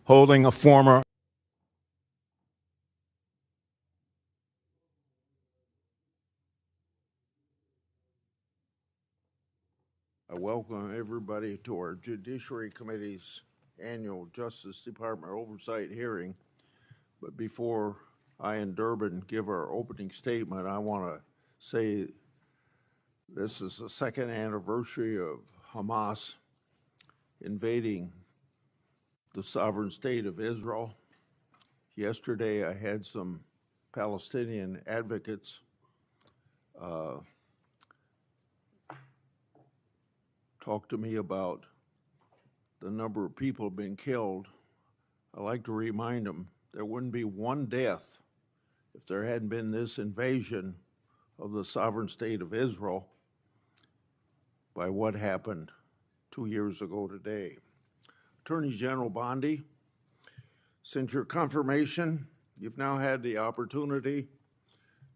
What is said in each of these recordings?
holding a former I welcome everybody to our Judiciary Committee's annual Justice Department Oversight hearing. But before I and Durbin give our opening statement, I want to say this is the second anniversary of Hamas invading the sovereign state of Israel. Yesterday, I had some Palestinian advocates talk to me about the number of people being killed. I like to remind them there wouldn't be one death if there hadn't been this invasion of the sovereign state of Israel by what happened 2 years ago today. Attorney General Bandi, since your confirmation, you've now had the opportunity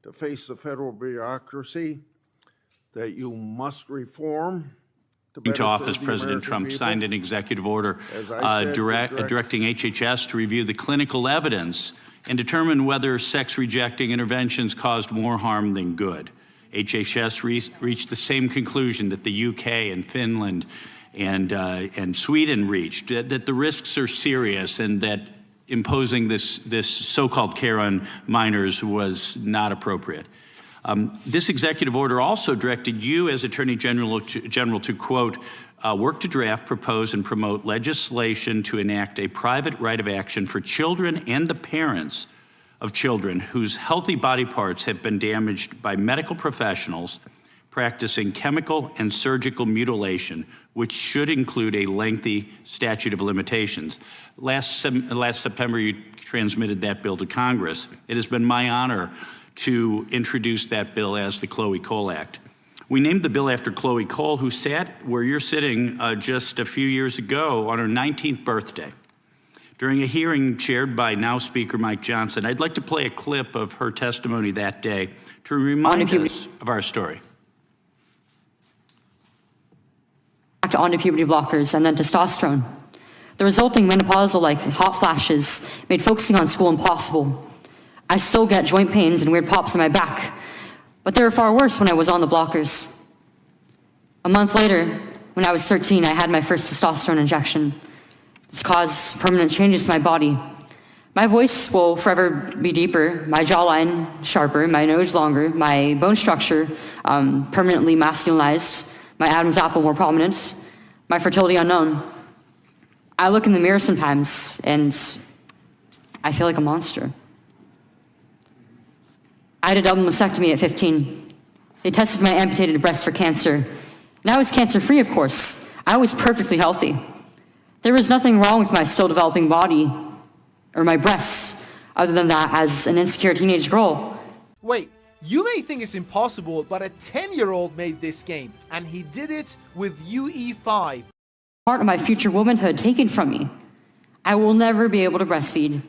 to face the federal bureaucracy that you must reform. To office, President Trump signed an executive order directing HHS to review the clinical evidence and determine whether sex-rejecting interventions caused more harm than good. HHS reached the same conclusion that the UK and Finland and Sweden reached, that the risks are serious and that imposing this so-called care on minors was not appropriate. This executive order also directed you as Attorney General to, quote, work to draft, propose, and promote legislation to enact a private right of action for children and the parents of children whose healthy body parts have been damaged by medical professionals practicing chemical and surgical mutilation, which should include a lengthy statute of limitations. Last September, you transmitted that bill to Congress. It has been my honor to introduce that bill as the Chloe Cole Act. We named the bill after Chloe Cole, who sat where you're sitting just a few years ago on her 19th birthday. During a hearing chaired by now Speaker Mike Johnson, I'd like to play a clip of her testimony that day to remind us of our story. On to puberty blockers and then testosterone. The resulting menopausal-like hot flashes made focusing on school impossible. I still get joint pains and weird pops in my back, but they were far worse when I was on the blockers. A month later, when I was 13, I had my first testosterone injection. This caused permanent changes to my body. My voice will forever be deeper, my jawline sharper, my nose longer, my bone structure permanently masculinized, my Adam's apple more prominent, my fertility unknown. I look in the mirror sometimes and I feel like a monster. I had a double mastectomy at 15. They tested my amputated breast for cancer. And I was cancer-free, of course. I was perfectly healthy. There was nothing wrong with my still developing body or my breasts, other than that as an insecure teenage girl. Wait, you may think it's impossible, but a 10-year-old made this game, and he did it with UE5. Part of my future womanhood taken from me. I will never be able to breastfeed.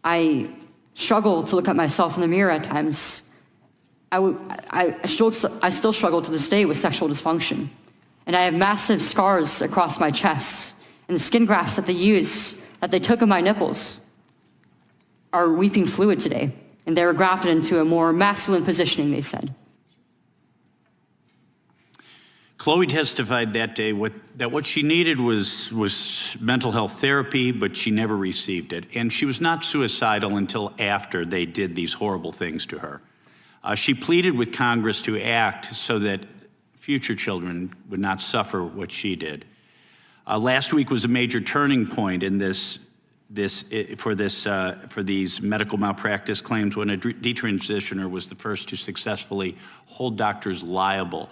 I struggle to look at myself in the mirror at times. I still struggle to this day with sexual dysfunction. And I have massive scars across my chest, and the skin grafts that they took of my nipples are weeping fluid today. And they were grafted into a more masculine positioning, they said. Chloe testified that day that what she needed was mental health therapy, but she never received it. And she was not suicidal until after they did these horrible things to her. She pleaded with Congress to act so that future children would not suffer what she did. Last week was a major turning point in for these medical malpractice claims when a detransitioner was the first to successfully hold doctors liable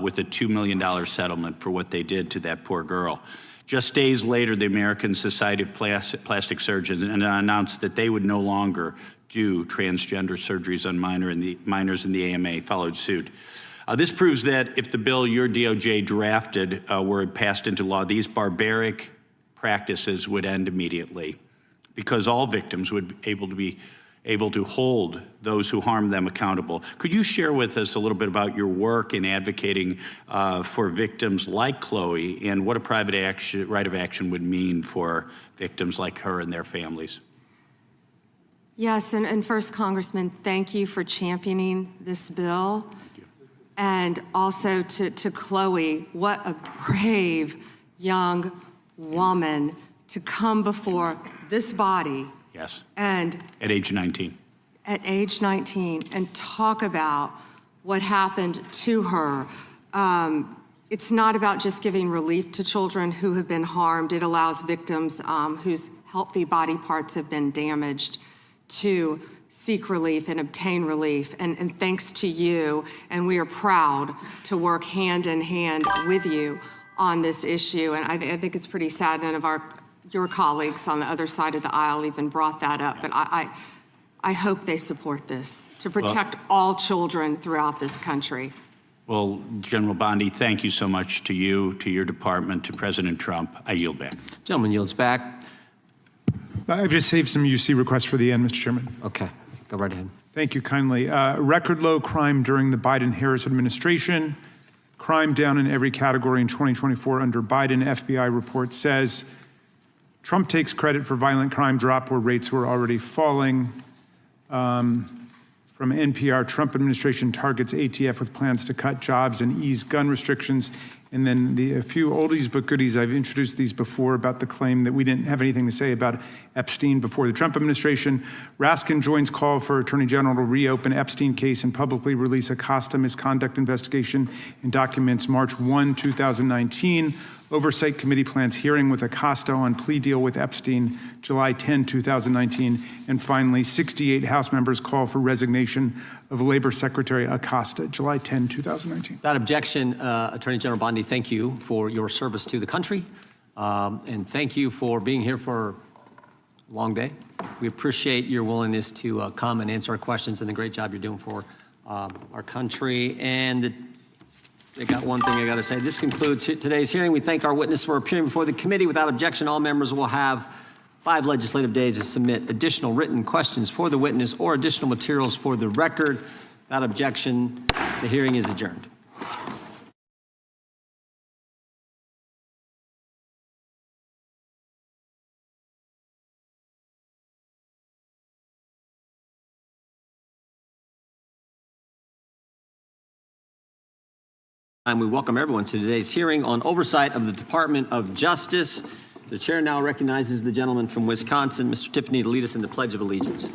with a $2 million settlement for what they did to that poor girl. Just days later, the American Society of Plastic Surgeons announced that they would no longer do transgender surgeries on minors, and the AMA followed suit. This proves that if the bill your DOJ drafted were passed into law, these barbaric practices would end immediately, because all victims would be able to be able to hold those who harm them accountable. Could you share with us a little bit about your work in advocating for victims like Chloe and what a private right of action would mean for victims like her and their families? Yes, and first, Congressman, thank you for championing this bill. And also to Chloe, what a brave young woman to come before this body. Yes. And at age 19. At age 19, and talk about what happened to her. It's not about just giving relief to children who have been harmed. It allows victims whose healthy body parts have been damaged to seek relief and obtain relief. And thanks to you, and we are proud to work hand in hand with you on this issue. And I think it's pretty sad none of your colleagues on the other side of the aisle even brought that up. But I hope they support this to protect all children throughout this country. Well, General Bandi, thank you so much to you, to your department, to President Trump. I yield back. Gentleman yields back. I've just saved some UC requests for the end, Mr. Chairman. Okay, go right ahead. Thank you kindly. Record low crime during the Biden-Harris administration. Crime down in every category in 2024 under Biden. FBI report says Trump takes credit for violent crime drop where rates were already falling. From NPR, Trump administration targets ATF with plans to cut jobs and ease gun restrictions. And then a few oldies but goodies, I've introduced these before about the claim that we didn't have anything to say about Epstein before the Trump administration. Raskin joins call for Attorney General to reopen Epstein case and publicly release Acosta misconduct investigation in documents March 1, 2019. Oversight Committee plans hearing with Acosta on plea deal with Epstein, July 10, 2019. And finally, 68 House members call for resignation of Labor Secretary Acosta, July 10, 2019. Without objection, Attorney General Bandi, thank you for your service to the country. And thank you for being here for a long day. We appreciate your willingness to come and answer our questions and the great job you're doing for our country. And I got one thing I got to say. This concludes today's hearing. We thank our witness for appearing before the committee. Without objection, all members will have 5 legislative days to submit additional written questions for the witness or additional materials for the record. Without objection, the hearing is adjourned. And we welcome everyone to today's hearing on oversight of the Department of Justice. The chair now recognizes the gentleman from Wisconsin, Mr. Tiffany, to lead us in the Pledge of Allegiance.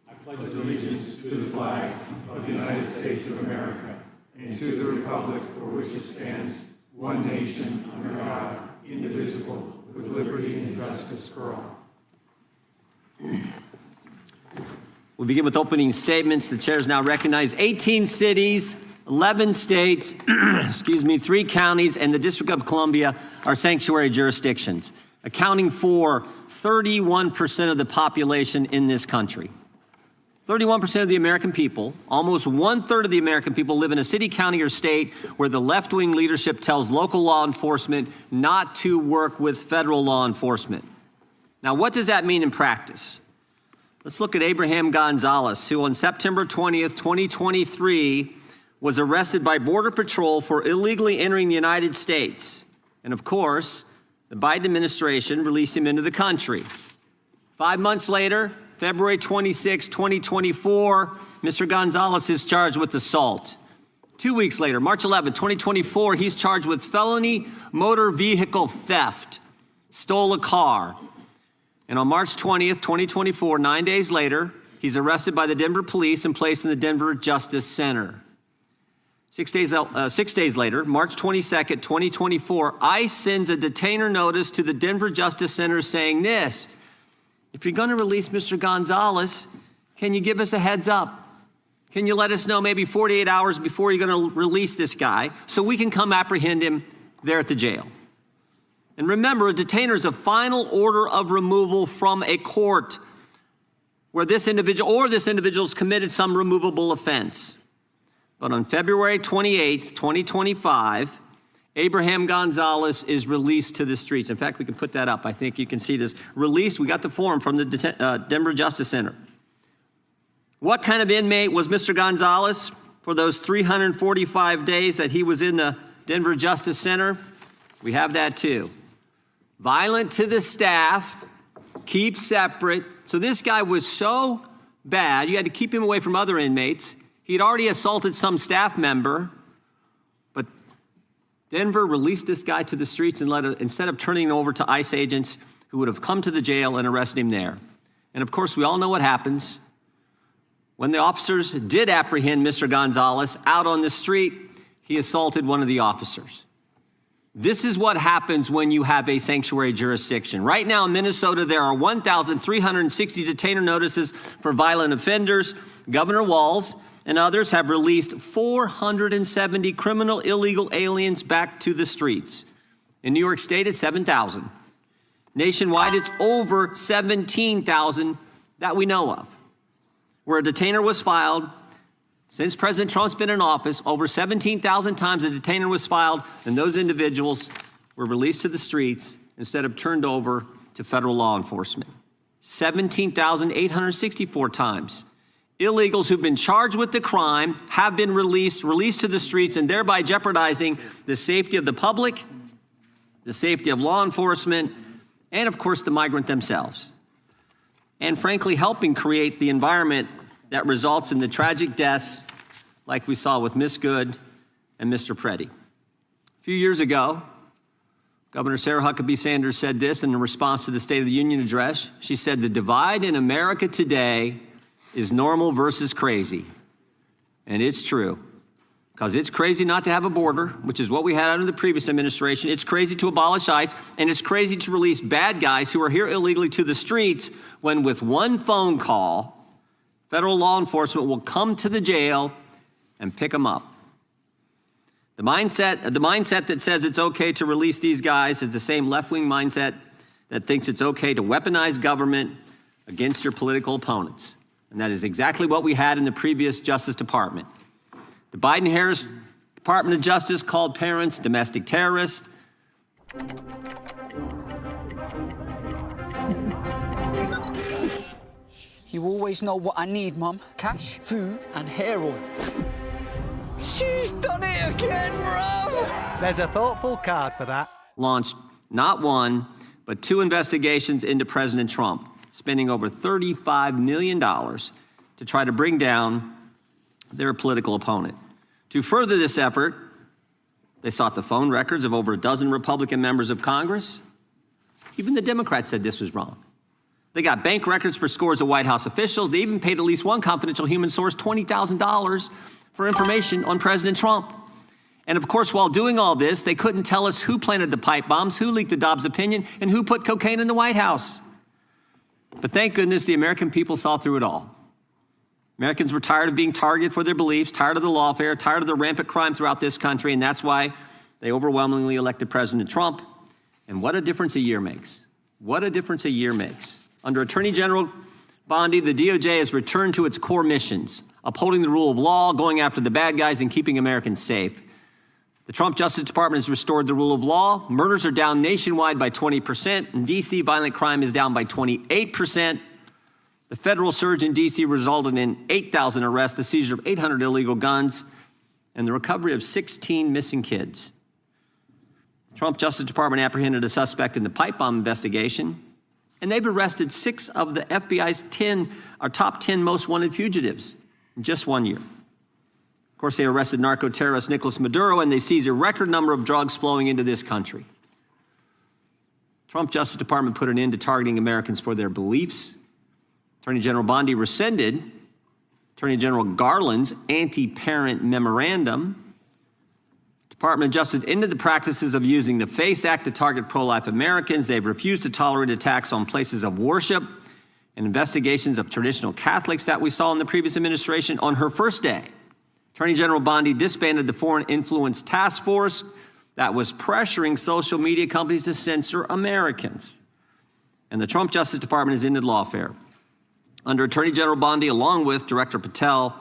I pledge allegiance to the flag of the United States of America and to the republic for which it stands, one nation, under God, indivisible, with liberty and justice for all. We'll begin with opening statements. The chair is now recognized. 18 cities, 11 states, 3 counties, and the District of Columbia are sanctuary jurisdictions, accounting for 31% of the population in this country. 31% of the American people, almost 1/3 of the American people, live in a city, county, or state where the left-wing leadership tells local law enforcement not to work with federal law enforcement. Now, what does that mean in practice? Let's look at Abraham Gonzalez, who on September 20th, 2023, was arrested by Border Patrol for illegally entering the United States. And of course, the Biden administration released him into the country. 5 months later, February 26, 2024, Mr. Gonzalez is charged with assault. 2 weeks later, March 11, 2024, he's charged with felony motor vehicle theft, stole a car. And on March 20th, 2024, 9 days later, he's arrested by the Denver police and placed in the Denver Justice Center. 6 days later, March 22nd, 2024, ICE sends a detainer notice to the Denver Justice Center saying this: if you're going to release Mr. Gonzalez, can you give us a heads up? Can you let us know maybe 48 hours before you're going to release this guy so we can come apprehend him there at the jail? And remember, a detainer is a final order of removal from a court where this individual or this individual's committed some removable offense. But on February 28th, 2025, Abraham Gonzalez is released to the streets. In fact, we can put that up. I think you can see this. Released, we got the form from the Denver Justice Center. What kind of inmate was Mr. Gonzalez for those 345 days that he was in the Denver Justice Center? We have that too. Violent to the staff, keep separate. So this guy was so bad, you had to keep him away from other inmates. He'd already assaulted some staff member, but Denver released this guy to the streets and instead of turning him over to ICE agents who would have come to the jail and arrested him there. And of course, we all know what happens. When the officers did apprehend Mr. Gonzalez out on the street, he assaulted one of the officers. This is what happens when you have a sanctuary jurisdiction. Right now in Minnesota, there are 1,360 detainer notices for violent offenders. Governor Walz and others have released 470 criminal illegal aliens back to the streets. In New York State, it's 7,000. Nationwide, it's over 17,000 that we know of. Where a detainer was filed, since President Trump's been in office, over 17,000 times a detainer was filed, and those individuals were released to the streets instead of turned over to federal law enforcement. 17,864 times. Illegals who've been charged with the crime have been released to the streets, and thereby jeopardizing the safety of the public, the safety of law enforcement, and of course the migrant themselves. And frankly, helping create the environment that results in the tragic deaths like we saw with Miss Good and Mr. Preddy. A few years ago, Governor Sarah Huckabee Sanders said this in response to the State of the Union address. She said, "The divide in America today is normal versus crazy." And it's true, because it's crazy not to have a border, which is what we had under the previous administration. It's crazy to abolish ICE, and it's crazy to release bad guys who are here illegally to the streets when with one phone call, federal law enforcement will come to the jail and pick them up. The mindset that says it's okay to release these guys is the same left-wing mindset that thinks it's okay to weaponize government against your political opponents. And that is exactly what we had in the previous Justice Department. The Biden-Harris Department of Justice called parents domestic terrorists. You always know what I need, Mum. Cash, food, and hair oil. She's done it again, bruv! There's a thoughtful card for that. Launched not one, but 2 investigations into President Trump, spending over $35 million to try to bring down their political opponent. To further this effort, they sought the phone records of over a dozen Republican members of Congress. Even the Democrats said this was wrong. They got bank records for scores of White House officials. They even paid at least one confidential human source $20,000 for information on President Trump. And of course, while doing all this, they couldn't tell us who planted the pipe bombs, who leaked the Dobbs opinion, and who put cocaine in the White House. But thank goodness the American people saw through it all. Americans were tired of being targeted for their beliefs, tired of the lawfare, tired of the rampant crime throughout this country, and that's why they overwhelmingly elected President Trump. And what a difference a year makes. What a difference a year makes. Under Attorney General Bandi, the DOJ has returned to its core missions, upholding the rule of law, going after the bad guys, and keeping Americans safe. The Trump Justice Department has restored the rule of law. Murders are down nationwide by 20%. In D.C., violent crime is down by 28%. The federal surge in D.C. resulted in 8,000 arrests, the seizure of 800 illegal guns, and the recovery of 16 missing kids. The Trump Justice Department apprehended a suspect in the pipe bomb investigation, and they've arrested 6 of the FBI's top 10 most wanted fugitives in just 1 year. Of course, they arrested narco-terrorist Nicolas Maduro, and they seized a record number of drugs flowing into this country. Trump Justice Department put an end to targeting Americans for their beliefs. Attorney General Bandi rescinded Attorney General Garland's anti-parent memorandum. Department of Justice ended the practices of using the FACE Act to target pro-life Americans. They've refused to tolerate attacks on places of worship and investigations of traditional Catholics that we saw in the previous administration. On her first day, Attorney General Bandi disbanded the Foreign Influence Task Force that was pressuring social media companies to censor Americans. And the Trump Justice Department has ended lawfare. Under Attorney General Bandi, along with Director Patel,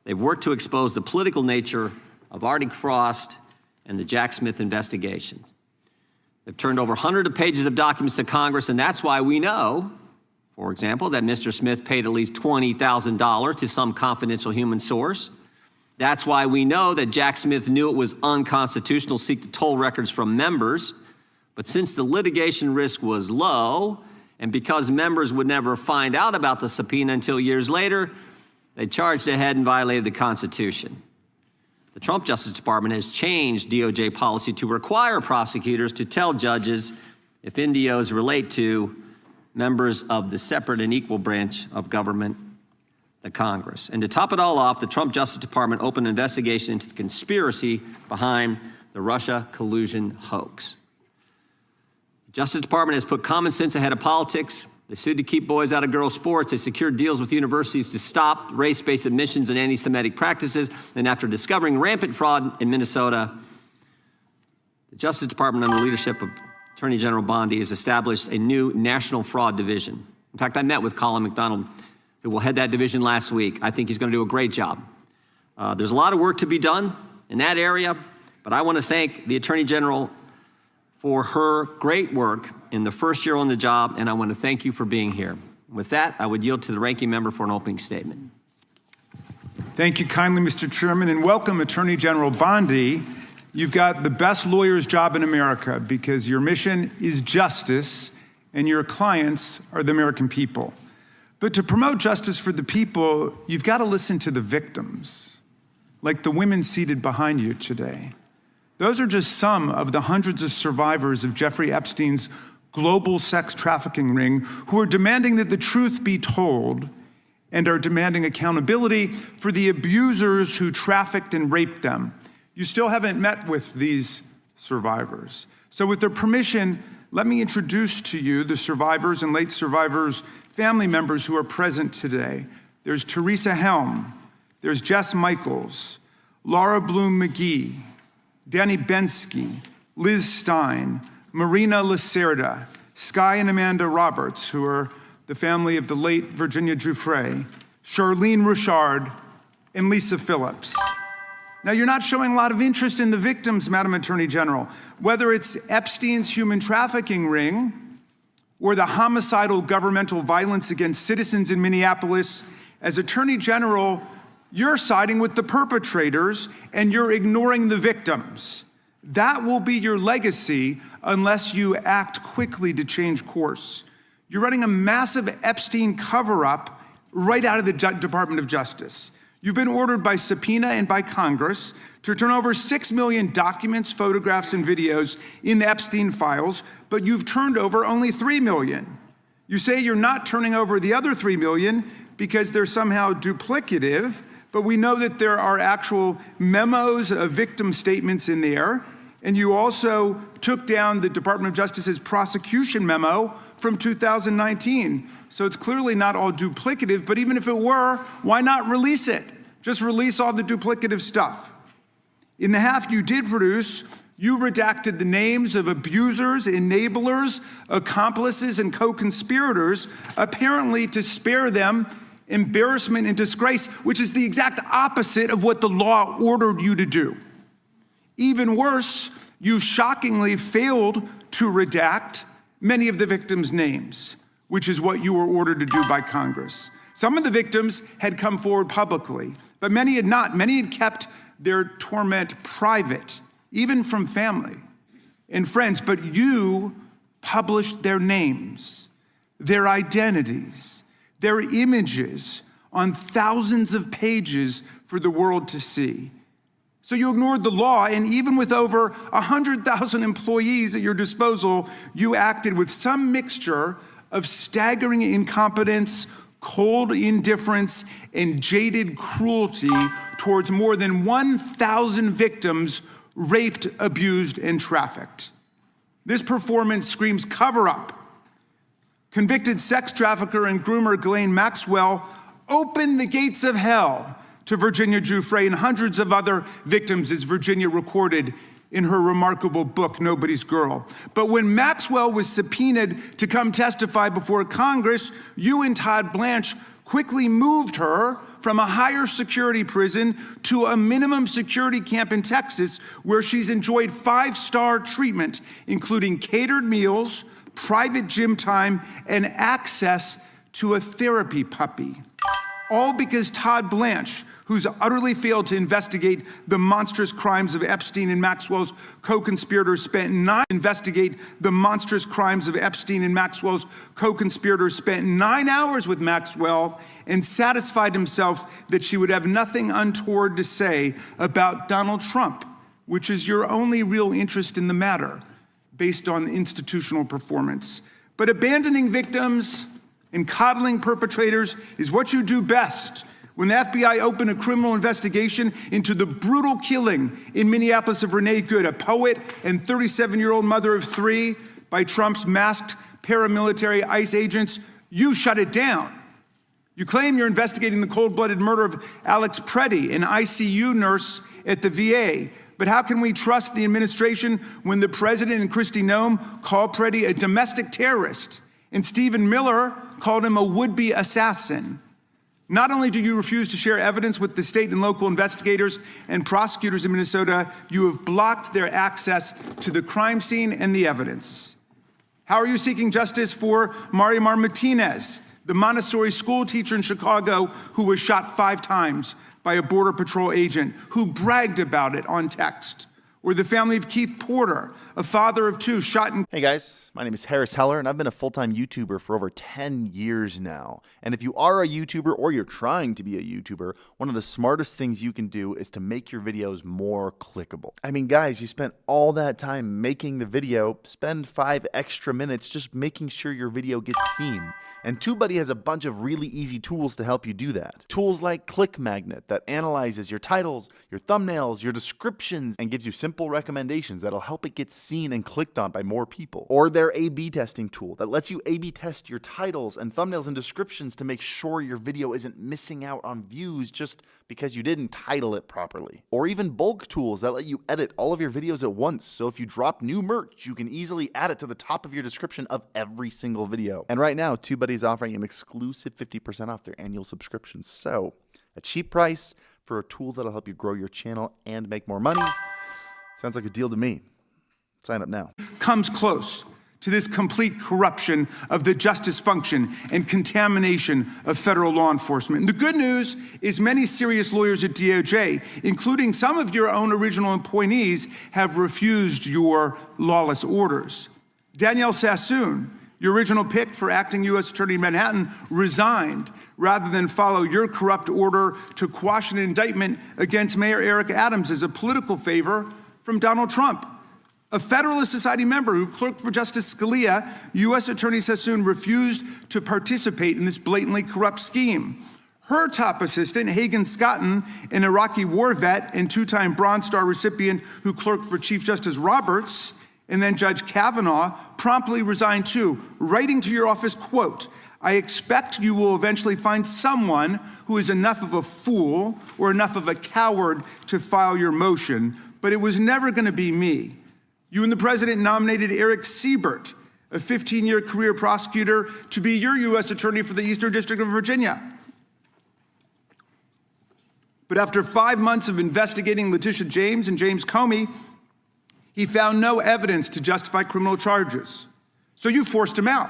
they've worked to expose the political nature of Arctic Frost and the Jack Smith investigations. They've turned over hundreds of pages of documents to Congress, and that's why we know, for example, that Mr. Smith paid at least $20,000 to some confidential human source. That's why we know that Jack Smith knew it was unconstitutional to seek to toll records from members. But since the litigation risk was low, and because members would never find out about the subpoena until years later, they charged ahead and violated the Constitution. The Trump Justice Department has changed DOJ policy to require prosecutors to tell judges if NDOs relate to members of the separate and equal branch of government, the Congress. And to top it all off, the Trump Justice Department opened an investigation into the conspiracy behind the Russia collusion hoax. The Justice Department has put common sense ahead of politics. They sued to keep boys out of girls' sports. They secured deals with universities to stop race-based admissions and anti-Semitic practices. And after discovering rampant fraud in Minnesota, the Justice Department, under the leadership of Attorney General Bondi, has established a new national fraud division. In fact, I met with Colin McDonald, who will head that division last week. I think he's going to do a great job. There's a lot of work to be done in that area, but I want to thank the Attorney General for her great work in the first year on the job, and I want to thank you for being here. With that, I would yield to the ranking member for an opening statement. Thank you kindly, Mr. Chairman, and welcome, Attorney General Bondi. You've got the best lawyer's job in America because your mission is justice and your clients are the American people. But to promote justice for the people, you've got to listen to the victims, like the women seated behind you today. Those are just some of the hundreds of survivors of Jeffrey Epstein's global sex trafficking ring who are demanding that the truth be told and are demanding accountability for the abusers who trafficked and raped them. You still haven't met with these survivors. So with their permission, let me introduce to you the survivors and late survivors' family members who are present today. There's Teresa Helm, there's Jess Michaels, Laura Bloom McGee, Danny Bensky, Liz Stein, Marina Lacerda, Sky and Amanda Roberts, who are the family of the late Virginia Giuffre, Charlene Richard, and Lisa Phillips. Now, you're not showing a lot of interest in the victims, Madam Attorney General, whether it's Epstein's human trafficking ring or the homicidal governmental violence against citizens in Minneapolis. As Attorney General, you're siding with the perpetrators and you're ignoring the victims. That will be your legacy unless you act quickly to change course. You're running a massive Epstein cover-up right out of the Department of Justice. You've been ordered by subpoena and by Congress to turn over 6 million documents, photographs, and videos in the Epstein files, but you've turned over only 3 million. You say you're not turning over the other 3 million because they're somehow duplicative, but we know that there are actual memos of victim statements in there, and you also took down the Department of Justice's prosecution memo from 2019. So it's clearly not all duplicative, but even if it were, why not release it? Just release all the duplicative stuff. In the half you did produce, you redacted the names of abusers, enablers, accomplices, and co-conspirators, apparently to spare them embarrassment and disgrace, which is the exact opposite of what the law ordered you to do. Even worse, you shockingly failed to redact many of the victims' names, which is what you were ordered to do by Congress. Some of the victims had come forward publicly, but many had not. Many had kept their torment private, even from family and friends, but you published their names, their identities, their images on thousands of pages for the world to see. So you ignored the law, and even with over 100,000 employees at your disposal, you acted with some mixture of staggering incompetence, cold indifference, and jaded cruelty towards more than 1,000 victims raped, abused, and trafficked. This performance screams cover-up. Convicted sex trafficker and groomer Ghislaine Maxwell opened the gates of hell to Virginia Giuffre and hundreds of other victims, as Virginia recorded in her remarkable book, Nobody's Girl. But when Maxwell was subpoenaed to come testify before Congress, you and Todd Blanche quickly moved her from a higher security prison to a minimum security camp in Texas, where she's enjoyed 5-star treatment, including catered meals, private gym time, and access to a therapy puppy. All because Todd Blanche, who's utterly failed to investigate the monstrous crimes of Epstein and Maxwell's co-conspirators, spent 9 hours with Maxwell and satisfied himself that she would have nothing untoward to say about Donald Trump, which is your only real interest in the matter, based on institutional performance. But abandoning victims and coddling perpetrators is what you do best. When the FBI opened a criminal investigation into the brutal killing in Minneapolis of Renee Good, a poet and 37-year-old mother of 3, by Trump's masked paramilitary ICE agents, you shut it down. You claim you're investigating the cold-blooded murder of Alex Preddy, an ICU nurse at the VA. But how can we trust the administration when the president and Kristi Noem called Preddy a domestic terrorist and Stephen Miller called him a would-be assassin? Not only do you refuse to share evidence with the state and local investigators and prosecutors in Minnesota, you have blocked their access to the crime scene and the evidence. How are you seeking justice for Marimar Martinez, the Montessori school teacher in Chicago who was shot 5 times by a Border Patrol agent who bragged about it on text? Or the family of Keith Porter, a father of 2 shot in... Hey guys, my name is Harris Heller, and I've been a full-time YouTuber for over 10 years now. And if you are a YouTuber or you're trying to be a YouTuber, one of the smartest things you can do is to make your videos more clickable. I mean, guys, you spent all that time making the video, spend 5 extra minutes just making sure your video gets seen. And TubeBuddy has a bunch of really easy tools to help you do that. Tools like Click Magnet that analyzes your titles, your thumbnails, your descriptions, and gives you simple recommendations that'll help it get seen and clicked on by more people. Or their A/B testing tool that lets you A/B test your titles and thumbnails and descriptions to make sure your video isn't missing out on views just because you didn't title it properly. Or even bulk tools that let you edit all of your videos at once, so if you drop new merch, you can easily add it to the top of your description of every single video. And right now, TubeBuddy is offering an exclusive 50% off their annual subscription. So, a cheap price for a tool that'll help you grow your channel and make more money. Sounds like a deal to me. Sign up now. Comes close to this complete corruption of the justice function and contamination of federal law enforcement. And the good news is many serious lawyers at DOJ, including some of your own original appointees, have refused your lawless orders. Danielle Sassoon, your original pick for acting U.S. Attorney in Manhattan, resigned rather than follow your corrupt order to quash an indictment against Mayor Eric Adams as a political favor from Donald Trump. A Federalist Society member who clerked for Justice Scalia, U.S. Attorney Sassoon refused to participate in this blatantly corrupt scheme. Her top assistant, Hagan Scotton, an Iraqi war vet and 2-time Bronze Star recipient who clerked for Chief Justice Roberts, and then Judge Kavanaugh, promptly resigned too, writing to your office, quote, "I expect you will eventually find someone who is enough of a fool or enough of a coward to file your motion, but it was never going to be me." You and the president nominated Eric Siebert, a 15-year career prosecutor, to be your U.S. attorney for the Eastern District of Virginia. But after 5 months of investigating Letitia James and James Comey, he found no evidence to justify criminal charges. So you forced him out.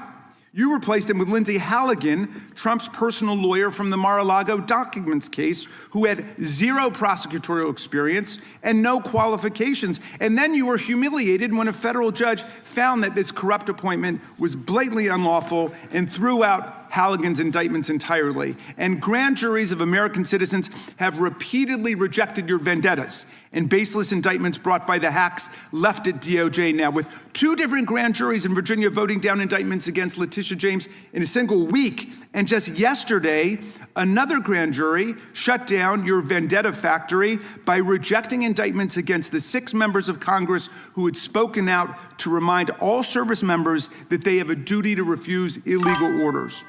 You replaced him with Lindsay Halligan, Trump's personal lawyer from the Mar-a-Lago documents case, who had 0 prosecutorial experience and no qualifications. And then you were humiliated when a federal judge found that this corrupt appointment was blatantly unlawful and threw out Halligan's indictments entirely. And grand juries of American citizens have repeatedly rejected your vendettas and baseless indictments brought by the hacks left at DOJ now, with 2 different grand juries in Virginia voting down indictments against Letitia James in a single week. And just yesterday, another grand jury shut down your vendetta factory by rejecting indictments against the 6 members of Congress who had spoken out to remind all service members that they have a duty to refuse illegal orders.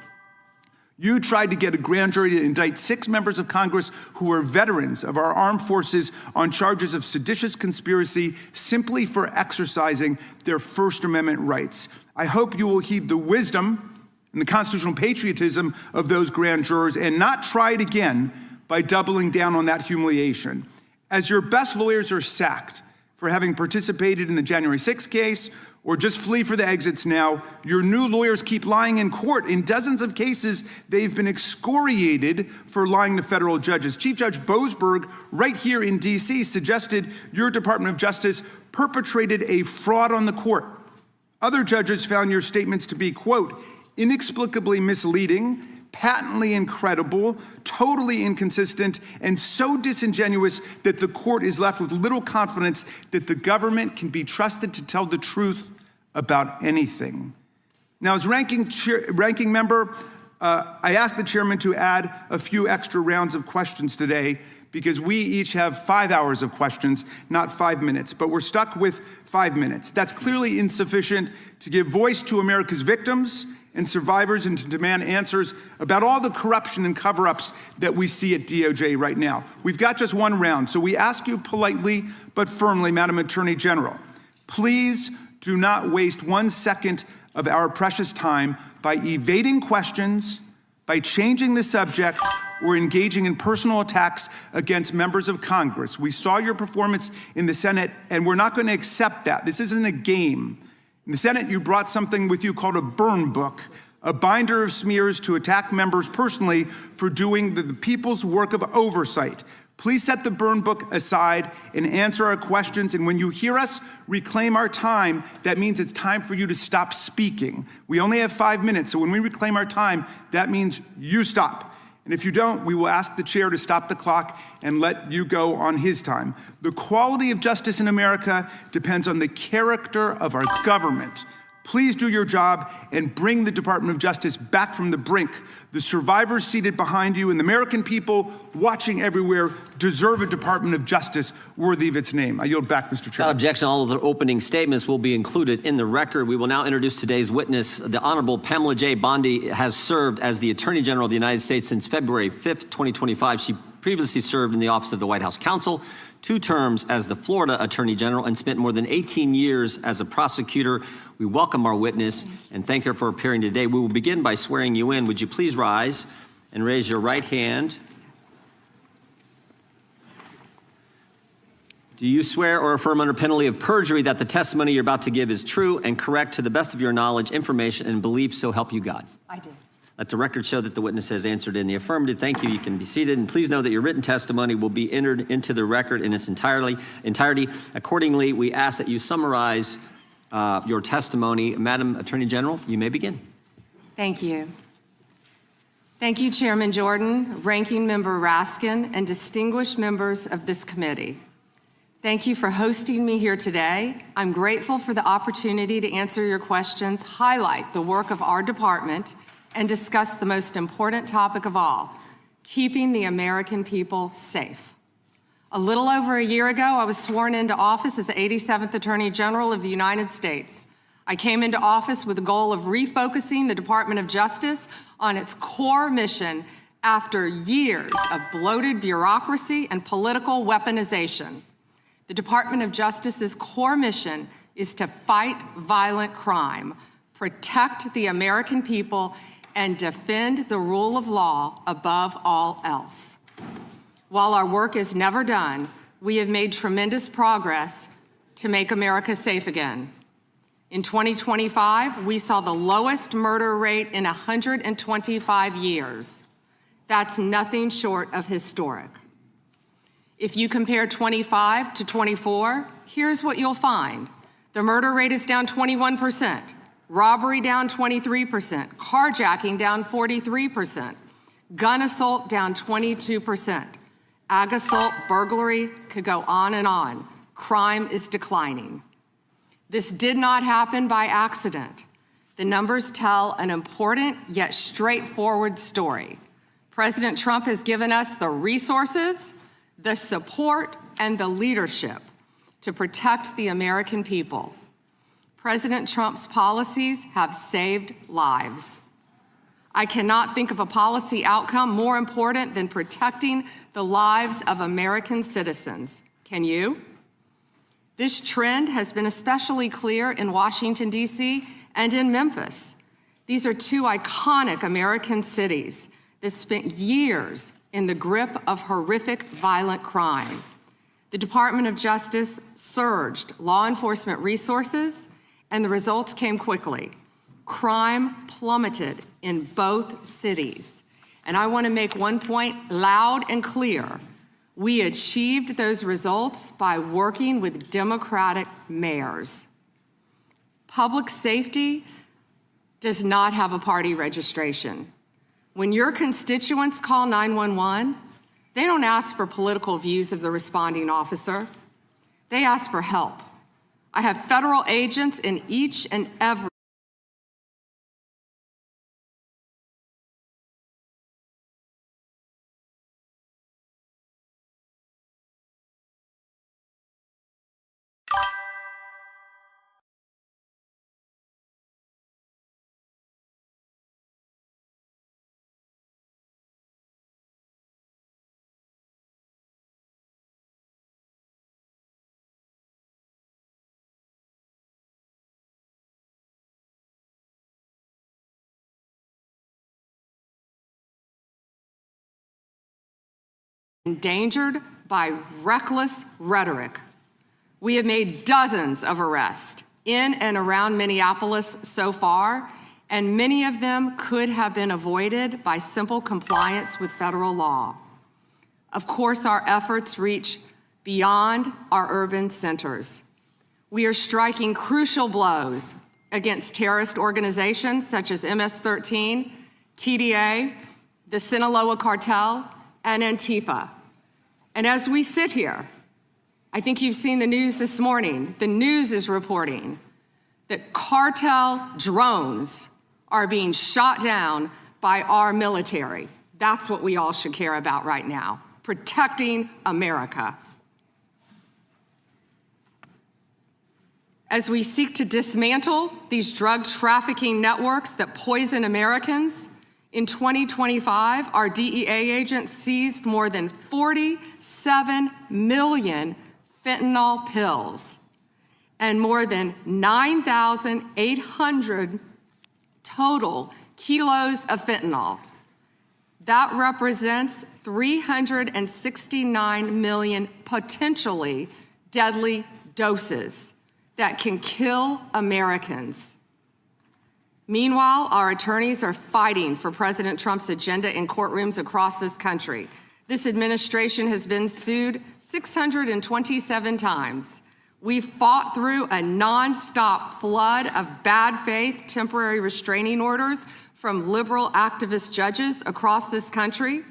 You tried to get a grand jury to indict 6 members of Congress who are veterans of our armed forces on charges of seditious conspiracy simply for exercising their First Amendment rights. I hope you will heed the wisdom and the constitutional patriotism of those grand jurors and not try it again by doubling down on that humiliation. As your best lawyers are sacked for having participated in the January 6th case or just flee for the exits now, your new lawyers keep lying in court. In dozens of cases, they've been excoriated for lying to federal judges. Chief Judge Boasberg, right here in D.C., suggested your Department of Justice perpetrated a fraud on the court. Other judges found your statements to be, quote, inexplicably misleading, patently incredible, totally inconsistent, and so disingenuous that the court is left with little confidence that the government can be trusted to tell the truth about anything. Now, as ranking member, I asked the chairman to add a few extra rounds of questions today because we each have 5 hours of questions, not 5 minutes, but we're stuck with 5 minutes. That's clearly insufficient to give voice to America's victims and survivors and to demand answers about all the corruption and cover-ups that we see at DOJ right now. We've got just one round, so we ask you politely but firmly, Madam Attorney General, please do not waste 1 second of our precious time by evading questions, by changing the subject, or engaging in personal attacks against members of Congress. We saw your performance in the Senate, and we're not going to accept that. This isn't a game. In the Senate, you brought something with you called a burn book, a binder of smears to attack members personally for doing the people's work of oversight. Please set the burn book aside and answer our questions. And when you hear us reclaim our time, that means it's time for you to stop speaking. We only have 5 minutes, so when we reclaim our time, that means you stop. And if you don't, we will ask the chair to stop the clock and let you go on his time. The quality of justice in America depends on the character of our government. Please do your job and bring the Department of Justice back from the brink. The survivors seated behind you and the American people watching everywhere deserve a Department of Justice worthy of its name. I yield back, Mr. Chairman. Without objection, all of the opening statements will be included in the record. We will now introduce today's witness. The Honorable Pamela J. Bandi has served as the Attorney General of the United States since February 5th, 2025. She previously served in the Office of the White House Counsel, 2 terms as the Florida Attorney General, and spent more than 18 years as a prosecutor. We welcome our witness and thank her for appearing today. We will begin by swearing you in. Would you please rise and raise your right hand? Do you swear or affirm under penalty of perjury that the testimony you're about to give is true and correct to the best of your knowledge, information, and belief, so help you God? I do. Let the record show that the witness has answered in the affirmative. Thank you. You can be seated. And please know that your written testimony will be entered into the record in its entirety. Accordingly, we ask that you summarize your testimony. Madam Attorney General, you may begin. Thank you. Thank you, Chairman Jordan, Ranking Member Raskin, and distinguished members of this committee. Thank you for hosting me here today. I'm grateful for the opportunity to answer your questions, highlight the work of our department, and discuss the most important topic of all, keeping the American people safe. A little over a year ago, I was sworn into office as the 87th Attorney General of the United States. I came into office with the goal of refocusing the Department of Justice on its core mission after years of bloated bureaucracy and political weaponization. The Department of Justice's core mission is to fight violent crime, protect the American people, and defend the rule of law above all else. While our work is never done, we have made tremendous progress to make America safe again. In 2025, we saw the lowest murder rate in 125 years. That's nothing short of historic. If you compare 25 to 24, here's what you'll find. The murder rate is down 21%. Robbery down 23%, carjacking down 43%, gun assault down 22%, ag assault, burglary, could go on and on. Crime is declining. This did not happen by accident. The numbers tell an important yet straightforward story. President Trump has given us the resources, the support, and the leadership to protect the American people. President Trump's policies have saved lives. I cannot think of a policy outcome more important than protecting the lives of American citizens. Can you? This trend has been especially clear in Washington, D.C. and in Memphis. These are two iconic American cities that spent years in the grip of horrific violent crime. The Department of Justice surged law enforcement resources, and the results came quickly. Crime plummeted in both cities. And I want to make one point loud and clear. We achieved those results by working with Democratic mayors. Public safety does not have a party registration. When your constituents call 911, they don't ask for political views of the responding officer. They ask for help. I have federal agents in each and every endangered by reckless rhetoric. We have made dozens of arrests in and around Minneapolis so far, and many of them could have been avoided by simple compliance with federal law. Of course, our efforts reach beyond our urban centers. We are striking crucial blows against terrorist organizations such as MS-13, TDA, the Sinaloa Cartel, and Antifa. And as we sit here, I think you've seen the news this morning. The news is reporting that cartel drones are being shot down by our military. That's what we all should care about right now, protecting America. As we seek to dismantle these drug trafficking networks that poison Americans, in 2025, our DEA agents seized more than 47 million fentanyl pills and more than 9,800 total kilos of fentanyl. That represents 369 million potentially deadly doses that can kill Americans. Meanwhile, our attorneys are fighting for President Trump's agenda in courtrooms across this country. This administration has been sued 627 times. We fought through a nonstop flood of bad faith temporary restraining orders from liberal activist judges across this country.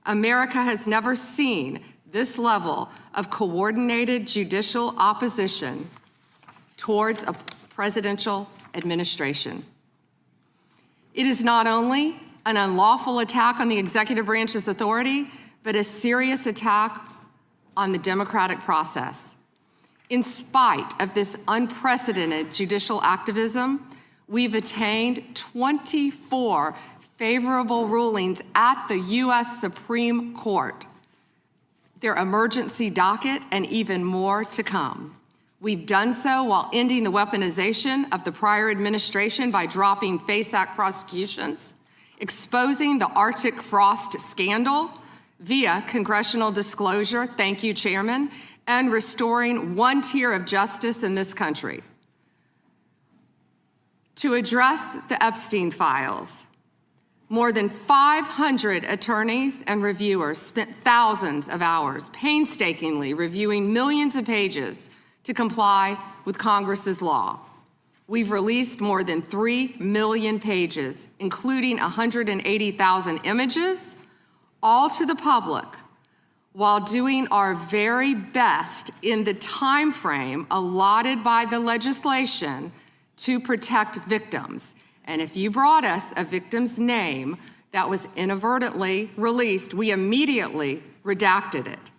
America has never seen this level of coordinated judicial opposition towards a presidential administration. It is not only an unlawful attack on the executive branch's authority, but a serious attack on the democratic process. In spite of this unprecedented judicial activism, we've attained 24 favorable rulings at the U.S. Supreme Court, their emergency docket, and even more to come. We've done so while ending the weaponization of the prior administration by dropping FACE Act prosecutions, exposing the Arctic frost scandal via congressional disclosure, thank you, Chairman, and restoring one tier of justice in this country. To address the Epstein files, more than 500 attorneys and reviewers spent thousands of hours painstakingly reviewing millions of pages to comply with Congress's law. We've released more than 3 million pages, including 180,000 images, all to the public, while doing our very best in the time frame allotted by the legislation to protect victims. And if you brought us a victim's name that was inadvertently released, we immediately redacted it.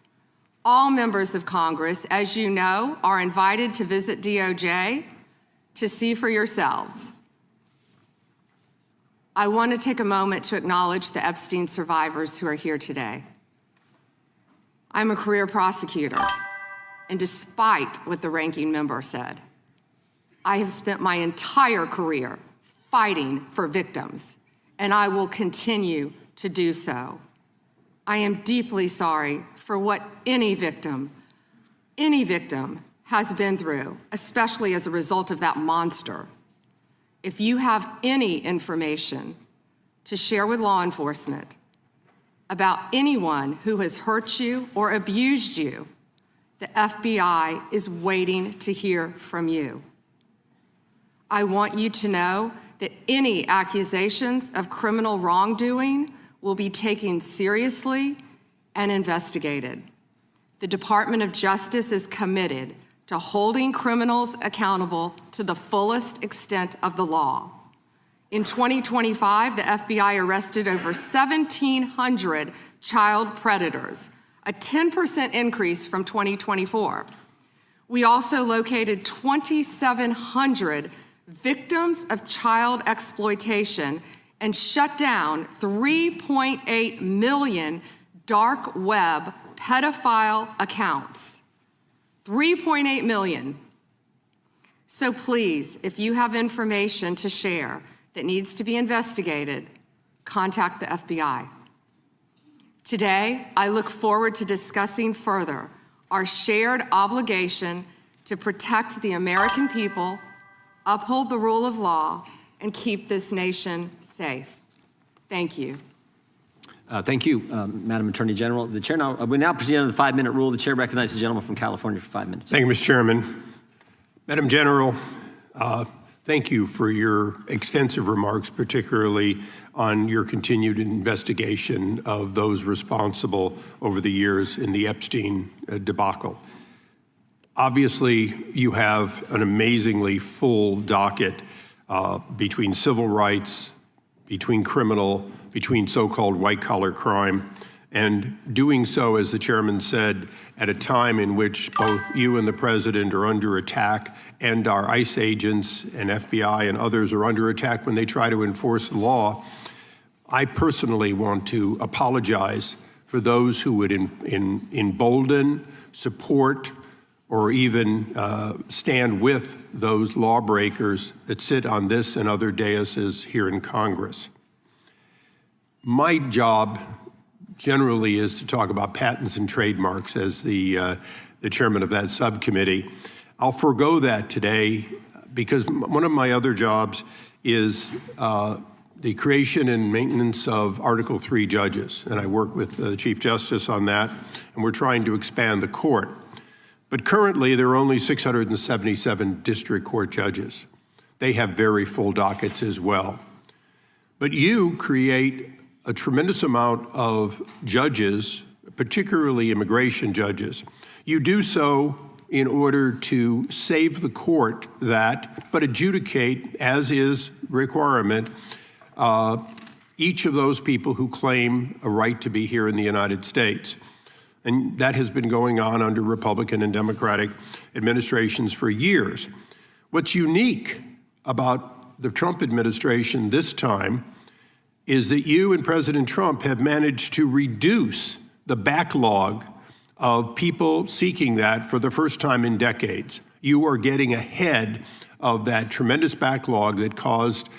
All members of Congress, as you know, are invited to visit DOJ to see for yourselves. I want to take a moment to acknowledge the Epstein survivors who are here today. I'm a career prosecutor, and despite what the ranking member said, I have spent my entire career fighting for victims, and I will continue to do so. I am deeply sorry for what any victim has been through, especially as a result of that monster. If you have any information to share with law enforcement about anyone who has hurt you or abused you, the FBI is waiting to hear from you. I want you to know that any accusations of criminal wrongdoing will be taken seriously and investigated. The Department of Justice is committed to holding criminals accountable to the fullest extent of the law. In 2025, the FBI arrested over 1,700 child predators, a 10% increase from 2024. We also located 2,700 victims of child exploitation and shut down 3.8 million dark web pedophile accounts. 3.8 million. So please, if you have information to share that needs to be investigated, contact the FBI. Today, I look forward to discussing further our shared obligation to protect the American people, uphold the rule of law, and keep this nation safe. Thank you. Thank you, Madam Attorney General. The chair we now proceed under the 5-minute rule. The chair recognizes the gentleman from California for 5 minutes. Thank you, Mr. Chairman. Madam General, thank you for your extensive remarks, particularly on your continued investigation of those responsible over the years in the Epstein debacle. Obviously, you have an amazingly full docket between civil rights, between criminal, between so-called white-collar crime, and doing so, as the chairman said, at a time in which both you and the president are under attack, and our ICE agents and FBI and others are under attack when they try to enforce the law. I personally want to apologize for those who would embolden, support, or even stand with those lawbreakers that sit on this and other daises here in Congress. My job generally is to talk about patents and trademarks as the chairman of that subcommittee. I'll forego that today because one of my other jobs is the creation and maintenance of Article III judges, and I work with the Chief Justice on that, and we're trying to expand the court. But currently, there are only 677 district court judges. They have very full dockets as well. But you create a tremendous amount of judges, particularly immigration judges. You do so in order to save the court that, but adjudicate, as is requirement, each of those people who claim a right to be here in the United States. And that has been going on under Republican and Democratic administrations for years. What's unique about the Trump administration this time is that you and President Trump have managed to reduce the backlog of people seeking that for the first time in decades. You are getting ahead of that tremendous backlog that caused,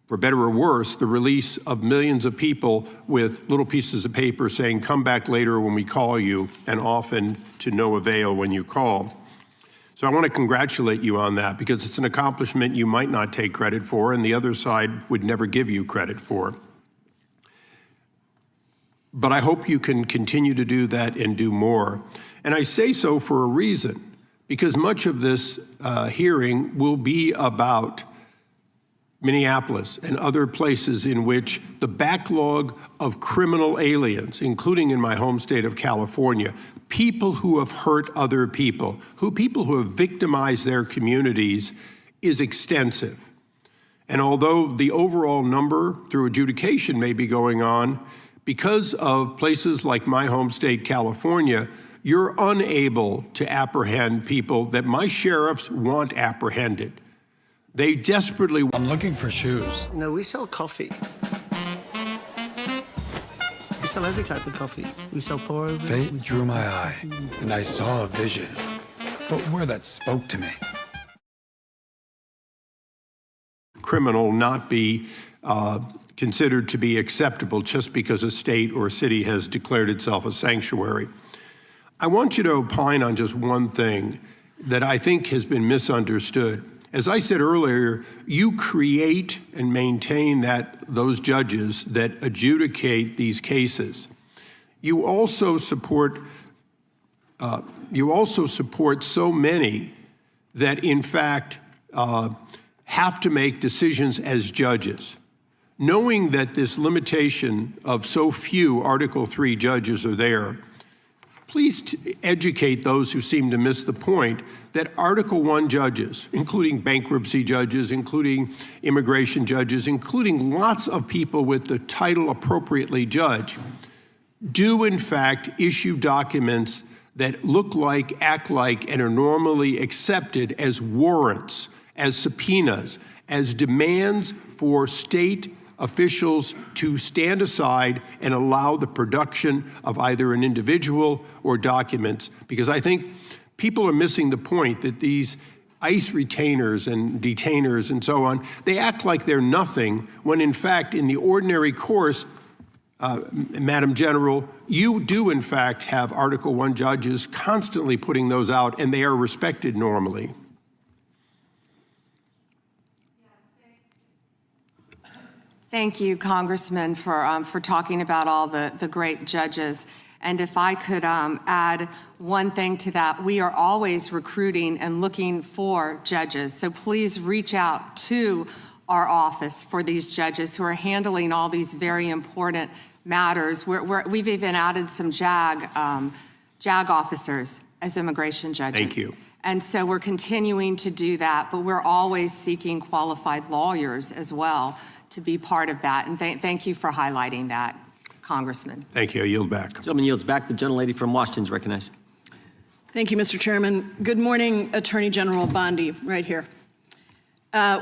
for better or worse, the release of millions of people with little pieces of paper saying, come back later when we call you, and often to no avail when you call. So I want to congratulate you on that because it's an accomplishment you might not take credit for and the other side would never give you credit for. But I hope you can continue to do that and do more. And I say so for a reason, because much of this hearing will be about Minneapolis and other places in which the backlog of criminal aliens, including in my home state of California, people who have hurt other people, people who have victimized their communities, is extensive. And although the overall number through adjudication may be going on, because of places like my home state, California, you're unable to apprehend people that my sheriffs want apprehended. They desperately want. I'm looking for shoes. No, we sell coffee. We sell every type of coffee. We sell pour over. Fate drew my eye, and I saw a vision. Footwear that spoke to me. criminal not be considered to be acceptable just because a state or a city has declared itself a sanctuary. I want you to opine on just one thing that I think has been misunderstood. As I said earlier, you create and maintain those judges that adjudicate these cases. You also support so many that, in fact, have to make decisions as judges. Knowing that this limitation of so few Article 3 judges are there, please educate those who seem to miss the point that Article 1 judges, including bankruptcy judges, including immigration judges, including lots of people with the title appropriately judge, do in fact issue documents that look like, act like, and are normally accepted as warrants, as subpoenas, as demands for state officials to stand aside and allow the production of either an individual or documents. Because I think people are missing the point that these ICE retainers and detainers and so on, they act like they're nothing when in fact in the ordinary course, Madam General, you do in fact have Article 1 judges constantly putting those out, and they are respected normally. Thank you, Congressman, for talking about all the great judges. And if I could add one thing to that, we are always recruiting and looking for judges. So please reach out to our office for these judges who are handling all these very important matters. We've even added some JAG officers as immigration judges. Thank you. And so we're continuing to do that, but we're always seeking qualified lawyers as well to be part of that. And thank you for highlighting that, Congressman. Thank you. I yield back. Gentleman yields back. The gentlelady from Washington is recognized. Thank you, Mr. Chairman. Good morning, Attorney General Bandi, right here.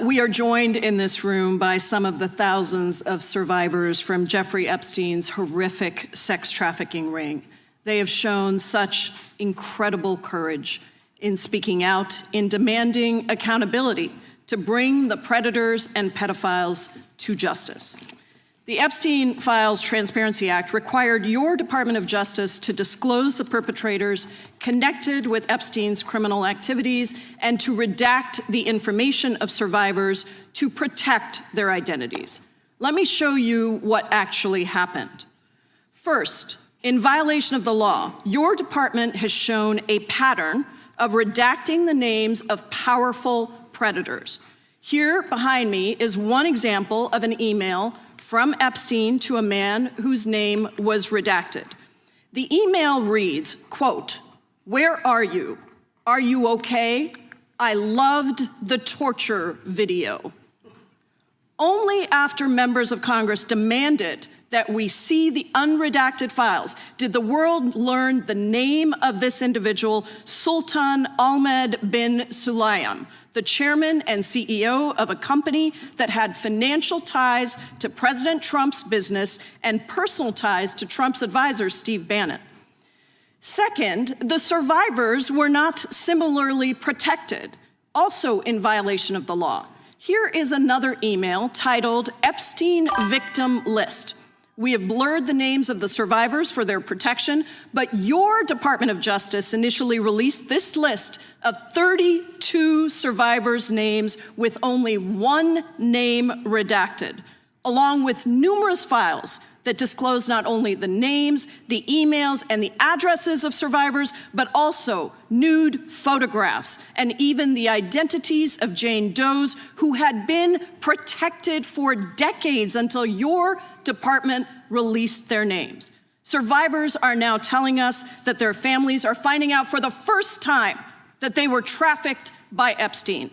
We are joined in this room by some of the thousands of survivors from Jeffrey Epstein's horrific sex trafficking ring. They have shown such incredible courage in speaking out, in demanding accountability to bring the predators and pedophiles to justice. The Epstein Files Transparency Act required your Department of Justice to disclose the perpetrators connected with Epstein's criminal activities and to redact the information of survivors to protect their identities. Let me show you what actually happened. First, in violation of the law, your department has shown a pattern of redacting the names of powerful predators. Here behind me is one example of an email from Epstein to a man whose name was redacted. The email reads, quote, "Where are you? Are you okay? I loved the torture video." Only after members of Congress demanded that we see the unredacted files did the world learn the name of this individual, Sultan Ahmed bin Sulayem, the chairman and CEO of a company that had financial ties to President Trump's business and personal ties to Trump's advisor, Steve Bannon. Second, the survivors were not similarly protected, also in violation of the law. Here is another email titled Epstein Victim List. We have blurred the names of the survivors for their protection, but your Department of Justice initially released this list of 32 survivors' names with only one name redacted, along with numerous files that disclose not only the names, the emails, and the addresses of survivors, but also nude photographs and even the identities of Jane Does who had been protected for decades until your department released their names. Survivors are now telling us that their families are finding out for the first time that they were trafficked by Epstein.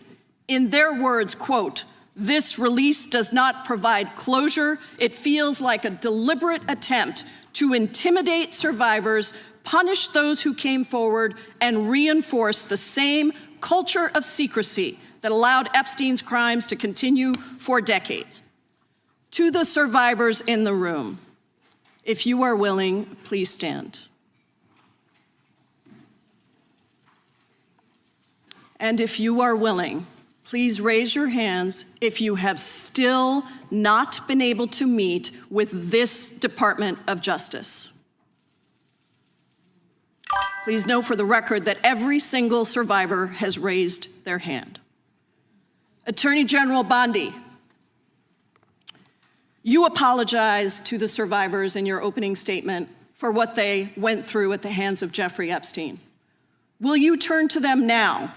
In their words, quote, "This release does not provide closure. It feels like a deliberate attempt to intimidate survivors, punish those who came forward, and reinforce the same culture of secrecy that allowed Epstein's crimes to continue for decades." To the survivors in the room, if you are willing, please stand. And if you are willing, please raise your hands if you have still not been able to meet with this Department of Justice. Please know for the record that every single survivor has raised their hand. Attorney General Bandi, you apologized to the survivors in your opening statement for what they went through at the hands of Jeffrey Epstein. Will you turn to them now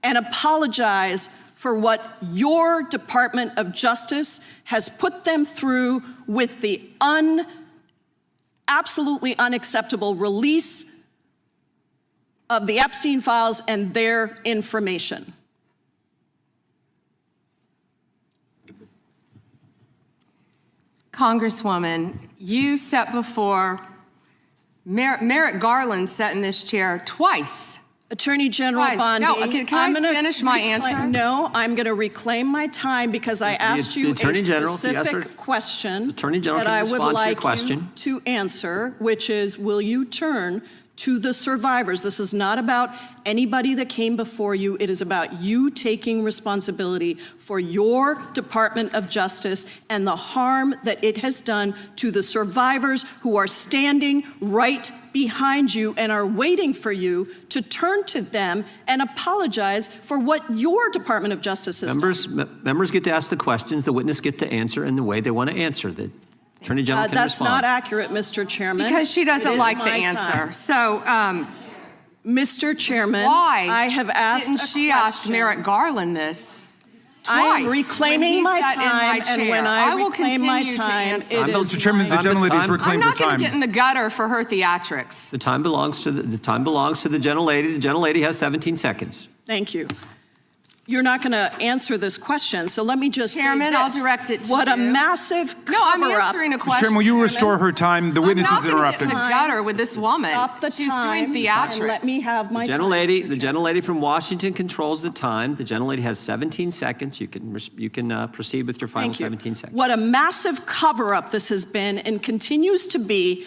and apologize for what your Department of Justice has put them through with the absolutely unacceptable release of the Epstein files and their information? Congresswoman, you sat before, Merrick Garland sat in this chair twice. Attorney General Twice. Bondi, No, can I finish my answer? No, I'm going to reclaim my time because I asked you a specific question that I would like you to answer, which is, will you turn to the survivors? This is not about anybody that came before you. It is about you taking responsibility for your Department of Justice and the harm that it has done to the survivors who are standing right behind you and are waiting for you to turn to them and apologize for what your Department of Justice has done. Members get to ask the questions, the witness gets to answer in the way they want to answer. The Attorney General can That's respond. not accurate, Mr. Chairman. Because she doesn't like the my answer. time. So, Mr. Chairman, why I have asked didn't she ask Merrick Garland this? I am Twice, reclaiming when my he sat in time, chair. and when I will reclaim my continue to time, answer. it is Mr. Chairman, the gentlelady's I'm reclaimed her not going time. to get in the gutter for her theatrics. The time belongs to the gentlelady. The gentlelady has 17 seconds. Thank you. You're not going to answer this question, so let me just Chairman, say this. I'll direct it to what you. a massive cover-up. No, I'm answering a question. Chairman, will you restore her time? The witness is interrupted. I'm not going to get in the gutter with this woman. Stop the She's time doing and theatrics. let me have my The gentlelady from Washington controls the time. The gentlelady has 17 seconds. You can proceed with your final 17 seconds. What a massive cover-up this has been and continues to be.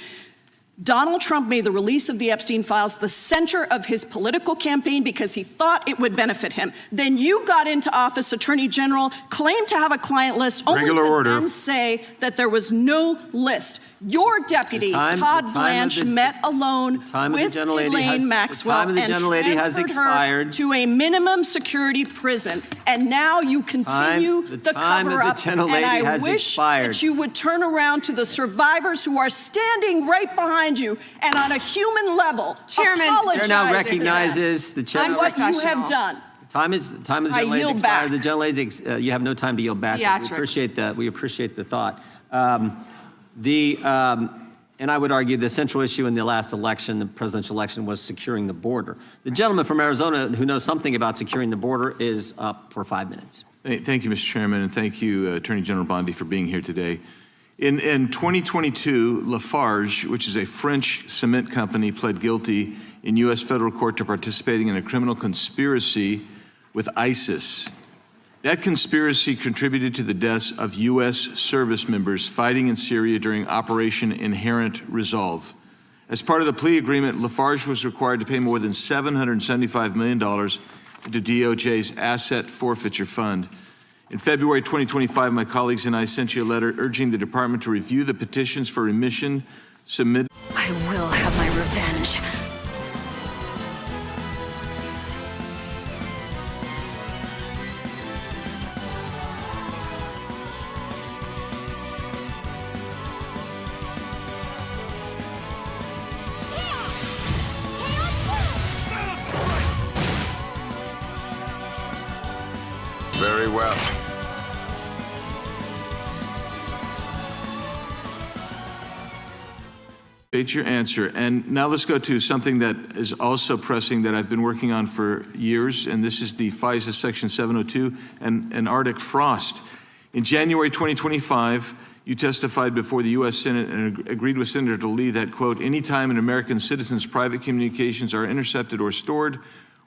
Donald Trump made the release of the Epstein files the center of his political campaign because he thought it would benefit him. Then you got into office, Attorney General, claimed to have a client list, only to then say that there was no list. Your deputy, Todd Blanche, met alone with Ghislaine Maxwell and transferred her to a minimum security prison. And now you continue the cover-up. And I wish that you would turn around to the survivors who are standing right behind you and on a human level, Chairman, apologize The chair now recognizes the chair. on what you have done. The time of the gentlelady expired. The gentlelady, you have no time to yield back. We appreciate that. We appreciate the thought. And I would argue the central issue in the last election, the presidential election, was securing the border. The gentleman from Arizona who knows something about securing the border is up for 5 minutes. Thank you, Mr. Chairman, and thank you, Attorney General Bondi, for being here today. In 2022, Lafarge, which is a French cement company, pled guilty in U.S. federal court to participating in a criminal conspiracy with ISIS. That conspiracy contributed to the deaths of U.S. service members fighting in Syria during Operation Inherent Resolve. As part of the plea agreement, Lafarge was required to pay more than $775 million into DOJ's asset forfeiture fund. In February 2025, my colleagues and I sent you a letter urging the department to review the petitions for remission submitted. I will have my revenge. Very well. State your answer. And now let's go to something that is also pressing that I've been working on for years, and this is the FISA Section 702 and Arctic frost. In January 2025, you testified before the U.S. Senate and agreed with Senator Lee that, quote, anytime an American citizen's private communications are intercepted or stored,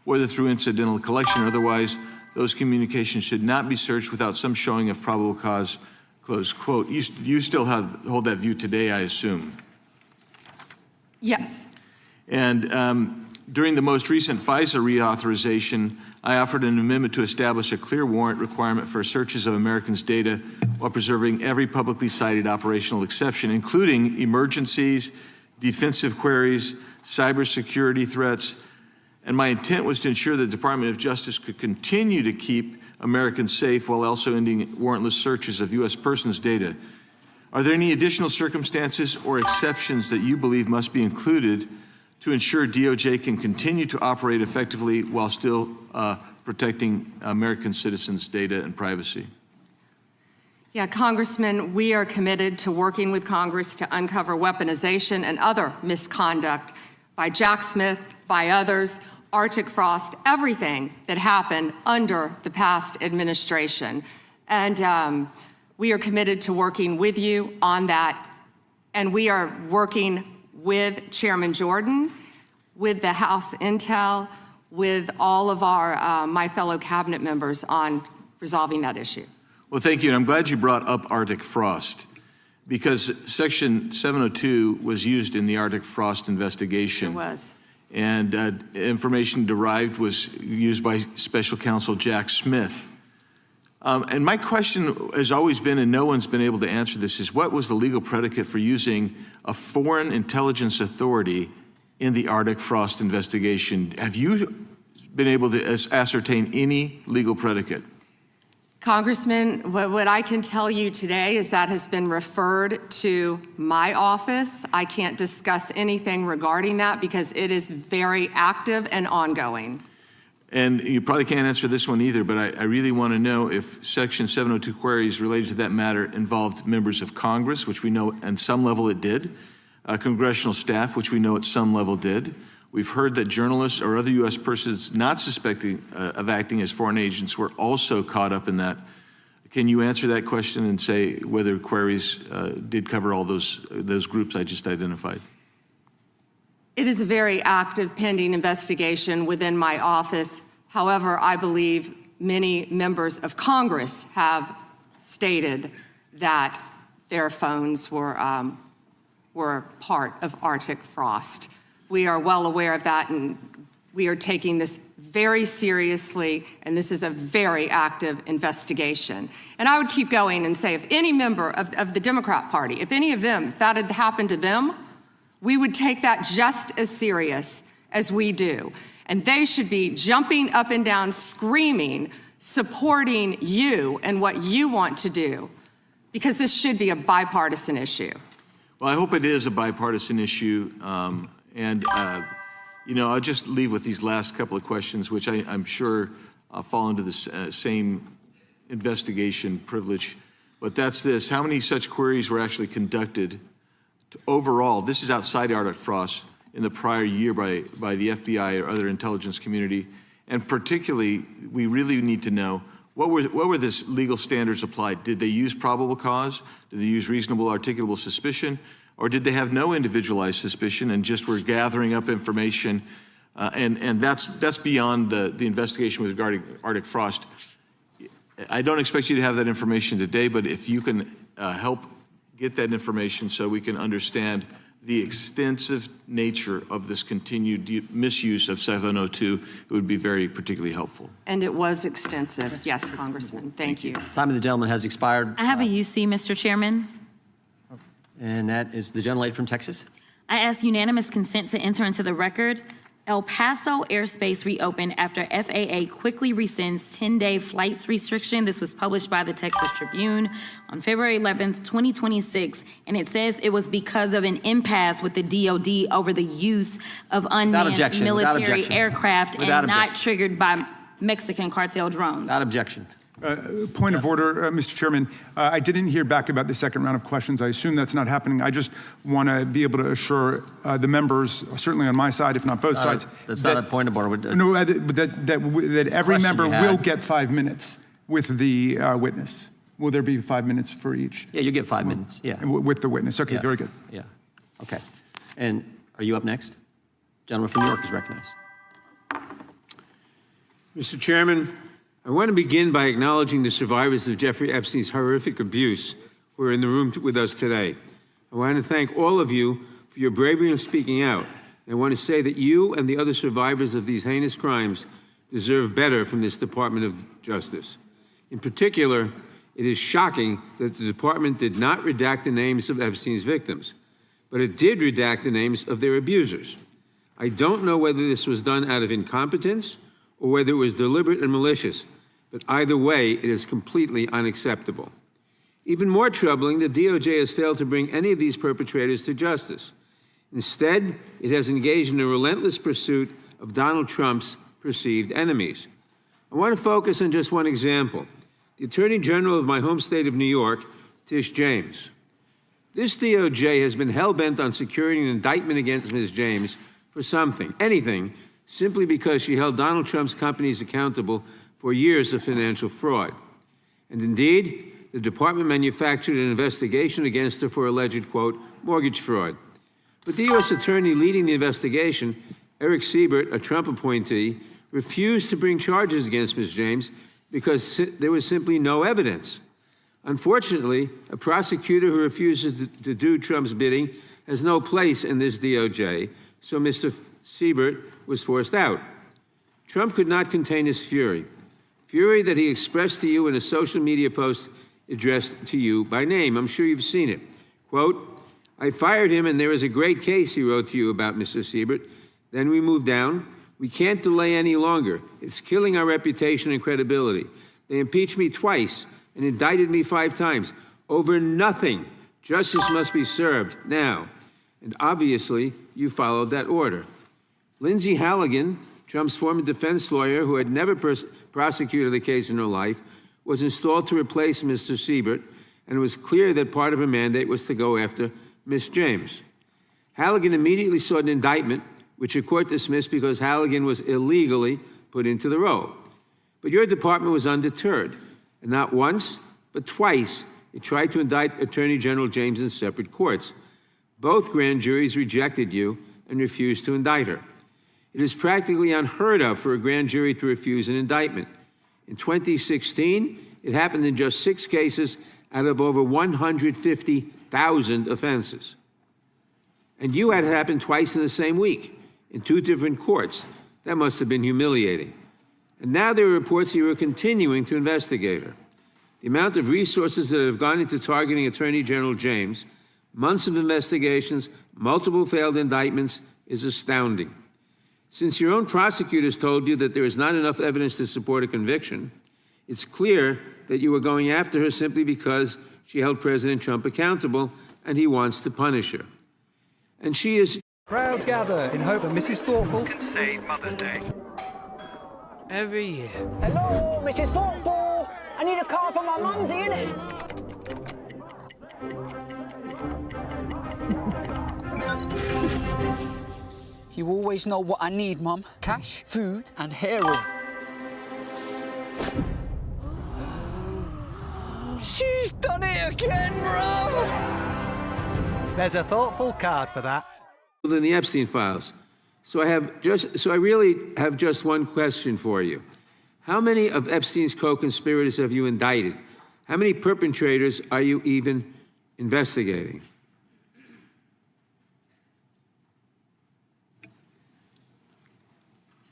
whether through incidental collection or otherwise, those communications should not be searched without some showing of probable cause, close quote. You still hold that view today, I assume? Yes. And during the most recent FISA reauthorization, I offered an amendment to establish a clear warrant requirement for searches of Americans' data while preserving every publicly cited operational exception, including emergencies, defensive queries, cybersecurity threats. And my intent was to ensure the Department of Justice could continue to keep Americans safe while also ending warrantless searches of U.S. persons' data. Are there any additional circumstances or exceptions that you believe must be included to ensure DOJ can continue to operate effectively while still protecting American citizens' data and privacy? Yeah, Congressman, we are committed to working with Congress to uncover weaponization and other misconduct by Jack Smith, by others, Arctic Frost, everything that happened under the past administration. And we are committed to working with you on that. And we are working with Chairman Jordan, with the House Intel, with all of my fellow cabinet members on resolving that issue. Well, thank you. And I'm glad you brought up Arctic Frost, because Section 702 was used in the Arctic Frost investigation. It was. And information derived was used by Special Counsel Jack Smith. And my question has always been, and no one's been able to answer this, is what was the legal predicate for using a foreign intelligence authority in the Arctic Frost investigation? Have you been able to ascertain any legal predicate? Congressman, what I can tell you today is that has been referred to my office. I can't discuss anything regarding that because it is very active and ongoing. And you probably can't answer this one either, but I really want to know if Section 702 queries related to that matter involved members of Congress, which we know at some level it did, congressional staff, which we know at some level did. We've heard that journalists or other U.S. persons not suspecting of acting as foreign agents were also caught up in that. Can you answer that question and say whether queries did cover all those groups I just identified? It is a very active pending investigation within my office. However, I believe many members of Congress have stated that their phones were part of Arctic Frost. We are well aware of that, and we are taking this very seriously, and this is a very active investigation. And I would keep going and say, if any member of the Democrat Party, if any of them, if that had happened to them, we would take that just as serious as we do. And they should be jumping up and down, screaming, supporting you and what you want to do, because this should be a bipartisan issue. Well, I hope it is a bipartisan issue. You know, I'll just leave with these last couple of questions, which I'm sure fall into the same investigation privilege. But that's this: how many such queries were actually conducted overall? This is outside Arctic Frost in the prior year by the FBI or other intelligence community. And particularly, we really need to know what were the legal standards applied? Did they use probable cause? Did they use reasonable articulable suspicion? Or did they have no individualized suspicion and just were gathering up information? And that's beyond the investigation regarding Arctic Frost. I don't expect you to have that information today, but if you can help get that information so we can understand the extensive nature of this continued misuse of 702, it would be very particularly helpful. And it was extensive. Yes, Congressman. Thank you. Time of the gentleman has expired. I have a UC, Mr. Chairman. And that is the gentlelady from Texas. I ask unanimous consent to enter into the record. El Paso airspace reopened after FAA quickly rescinds 10-day flights restriction. This was published by the Texas Tribune on February 11th, 2026. And it says it was because of an impasse with the DOD over the use of unmanned military aircraft and not triggered by Mexican cartel drones. Without objection. Point of order, Mr. Chairman. I didn't hear back about the second round of questions. I assume that's not happening. I just want to be able to assure the members, certainly on my side, if not both sides. That's not a point of order. No, that every member will get 5 minutes with the witness. Will there be 5 minutes for each? Yeah, you get 5 minutes. Yeah. With the witness. Okay, very good. Yeah. Okay. And are you up next? Gentleman from New York is recognized. Mr. Chairman, I want to begin by acknowledging the survivors of Jeffrey Epstein's horrific abuse who are in the room with us today. I want to thank all of you for your bravery in speaking out. And I want to say that you and the other survivors of these heinous crimes deserve better from this Department of Justice. In particular, it is shocking that the department did not redact the names of Epstein's victims, but it did redact the names of their abusers. I don't know whether this was done out of incompetence or whether it was deliberate and malicious, but either way, it is completely unacceptable. Even more troubling, the DOJ has failed to bring any of these perpetrators to justice. Instead, it has engaged in a relentless pursuit of Donald Trump's perceived enemies. I want to focus on just one example. The Attorney General of my home state of New York, Tish James. This DOJ has been hell-bent on securing an indictment against Ms. James for something, anything, simply because she held Donald Trump's companies accountable for years of financial fraud. And indeed, the department manufactured an investigation against her for alleged, quote, mortgage fraud. But the U.S. attorney leading the investigation, Eric Siebert, a Trump appointee, refused to bring charges against Ms. James because there was simply no evidence. Unfortunately, a prosecutor who refuses to do Trump's bidding has no place in this DOJ, so Mr. Siebert was forced out. Trump could not contain his fury that he expressed to you in a social media post addressed to you by name. I'm sure you've seen it. Quote, I fired him and there is a great case, he wrote to you about Mr. Siebert. Then we moved down. We can't delay any longer. It's killing our reputation and credibility. They impeached me twice and indicted me 5 times over nothing. Justice must be served now. And obviously, you followed that order. Lindsay Halligan, Trump's former defense lawyer who had never prosecuted a case in her life, was installed to replace Mr. Siebert, and it was clear that part of her mandate was to go after Ms. James. Halligan immediately sought an indictment, which a court dismissed because Halligan was illegally put into the role. But your department was undeterred, and not once, but twice, it tried to indict Attorney General James in separate courts. Both grand juries rejected you and refused to indict her. It is practically unheard of for a grand jury to refuse an indictment. In 2016, it happened in just 6 cases out of over 150,000 offenses. And you had it happen twice in the same week, in 2 different courts. That must have been humiliating. And now there are reports that you are continuing to investigate her. The amount of resources that have gone into targeting Attorney General James, months of investigations, multiple failed indictments, is astounding. Since your own prosecutors told you that there is not enough evidence to support a conviction, it's clear that you were going after her simply because she held President Trump accountable and he wants to punish her. And she is... Crowds gather in hope of Mrs. Thoughtful can say Mother's Day every year. Hello, Mrs. Thoughtful. I need a car for my mumsy, innit? You always know what I need, Mum. Cash, food, and hair oil. She's done it again, bro! There's a thoughtful card for that. In the Epstein files. So I really have just one question for you. How many of Epstein's co-conspirators have you indicted? How many perpetrators are you even investigating?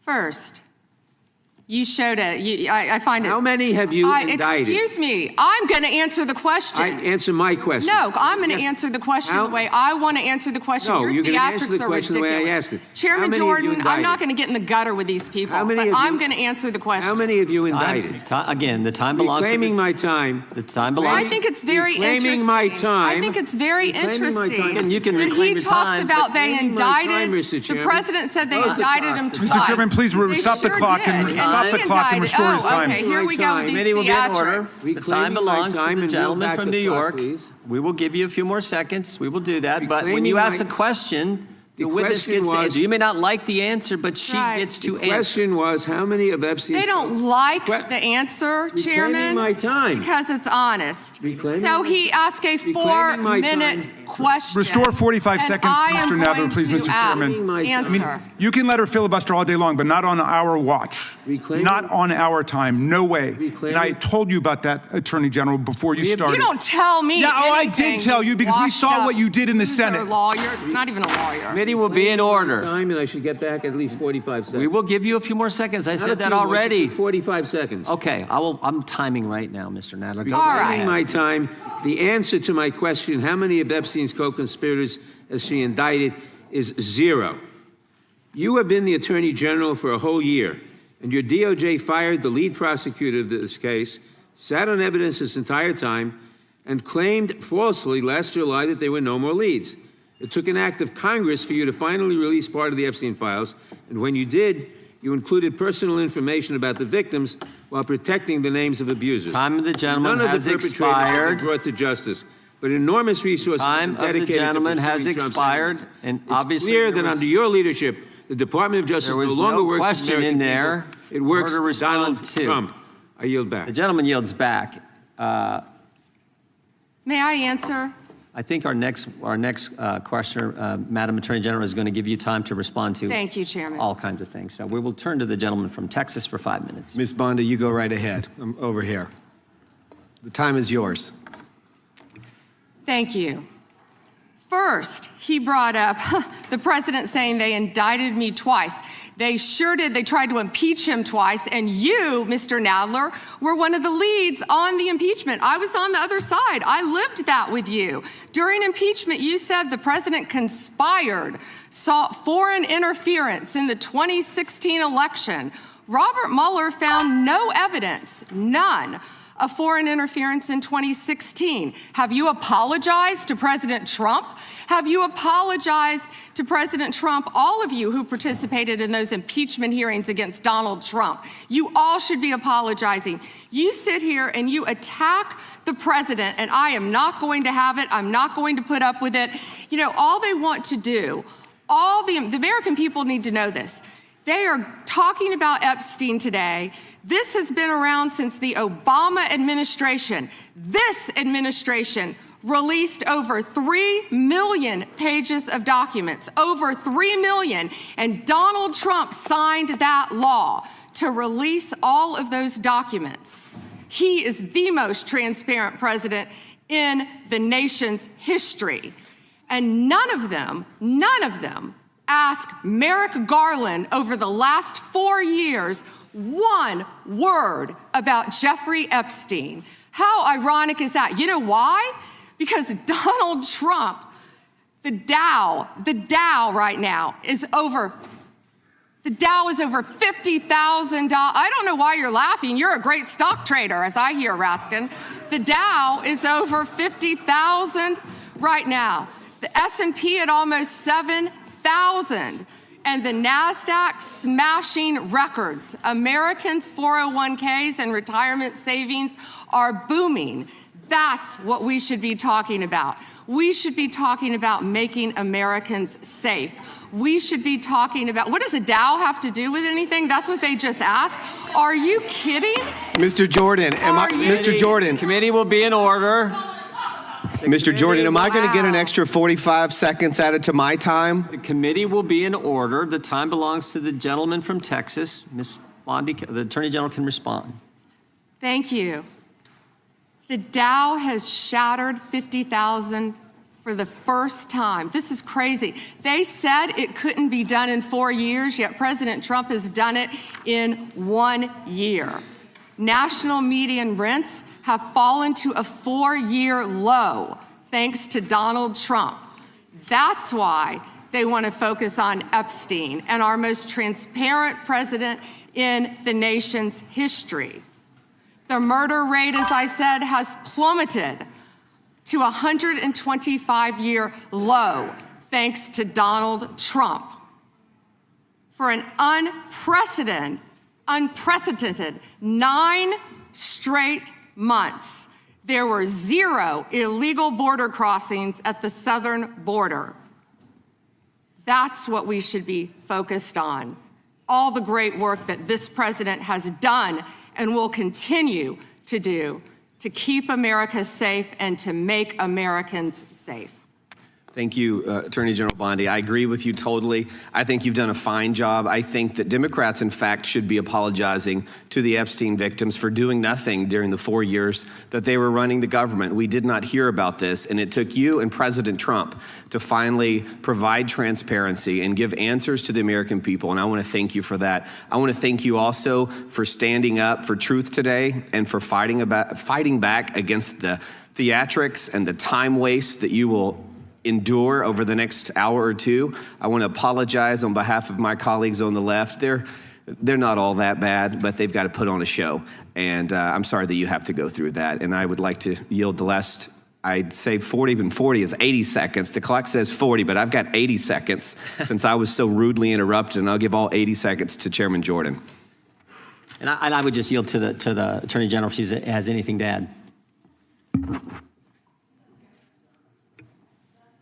First, you showed it. I find it. How many have you indicted? Excuse me. I'm going to answer the question. Answer my question. No, I'm going to answer the question the way I want to answer the question. No, Your you're going to answer theatrics the are question the ridiculous. way I asked it. Chairman Jordan, I'm not going to get in the gutter with these people, but I'm going to answer the question. How many have you indicted? Again, the time belongs to Reclaiming my time. The time belongs. I think it's very interesting. Reclaiming my time. I think it's very interesting. You can reclaim your time. He talks about they indicted. The president said they indicted him twice. Mr. Chairman, please stop the clock and stop the clock and restore his time. Okay, here we go with these Committee will be in order. theatrics. The time belongs to the gentleman from New York. We will give you a few more seconds. We will do that. But when you ask a question, the witness gets to answer. You may not like the answer, but she gets to answer. The question was, how many of Epstein's... They don't like the answer, Chairman, my time. because it's honest. So he asked a 4-minute question. Restore 45 and seconds I to am Mr. Nadler, going please, to Mr. Chairman. answer. You can let her filibuster all day long, but not on our watch. Reclaiming? Not on our time. No way. Reclaiming? And I told you about that, Attorney General, before you started. You don't tell me Yeah, oh, I anything, did tell you because we saw what you did in the Senate. Loser lawyer, not even a lawyer. Committee will be in order. Time, and I should get back at least 45 seconds. We will give you a few more seconds. I Not a said that few more, already. 45 seconds. Okay, I'm timing right now, Mr. Nadler. Go All ahead. right. My time. The answer to my question, how many of Epstein's co-conspirators has she indicted, is 0. You have been the Attorney General for a whole year, and your DOJ fired the lead prosecutor of this case, sat on evidence this entire time, and claimed falsely last July that there were no more leads. It took an act of Congress for you to finally release part of the Epstein files, and when you did, you included personal information about the victims while protecting the names of abusers. Time of the gentleman None has of the perpetrators have expired. been brought to justice, but enormous resources Time have been of the dedicated gentleman to has pursuing Trump's expired, enemies. and It's obviously clear there that was- under your leadership, the Department of Justice There no was longer no works for question American in there. people. It works Order for respond Donald to. Trump. I yield back. The gentleman yields back. May I answer? I think our next questioner, Madam Attorney General, is going to give you time to respond to Thank you, Chairman. all kinds of things. So we will turn to the gentleman from Texas for 5 minutes. Ms. Bandi, you go right ahead. I'm over here. The time is yours. Thank you. First, he brought up the president saying they indicted me twice. They sure did. They tried to impeach him twice. And you, Mr. Nadler, were one of the leads on the impeachment. I was on the other side. I lived that with you. During impeachment, you said the president conspired, sought foreign interference in the 2016 election. Robert Mueller found no evidence, none, of foreign interference in 2016. Have you apologized to President Trump? Have you apologized to President Trump, all of you who participated in those impeachment hearings against Donald Trump? You all should be apologizing. You sit here and you attack the president, and I am not going to have it. I'm not going to put up with it. You know, all they want to do, the American people need to know this. They are talking about Epstein today. This has been around since the Obama administration. This administration released over 3 million pages of documents, over 3 million, and Donald Trump signed that law to release all of those documents. He is the most transparent president in the nation's history. And none of them asked Merrick Garland over the last 4 years one word about Jeffrey Epstein. How ironic is that? You know why? Because Donald Trump, the Dow right now is over, the Dow is over $50,000. I don't know why you're laughing. You're a great stock trader, as I hear, Raskin. The Dow is over 50,000 right now. The S&P at almost 7,000. And the NASDAQ smashing records. Americans' 401ks and retirement savings are booming. That's what we should be talking about. We should be talking about making Americans safe. We should be talking about, what does a Dow have to do with anything? That's what they just asked. Are you kidding? Mr. Jordan, Mr. Jordan. Committee will be in order. Mr. Jordan, am I going to get an extra 45 seconds added to my time? The committee will be in order. The time belongs to the gentleman from Texas. Ms. Bandi, the Attorney General can respond. Thank you. The Dow has shattered 50,000 for the first time. This is crazy. They said it couldn't be done in 4 years, yet President Trump has done it in 1 year. National median rents have fallen to a 4-year low thanks to Donald Trump. That's why they want to focus on Epstein and our most transparent president in the nation's history. The murder rate, as I said, has plummeted to a 125-year low thanks to Donald Trump. For an unprecedented 9 straight months, there were 0 illegal border crossings at the southern border. That's what we should be focused on. All the great work that this president has done and will continue to do to keep America safe and to make Americans safe. Thank you, Attorney General Bondi. I agree with you totally. I think you've done a fine job. I think that Democrats, in fact, should be apologizing to the Epstein victims for doing nothing during the 4 years that they were running the government. We did not hear about this, and it took you and President Trump to finally provide transparency and give answers to the American people, and I want to thank you for that. I want to thank you also for standing up for truth today and for fighting back against the theatrics and the time waste that you will endure over the next hour or two. I want to apologize on behalf of my colleagues on the left. They're not all that bad, but they've got to put on a show. And I'm sorry that you have to go through that. And I would like to yield the last, I'd say 40, but 40 is 80 seconds. The clock says 40, but I've got 80 seconds since I was so rudely interrupted, and I'll give all 80 seconds to Chairman Jordan. And I would just yield to the Attorney General if she has anything to add.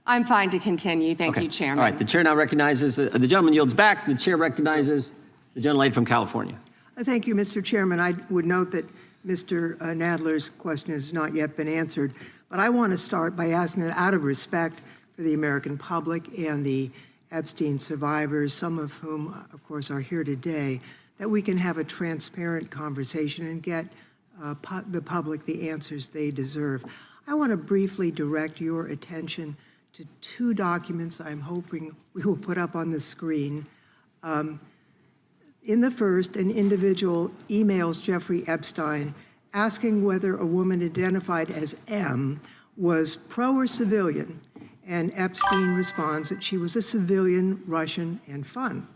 I'm fine to continue. Thank you, Chairman. All right, the chair now recognizes, the gentleman yields back. The chair recognizes the gentlelady from California. Thank you, Mr. Chairman. I would note that Mr. Nadler's question has not yet been answered, but I want to start by asking that out of respect for the American public and the Epstein survivors, some of whom, of course, are here today, that we can have a transparent conversation and get the public the answers they deserve. I want to briefly direct your attention to two documents I'm hoping we will put up on the screen. In the first, an individual emails Jeffrey Epstein asking whether a woman identified as M was pro or civilian, and Epstein responds that she was a civilian, Russian, and fun.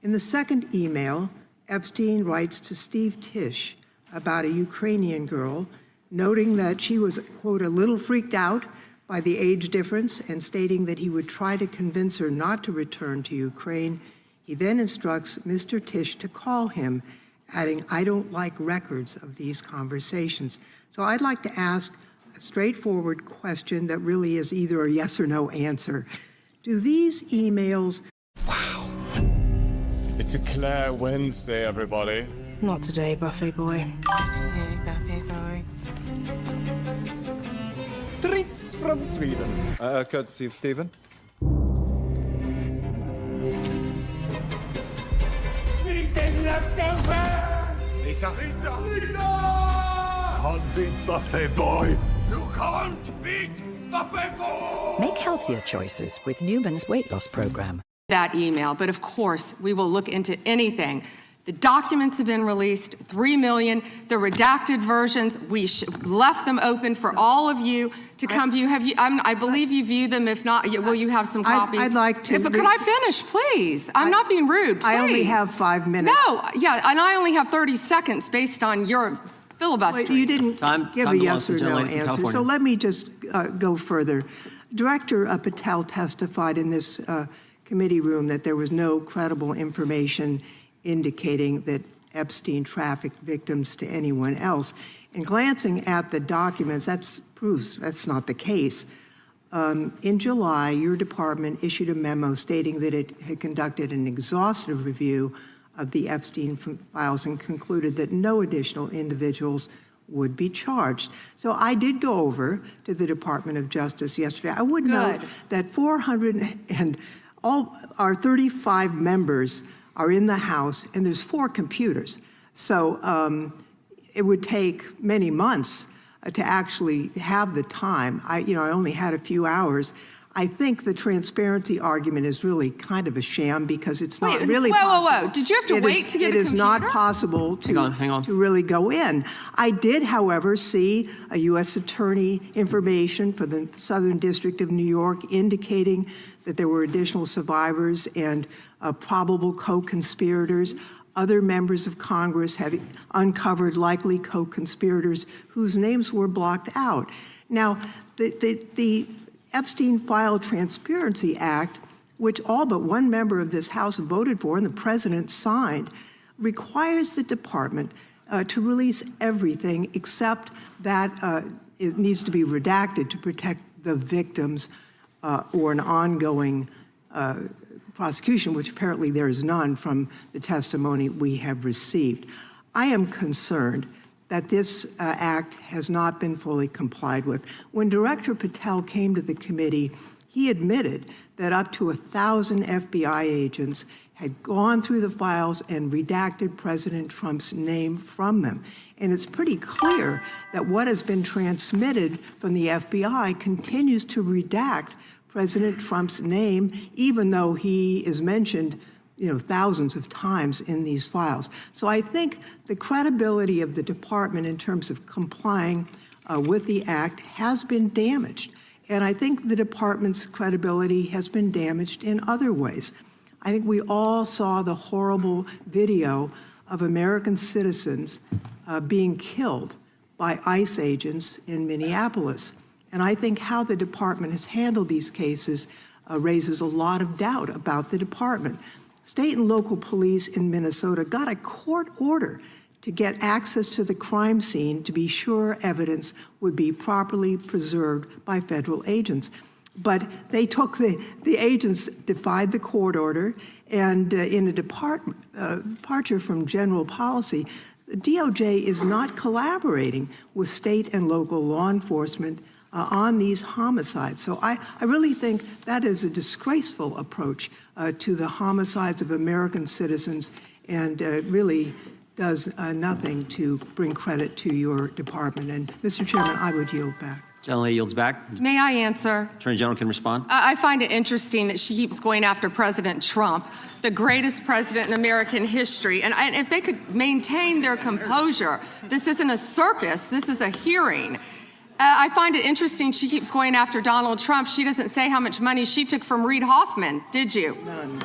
In the second email, Epstein writes to Steve Tisch about a Ukrainian girl, noting that she was, quote, a little freaked out by the age difference and stating that he would try to convince her not to return to Ukraine. He then instructs Mr. Tisch to call him, adding, I don't like records of these conversations. So I'd like to ask a straightforward question that really is either a yes or no answer. Do these emails... Wow. It's a Claire Wednesday, everybody. Not today, Buffet boy. Hey, Buffet boy. Treats from Sweden. Courtesy of Stephen. Meeting leftovers! Lisa. Can't beat Buffet boy. You can't beat Buffet boy! Make healthier choices with Newman's weight loss program. That email, but of course, we will look into anything. The documents have been released, 3 million. The redacted versions, we left them open for all of you to come view. Have you? I believe you view them. If not, will you have some copies? I'd like to. But could I finish, please? I'm not being rude. Please. I only have 5 minutes. No, yeah, and I only have 30 seconds based on your filibuster. You didn't give a yes or no answer, so let me just go further. Director Patel testified in this committee room that there was no credible information indicating that Epstein trafficked victims to anyone else. And glancing at the documents, that proves that's not the case. In July, your department issued a memo stating that it had conducted an exhaustive review of the Epstein files and concluded that no additional individuals would be charged. So I did go over to the Department of Justice yesterday. I would note that 400 and all our 35 members are in the House, and there's 4 computers. So it would take many months to actually have the time. I only had a few hours. I think the transparency argument is really kind of a sham because it's not really possible. Whoa. Did you have to wait to get a computer? It is not possible to really go in. I did, however, see a U.S. attorney information for the Southern District of New York indicating that there were additional survivors and probable co-conspirators. Other members of Congress have uncovered likely co-conspirators whose names were blocked out. Now, the Epstein File Transparency Act, which all but one member of this House voted for and the president signed, requires the department to release everything except that it needs to be redacted to protect the victims or an ongoing prosecution, which apparently there is none from the testimony we have received. I am concerned that this act has not been fully complied with. When Director Patel came to the committee, he admitted that up to 1,000 FBI agents had gone through the files and redacted President Trump's name from them. And it's pretty clear that what has been transmitted from the FBI continues to redact President Trump's name, even though he is mentioned, thousands of times in these files. So I think the credibility of the department in terms of complying with the act has been damaged. And I think the department's credibility has been damaged in other ways. I think we all saw the horrible video of American citizens being killed by ICE agents in Minneapolis. And I think how the department has handled these cases raises a lot of doubt about the department. State and local police in Minnesota got a court order to get access to the crime scene to be sure evidence would be properly preserved by federal agents. But they took the agents defied the court order, and in a departure from general policy, the DOJ is not collaborating with state and local law enforcement on these homicides. So I really think that is a disgraceful approach to the homicides of American citizens, and really does nothing to bring credit to your department. And Mr. Chairman, I would yield back. Gentlelady yields back. May I answer? Attorney General can respond. I find it interesting that she keeps going after President Trump, the greatest president in American history. And if they could maintain their composure, this isn't a circus, this is a hearing. I find it interesting she keeps going after Donald Trump. She doesn't say how much money she took from Reid Hoffman, did you? None.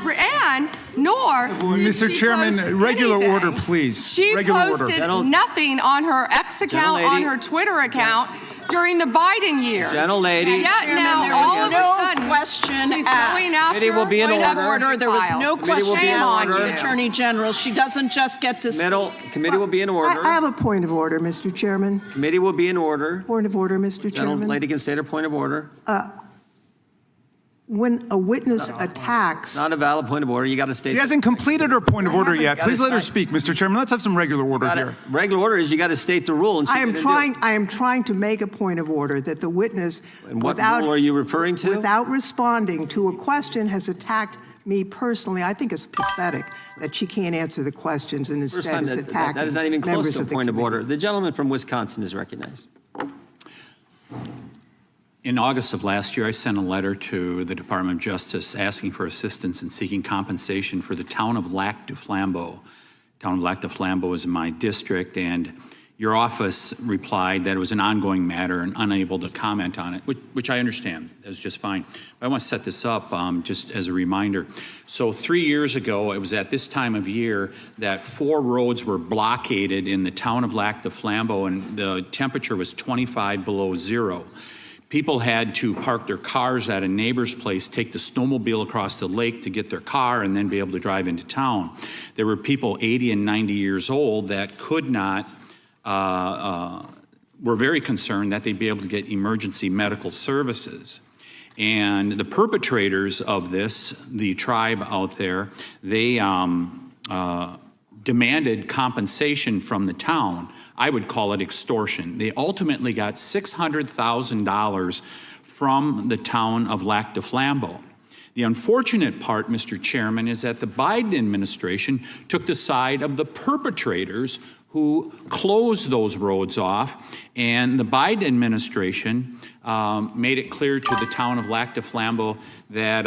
And nor did Mr. she Chairman, post regular anything. order, please. She Regular posted order. nothing on her X account, on her Twitter account during the Biden years. Gentlelady. Yet now, there all was of no a sudden, question she's asked. going after Committee will be in point of order. There was files. no Committee will question be in asked, order. Attorney General. She doesn't just get to Committee will be in order. I have a point of order, Mr. Chairman. Committee will be in order. Point of order, Mr. Chairman. Gentlelady can state her point of order. When a witness attacks... Not a valid point of order. You got to state. She hasn't completed her point of order yet. Gotta Please let her cite- speak, Mr. Chairman. Let's have some regular order here. Regular order is you got to state the rule. And she I am didn't do it. trying to make a point of order that the witness, And what rule are you referring to? without responding to a question, has attacked me personally. I think it's pathetic that she can't answer the questions and First instead time is that attacking is not even close members to a of the point of committee. order. The gentleman from Wisconsin is recognized. In August of last year, I sent a letter to the Department of Justice asking for assistance in seeking compensation for the town of Lac du Flambeau. Town of Lac du Flambeau is in my district, and your office replied that it was an ongoing matter and unable to comment on it, which I understand. That's just fine. But I want to set this up just as a reminder. So 3 years ago, it was at this time of year that 4 roads were blockaded in the town of Lac du Flambeau, and the temperature was 25 below zero. People had to park their cars at a neighbor's place, take the snowmobile across the lake to get their car, and then be able to drive into town. There were people 80 and 90 years old that could not, were very concerned that they'd be able to get emergency medical services. And the perpetrators of this, the tribe out there, they demanded compensation from the town. I would call it extortion. They ultimately got $600,000 from the town of Lac du Flambeau. The unfortunate part, Mr. Chairman, is that the Biden administration took the side of the perpetrators who closed those roads off, and the Biden administration made it clear to the town of Lac du Flambeau that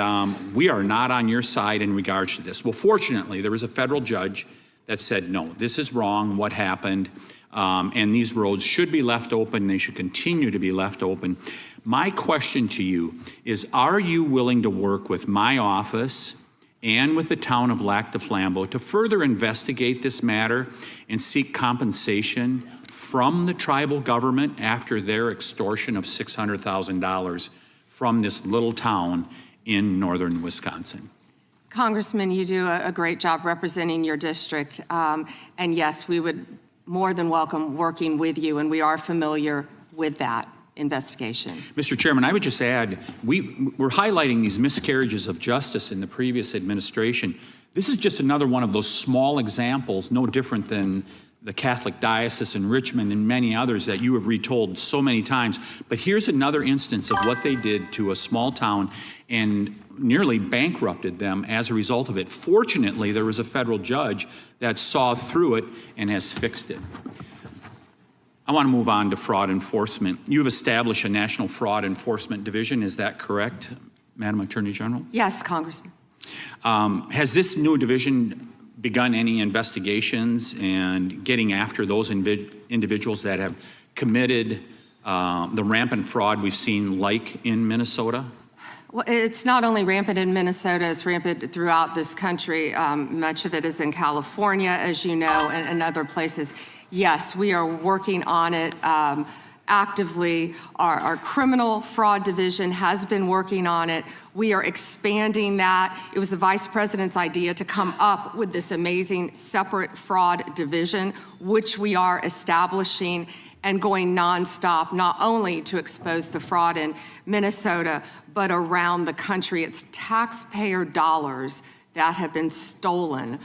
we are not on your side in regards to this. Well, fortunately, there was a federal judge that said, no, this is wrong, what happened, and these roads should be left open, they should continue to be left open. My question to you is, are you willing to work with my office and with the town of Lac du Flambeau to further investigate this matter and seek compensation from the tribal government after their extortion of $600,000 from this little town in northern Wisconsin? Congressman, you do a great job representing your district. And yes, we would more than welcome working with you, and we are familiar with that investigation. Mr. Chairman, I would just add, we're highlighting these miscarriages of justice in the previous administration. This is just another one of those small examples, no different than the Catholic Diocese in Richmond and many others that you have retold so many times. But here's another instance of what they did to a small town and nearly bankrupted them as a result of it. Fortunately, there was a federal judge that saw through it and has fixed it. I want to move on to fraud enforcement. You have established a National Fraud Enforcement Division. Is that correct, Madam Attorney General? Yes, Congressman. Has this new division begun any investigations and getting after those individuals that have committed the rampant fraud we've seen, like in Minnesota? Well, it's not only rampant in Minnesota, it's rampant throughout this country. Much of it is in California, as you know, and other places. Yes, we are working on it actively. Our criminal fraud division has been working on it. We are expanding that. It was the Vice President's idea to come up with this amazing separate fraud division, which we are establishing and going nonstop, not only to expose the fraud in Minnesota, but around the country. It's taxpayer dollars that have been stolen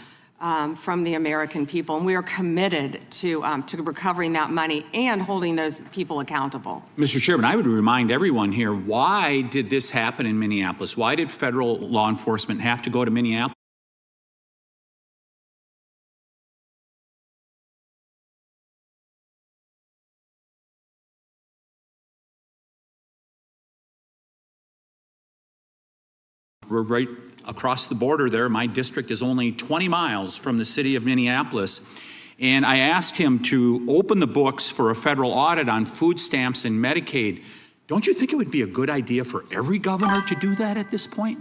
from the American people, and we are committed to recovering that money and holding those people accountable. Mr. Chairman, I would remind everyone here, why did this happen in Minneapolis? Why did federal law enforcement have to go to Minneapolis? We're right across the border there. My district is only 20 miles from the city of Minneapolis. And I asked him to open the books for a federal audit on food stamps and Medicaid. Don't you think it would be a good idea for every governor to do that at this point?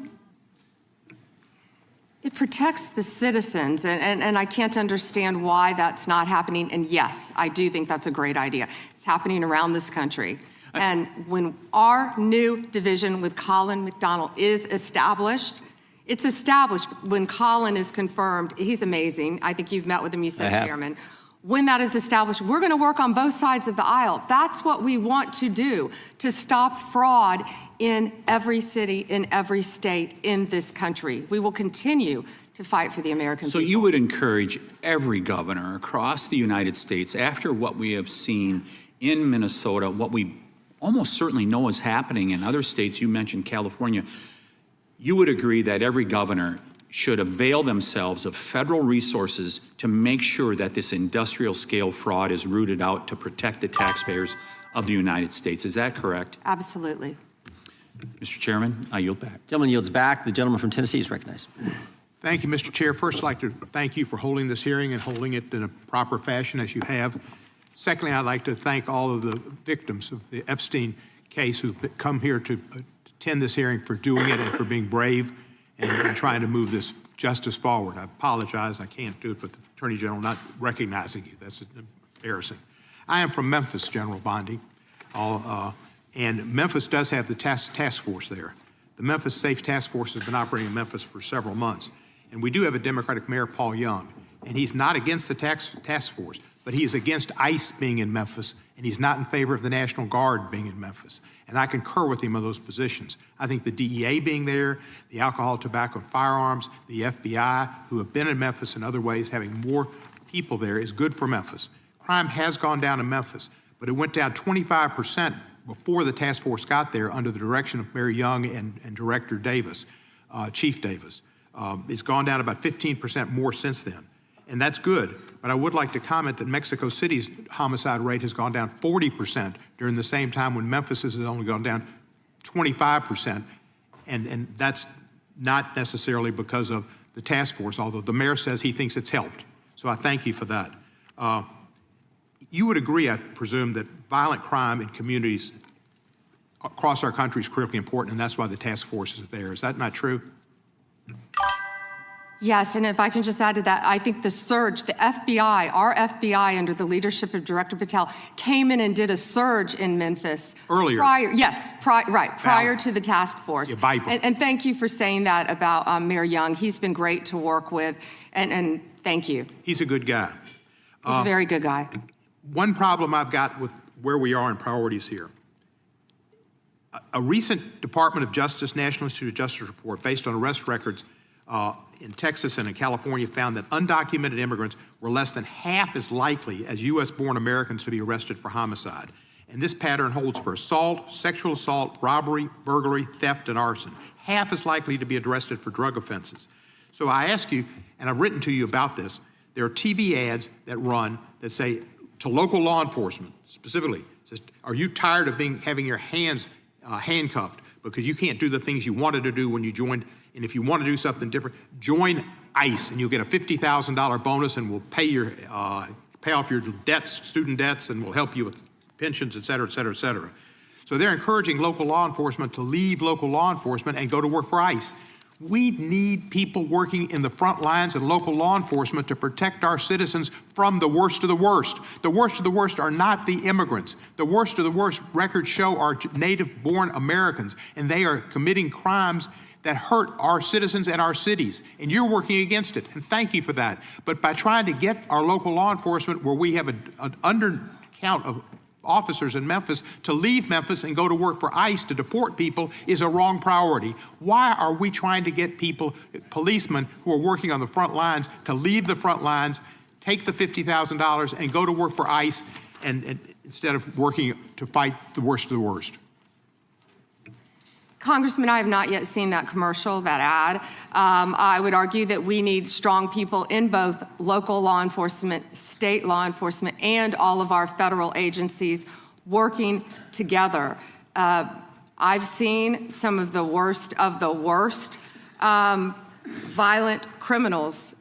It protects the citizens, and I can't understand why that's not happening. And yes, I do think that's a great idea. It's happening around this country. And when our new division with Colin McDonald is established, it's established. When Colin is confirmed, he's amazing. I think you've met with him, you said, Chairman. When that is established, we're going to work on both sides of the aisle. That's what we want to do, to stop fraud in every city, in every state in this country. We will continue to fight for the American people. So you would encourage every governor across the United States, after what we have seen in Minnesota, what we almost certainly know is happening in other states, you mentioned California, you would agree that every governor should avail themselves of federal resources to make sure that this industrial scale fraud is rooted out to protect the taxpayers of the United States. Is that correct? Absolutely. Mr. Chairman, I yield back. Gentleman yields back. The gentleman from Tennessee is recognized. Thank you, Mr. Chair. First, I'd like to thank you for holding this hearing and holding it in a proper fashion as you have. Secondly, I'd like to thank all of the victims of the Epstein case who've come here to attend this hearing, for doing it and for being brave and trying to move this justice forward. I apologize, I can't do it with the Attorney General not recognizing you. That's embarrassing. I am from Memphis, General Bandi, and Memphis does have the task force there. The Memphis Safe Task Force has been operating in Memphis for several months, and we do have a Democratic Mayor, Paul Young, and he's not against the task force, but he is against ICE being in Memphis, and he's not in favor of the National Guard being in Memphis. And I concur with him on those positions. I think the DEA being there, the alcohol, tobacco, and firearms, the FBI, who have been in Memphis in other ways, having more people there is good for Memphis. Crime has gone down in Memphis, but it went down 25% before the task force got there under the direction of Mayor Young and Director Davis, Chief Davis. It's gone down about 15% more since then, and that's good. But I would like to comment that Mexico City's homicide rate has gone down 40% during the same time, when Memphis has only gone down 25%. And that's not necessarily because of the task force, although the mayor says he thinks it's helped. So I thank you for that. You would agree, I presume, that violent crime in communities across our country is critically important, and that's why the task force is there. Is that not true? Yes, and if I can just add to that, I think the surge, the FBI, our FBI under the leadership of Director Patel, came in and did a surge in Memphis. Earlier. Prior to the task force. Yeah, and thank you for saying that about Mayor Young. He's been great to work with, and thank you. He's a good guy. He's a very good guy. One problem I've got with where we are in priorities here. A recent Department of Justice, National Institute of Justice report based on arrest records in Texas and in California found that undocumented immigrants were less than half as likely as U.S.-born Americans to be arrested for homicide. And this pattern holds for assault, sexual assault, robbery, burglary, theft, and arson. Half as likely to be arrested for drug offenses. So I ask you, and I've written to you about this, there are TV ads that run that say to local law enforcement, specifically, says, are you tired of having your hands handcuffed because you can't do the things you wanted to do when you joined, and if you want to do something different, join ICE and you'll get a $50,000 bonus and we'll pay off your debts, student debts, and we'll help you with pensions, et cetera, et cetera, et cetera. So they're encouraging local law enforcement to leave local law enforcement and go to work for ICE. We need people working in the front lines and local law enforcement to protect our citizens from the worst of the worst. The worst of the worst are not the immigrants. The worst of the worst records show are native-born Americans, and they are committing crimes that hurt our citizens and our cities, and you're working against it, and thank you for that. But by trying to get our local law enforcement where we have an undercount of officers in Memphis to leave Memphis and go to work for ICE to deport people is a wrong priority. Why are we trying to get people, policemen who are working on the front lines, to leave the front lines, take the $50,000 and go to work for ICE and instead of working to fight the worst of the worst? Congressman, I have not yet seen that commercial, that ad. I would argue that we need strong people in both local law enforcement, state law enforcement, and all of our federal agencies working together. I've seen some of the worst violent criminals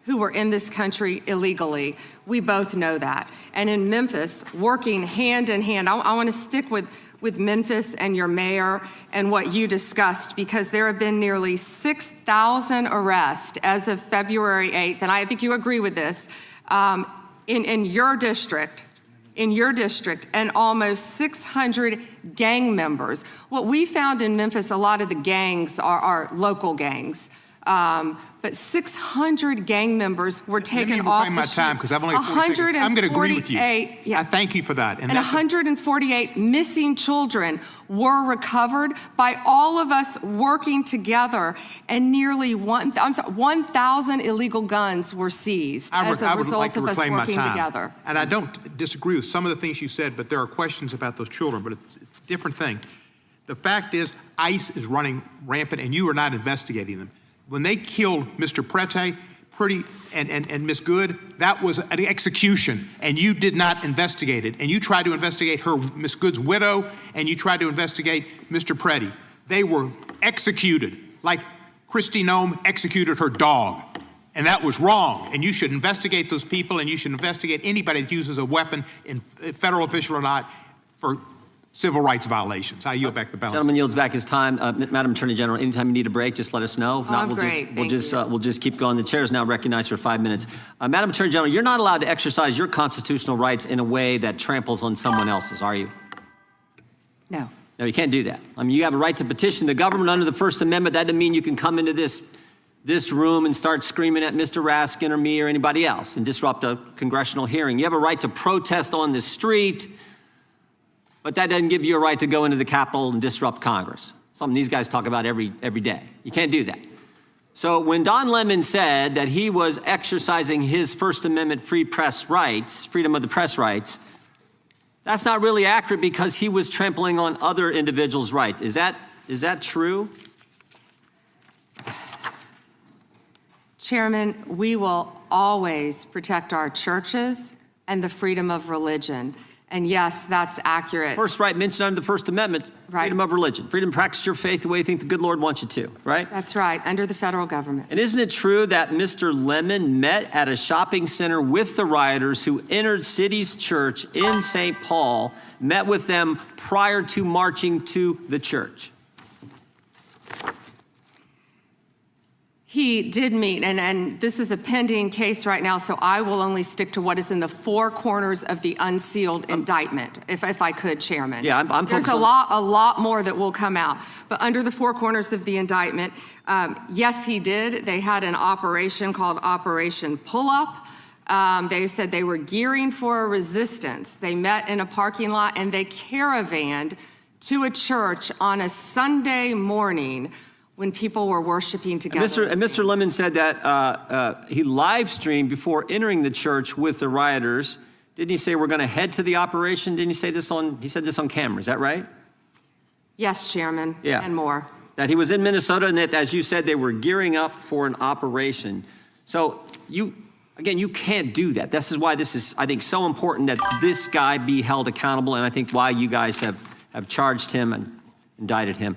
who were in this country illegally. We both know that. And in Memphis, working hand in hand, I want to stick with Memphis and your mayor and what you discussed, because there have been nearly 6,000 arrests as of February 8th, and I think you agree with this, in your district, and almost 600 gang members. What we found in Memphis, a lot of the gangs are local gangs. But 600 gang members were taken off the streets. Time, because I've only 40 seconds. I'm going to agree with you. Yeah. I thank you for that. And 148 missing children were recovered by all of us working together, and nearly 1,000 illegal guns were seized as a result of us working together. And I don't disagree with some of the things you said, but there are questions about those children, but it's a different thing. The fact is, ICE is running rampant, and you are not investigating them. When they killed Mr. Prete, and Miss Good, that was an execution, and you did not investigate it. And you tried to investigate Miss Good's widow, and you tried to investigate Mr. Prete. They were executed like Kristi Noem executed her dog. And that was wrong. And you should investigate those people, and you should investigate anybody that uses a weapon, federal official or not, for civil rights violations. I yield back the balance. Gentleman yields back his time. Madam Attorney General, anytime you need a break, just let us know. If not, we'll just keep going. The chair is now recognized for 5 minutes. Madam Attorney General, you're not allowed to exercise your constitutional rights in a way that tramples on someone else's, are you? No. No, you can't do that. I mean, you have a right to petition the government under the First Amendment. That doesn't mean you can come into this room and start screaming at Mr. Raskin or me or anybody else and disrupt a congressional hearing. You have a right to protest on the street, but that doesn't give you a right to go into the Capitol and disrupt Congress. Something these guys talk about every day. You can't do that. So when Don Lemon said that he was exercising his First Amendment free press rights, freedom of the press rights, that's not really accurate, because he was trampling on other individuals' rights. Is that true? Chairman, we will always protect our churches and the freedom of religion. And yes, that's accurate. First right mentioned under the First Amendment, freedom of religion, freedom to practice your faith the way you think the good Lord wants you to, right? That's right, under the federal government. And isn't it true that Mr. Lemon met at a shopping center with the rioters who entered City's church in St. Paul, met with them prior to marching to the church? He did meet, and this is a pending case right now, so I will only stick to what is in the four corners of the unsealed indictment, if I could, Chairman. Yeah, I'm There's a lot more that will come out. But under the four corners of the indictment, yes, he did. They had an operation called Operation Pull-Up. They said they were gearing for a resistance. They met in a parking lot, and they caravanned to a church on a Sunday morning when people were worshiping together. And Mr. Lemon said that he live streamed before entering the church with the rioters. Didn't he say we're going to head to the operation? Didn't he say this he said this on camera, is that right? Yes, Chairman, and more. That he was in Minnesota and that, as you said, they were gearing up for an operation. So you can't do that. This is why this is, I think, so important that this guy be held accountable, and I think why you guys have charged him and indicted him.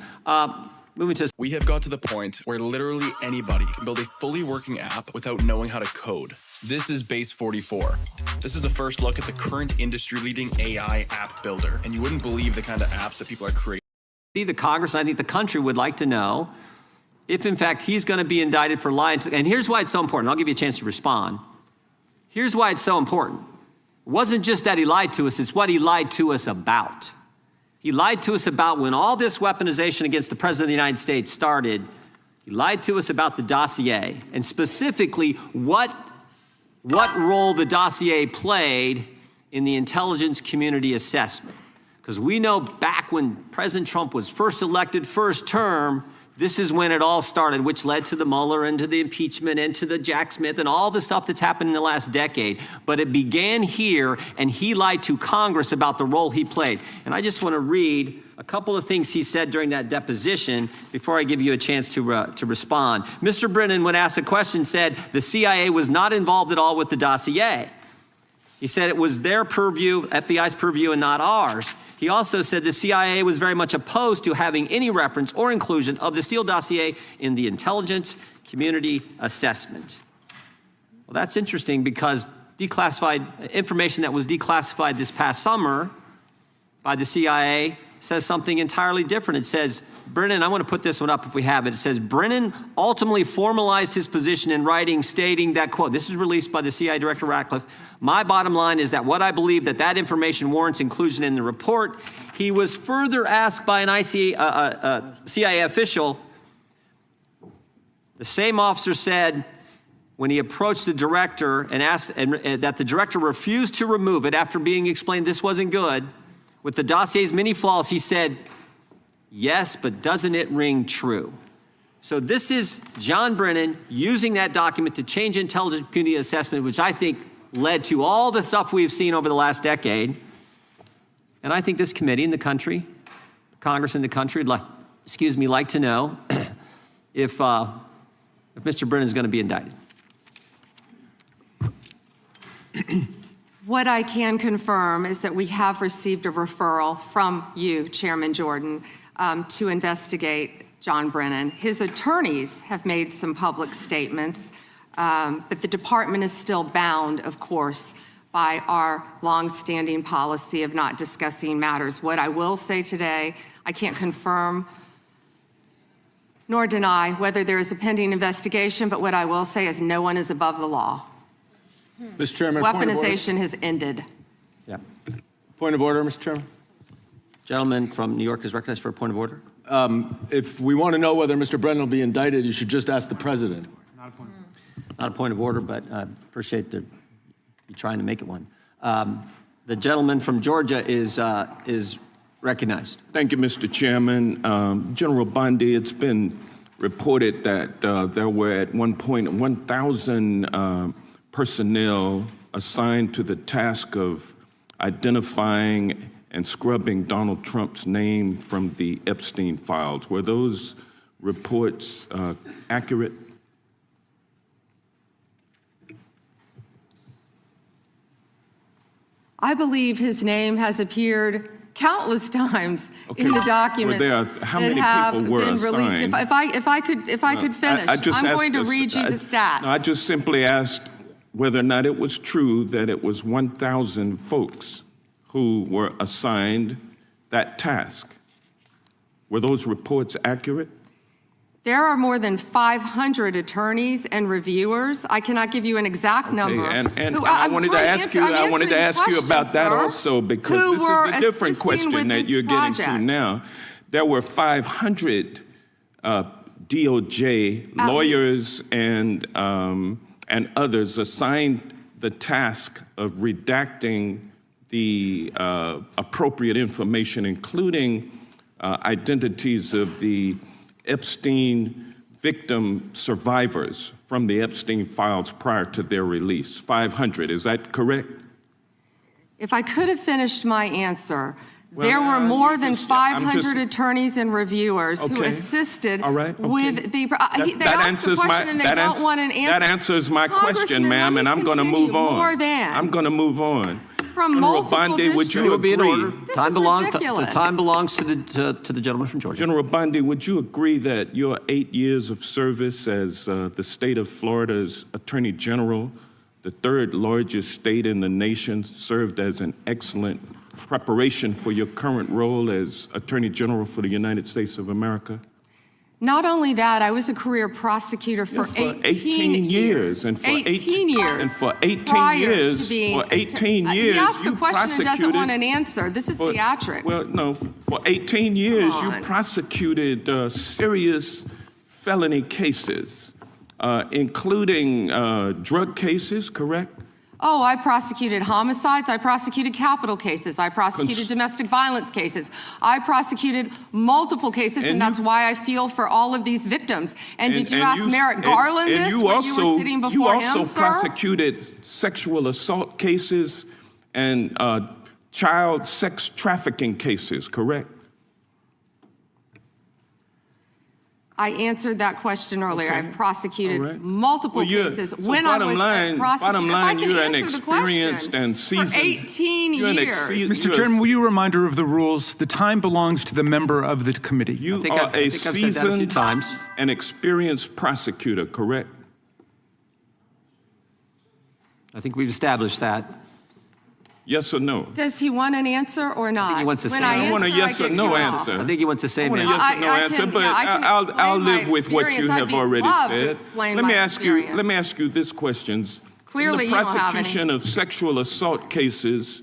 We have got to the point where literally anybody can build a fully working app without knowing how to code. This is Base 44. This is a first look at the current industry-leading AI app builder, and you wouldn't believe the kind of apps that people are creating. The Congress, and I think the country would like to know if, in fact, he's going to be indicted for lying. And here's why it's so important. I'll give you a chance to respond. Here's why it's so important. It wasn't just that he lied to us, it's what he lied to us about. He lied to us about when all this weaponization against the President of the United States started. He lied to us about the dossier, and specifically what role the dossier played in the intelligence community assessment. Because we know back when President Trump was first elected, first term, this is when it all started, which led to the Mueller and to the impeachment and to the Jack Smith and all the stuff that's happened in the last decade. But it began here, and he lied to Congress about the role he played. And I just want to read a couple of things he said during that deposition before I give you a chance to respond. Mr. Brennan, when asked a question, said the CIA was not involved at all with the dossier. He said it was their purview, FBI's purview, and not ours. He also said the CIA was very much opposed to having any reference or inclusion of the Steele dossier in the intelligence community assessment. Well, that's interesting because declassified information that was declassified this past summer by the CIA says something entirely different. It says, Brennan, I want to put this one up if we have it. It says, Brennan ultimately formalized his position in writing, stating that, quote, this is released by the CIA Director Ratcliffe, my bottom line is that what I believe that information warrants inclusion in the report. He was further asked by an CIA official. The same officer said when he approached the director and asked that the director refused to remove it after being explained this wasn't good. With the dossier's many flaws, he said, yes, but doesn't it ring true? So this is John Brennan using that document to change intelligence community assessment, which I think led to all the stuff we've seen over the last decade. And I think this committee in the country, Congress in the country, would like to know if Mr. Brennan is going to be indicted. What I can confirm is that we have received a referral from you, Chairman Jordan, to investigate John Brennan. His attorneys have made some public statements, but the department is still bound, of course, by our longstanding policy of not discussing matters. What I will say today, I can't confirm nor deny whether there is a pending investigation, but what I will say is no one is above the law. Mr. Chairman, Weaponization has ended. Yeah. Point of order, Mr. Chairman. Gentleman from New York is recognized for a point of order. If we want to know whether Mr. Brennan will be indicted, you should just ask the president. Not a point of order, but I appreciate you trying to make it one. The gentleman from Georgia is recognized. Thank you, Mr. Chairman. General Bandi, it's been reported that there were at one point 1,000 personnel assigned to the task of identifying and scrubbing Donald Trump's name from the Epstein files. Were those reports accurate? I believe his name has appeared countless times in the documents how that many have people were been released. assigned? If I could finish, I'm going to read you the stats. I just simply asked whether or not it was true that it was 1,000 folks who were assigned that task. Were those reports accurate? There are more than 500 attorneys and reviewers. I cannot give you an exact number. And I wanted to ask you about that also, because this is a different question that you're getting to now. There were 500 DOJ lawyers and others assigned the task of redacting the appropriate information, including identities of the Epstein victim survivors from the Epstein files prior to their release? 500, is that correct? If I could have finished my answer, there were more than 500 attorneys and reviewers who assisted with the. They asked a question and they don't want an answer. That answers my question, ma'am, and I'm going to move on. More than. I'm going to move on. From General multiple Bandi, would you agree? Be in order. This is ridiculous. The time belongs to the gentleman from Georgia. General Bandi, would you agree that your 8 years of service as the state of Florida's Attorney General, the third largest state in the nation, served as an excellent preparation for your current role as Attorney General for the United States of America? Not only that, I was a career prosecutor for 18 years. And for 18 years. And for 18 years, He asked a question and doesn't want an answer. This is theatrics. Well, no, for 18 years, you prosecuted serious felony cases, including drug cases, correct? Oh, I prosecuted homicides, I prosecuted capital cases, I prosecuted domestic violence cases, I prosecuted multiple cases, and that's why I feel for all of these victims. And did you ask Merrick Garland this when you were sitting before him, sir? You also prosecuted sexual assault cases and child sex trafficking cases, correct? I answered that question earlier. I prosecuted multiple cases when I was a prosecutor. Bottom line, you're an experienced and seasoned. For 18 years. Mr. Chairman, will you remind her of the rules? The time belongs to the member of the committee. You are a seasoned and experienced prosecutor, correct? I think we've established that. Yes or no? Does he want an answer or not? I think he wants to say I want a yes or no answer. I think he wants to say I want a yes or no answer, but I'll live with what you have already said. Let me ask you this question. Clearly, in the prosecution of sexual assault cases,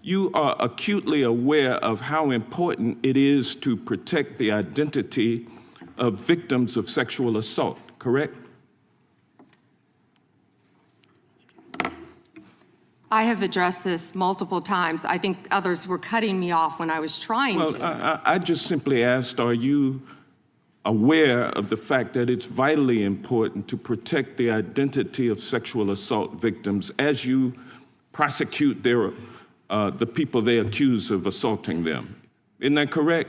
you are acutely aware of how important it is to protect the identity of victims of sexual assault, correct? I have addressed this multiple times. I think others were cutting me off when I was trying to. Well, I just simply asked, are you aware of the fact that it's vitally important to protect the identity of sexual assault victims as you prosecute the people they accuse of assaulting them? Isn't that correct?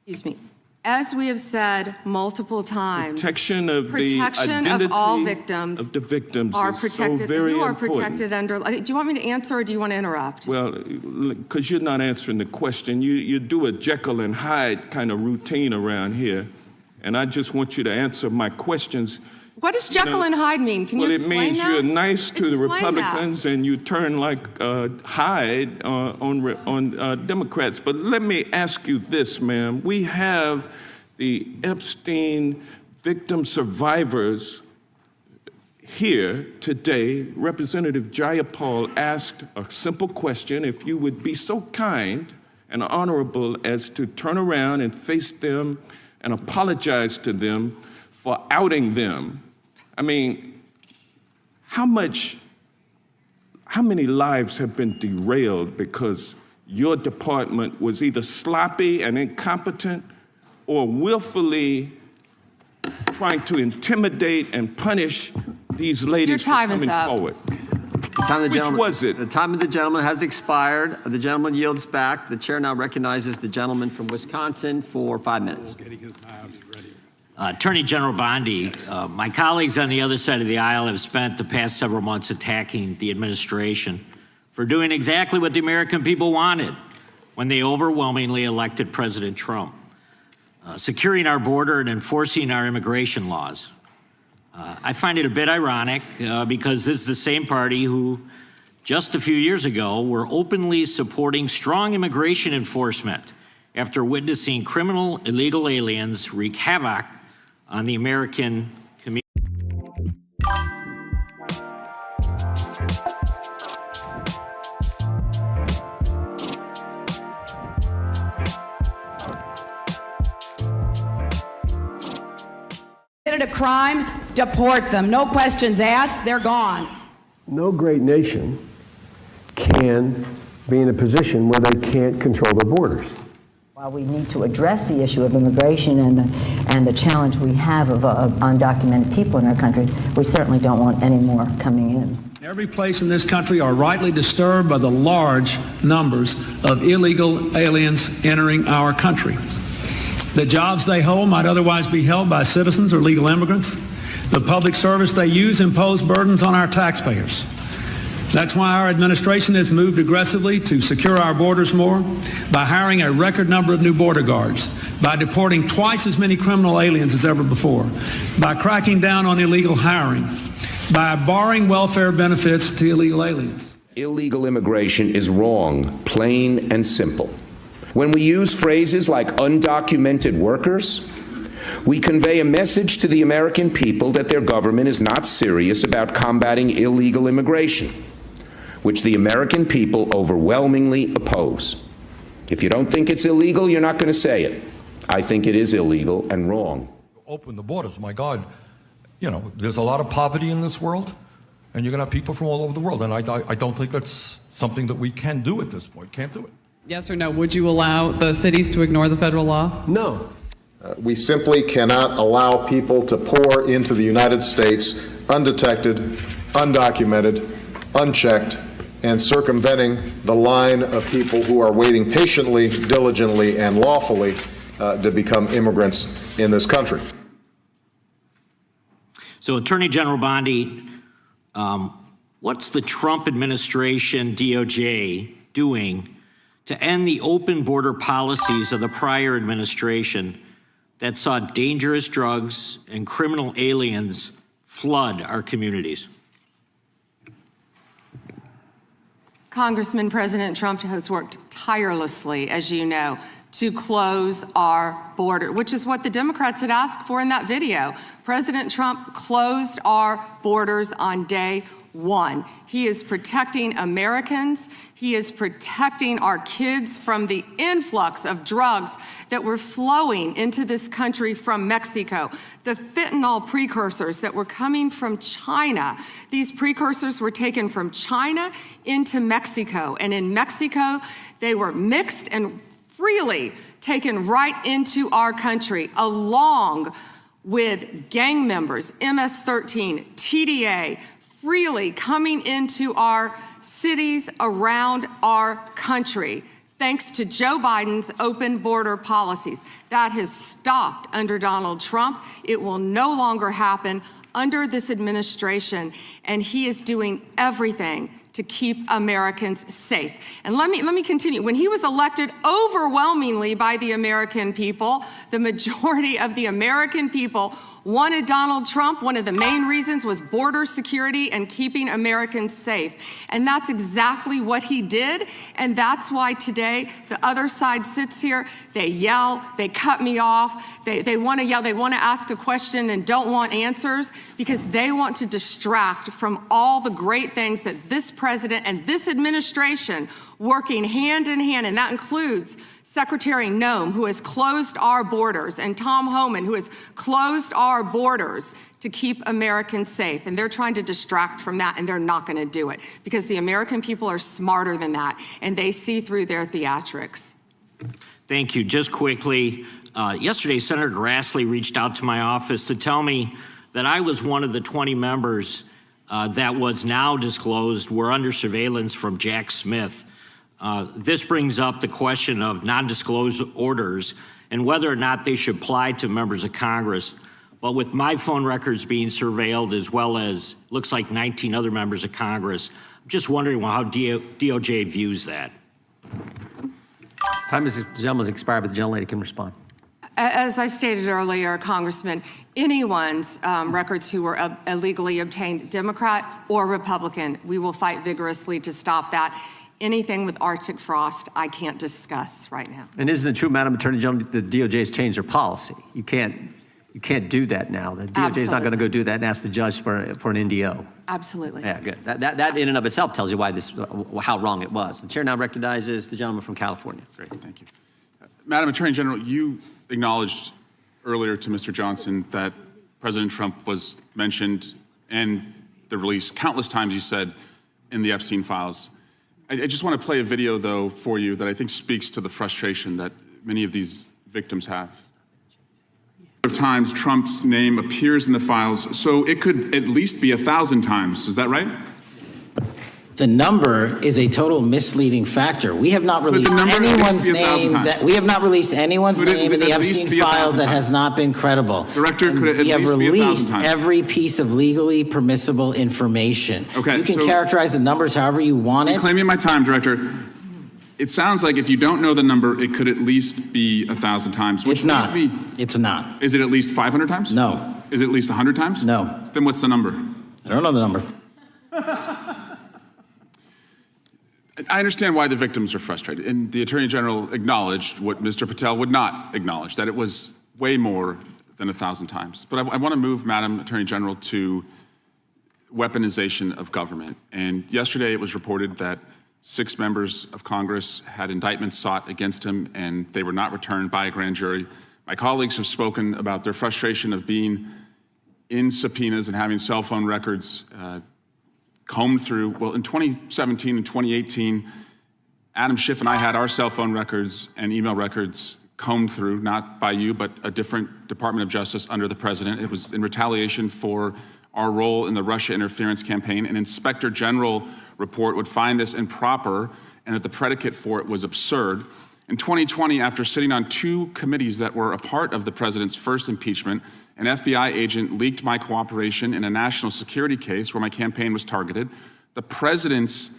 Excuse me. As we have said multiple times, protection of the identity of all victims of the victims are is protected. So very who are important. protected under? Do you want me to answer or do you want to interrupt? Well, because you're not answering the question. You do a Jekyll and Hyde kind of routine around here, and I just want you to answer my questions. What does Jekyll and Hyde mean? Can you explain that? Well, it means you're nice to the Republicans that. And you turn like Hyde on Democrats. But let me ask you this, ma'am. We have the Epstein victim survivors here today. Representative Jayapal asked a simple question. If you would be so kind and honorable as to turn around and face them and apologize to them for outing them. I mean, how many lives have been derailed because your department was either sloppy and incompetent or willfully trying to intimidate and punish these ladies for coming forward? Which was it? The time of the gentleman has expired. The gentleman yields back. The chair now recognizes the gentleman from Wisconsin for 5 minutes. Attorney General Bandi, my colleagues on the other side of the aisle have spent the past several months attacking the administration for doing exactly what the American people wanted when they overwhelmingly elected President Trump, securing our border and enforcing our immigration laws. I find it a bit ironic because this is the same party who just a few years ago were openly supporting strong immigration enforcement after witnessing criminal illegal aliens wreak havoc on the American community. Committed a crime, deport them. No questions asked, they're gone. No great nation can be in a position where they can't control their borders. While we need to address the issue of immigration and the challenge we have of undocumented people in our country, we certainly don't want any more coming in. Every place in this country are rightly disturbed by the large numbers of illegal aliens entering our country. The jobs they hold might otherwise be held by citizens or legal immigrants. The public service they use impose burdens on our taxpayers. That's why our administration has moved aggressively to secure our borders more, by hiring a record number of new border guards, by deporting twice as many criminal aliens as ever before, by cracking down on illegal hiring, by barring welfare benefits to illegal aliens. Illegal immigration is wrong, plain and simple. When we use phrases like undocumented workers, we convey a message to the American people that their government is not serious about combating illegal immigration, which the American people overwhelmingly oppose. If you don't think it's illegal, you're not going to say it. I think it is illegal and wrong. Open the borders, my God. You know, there's a lot of poverty in this world, and you're going to have people from all over the world, and I don't think that's something that we can do at this point. Can't do it. Yes or no, would you allow the cities to ignore the federal law? No. We simply cannot allow people to pour into the United States undetected, undocumented, unchecked, and circumventing the line of people who are waiting patiently, diligently, and lawfully to become immigrants in this country. So, Attorney General Bondi, what's the Trump administration DOJ doing to end the open border policies of the prior administration that saw dangerous drugs and criminal aliens flood our communities? Congressman, President Trump has worked tirelessly, as you know, to close our border, which is what the Democrats had asked for in that video. President Trump closed our borders on day one. He is protecting Americans. He is protecting our kids from the influx of drugs that were flowing into this country from Mexico. The fentanyl precursors that were coming from China. These precursors were taken from China into Mexico. And in Mexico, they were mixed and freely taken right into our country, along with gang members, MS-13, TDA, freely coming into our cities around our country, thanks to Joe Biden's open border policies. That has stopped under Donald Trump. It will no longer happen under this administration, and he is doing everything to keep Americans safe. And let me continue. When he was elected overwhelmingly by the American people, the majority of the American people wanted Donald Trump. One of the main reasons was border security and keeping Americans safe. And that's exactly what he did. And that's why today the other side sits here, they yell, they cut me off, they want to yell, they want to ask a question and don't want answers, because they want to distract from all the great things that this president and this administration working hand in hand, and that includes Secretary Noem, who has closed our borders, and Tom Homan, who has closed our borders to keep Americans safe. And they're trying to distract from that, and they're not going to do it, because the American people are smarter than that, and they see through their theatrics. Thank you. Just quickly, yesterday, Senator Grassley reached out to my office to tell me that I was one of the 20 members that was now disclosed were under surveillance from Jack Smith. This brings up the question of non-disclosure orders and whether or not they should apply to members of Congress. But with my phone records being surveilled, as well as looks like 19 other members of Congress, I'm just wondering how DOJ views that. Time is the gentleman's expired, but the gentlelady can respond. As I stated earlier, Congressman, anyone's records who were illegally obtained, Democrat or Republican, we will fight vigorously to stop that. Anything with Arctic frost, I can't discuss right now. And isn't it true, Madam Attorney General, the DOJ has changed their policy? You can't do that now. The DOJ is not going to go do that and ask the judge for an NDO. Absolutely. Yeah, good. That in and of itself tells you why how wrong it was. The chair now recognizes the gentleman from California. Great, thank you. Madam Attorney General, you acknowledged earlier to Mr. Johnson that President Trump was mentioned and the release countless times, you said, in the Epstein files. I just want to play a video, though, for you that I think speaks to the frustration that many of these victims have. Of times Trump's name appears in the files, so it could at least be 1,000 times. Is that right? The number is a total misleading factor. We have not released anyone's name in the Epstein files that has not been credible. Director, could it at least be 1,000 times? We have released every piece of legally permissible information. Okay, you can so characterize the numbers however you want it. I'm claiming my time, Director. It sounds like if you don't know the number, it could at least be 1,000 times. Which It's not. means me. It's not. Is it at least 500 times? No. Is it at least 100 times? No. Then what's the number? I don't know the number. I understand why the victims are frustrated, and the Attorney General acknowledged what Mr. Patel would not acknowledge, that it was way more than 1,000 times. But I want to move, Madam Attorney General, to weaponization of government. And yesterday it was reported that 6 members of Congress had indictments sought against him, and they were not returned by a grand jury. My colleagues have spoken about their frustration of being in subpoenas and having cell phone records combed through. Well, in 2017 and 2018, Adam Schiff and I had our cell phone records and email records combed through, not by you, but a different Department of Justice under the president. It was in retaliation for our role in the Russia interference campaign. An Inspector General report would find this improper and that the predicate for it was absurd. In 2020, after sitting on 2 committees that were a part of the president's first impeachment, an FBI agent leaked my cooperation in a national security case where my campaign was targeted. The president's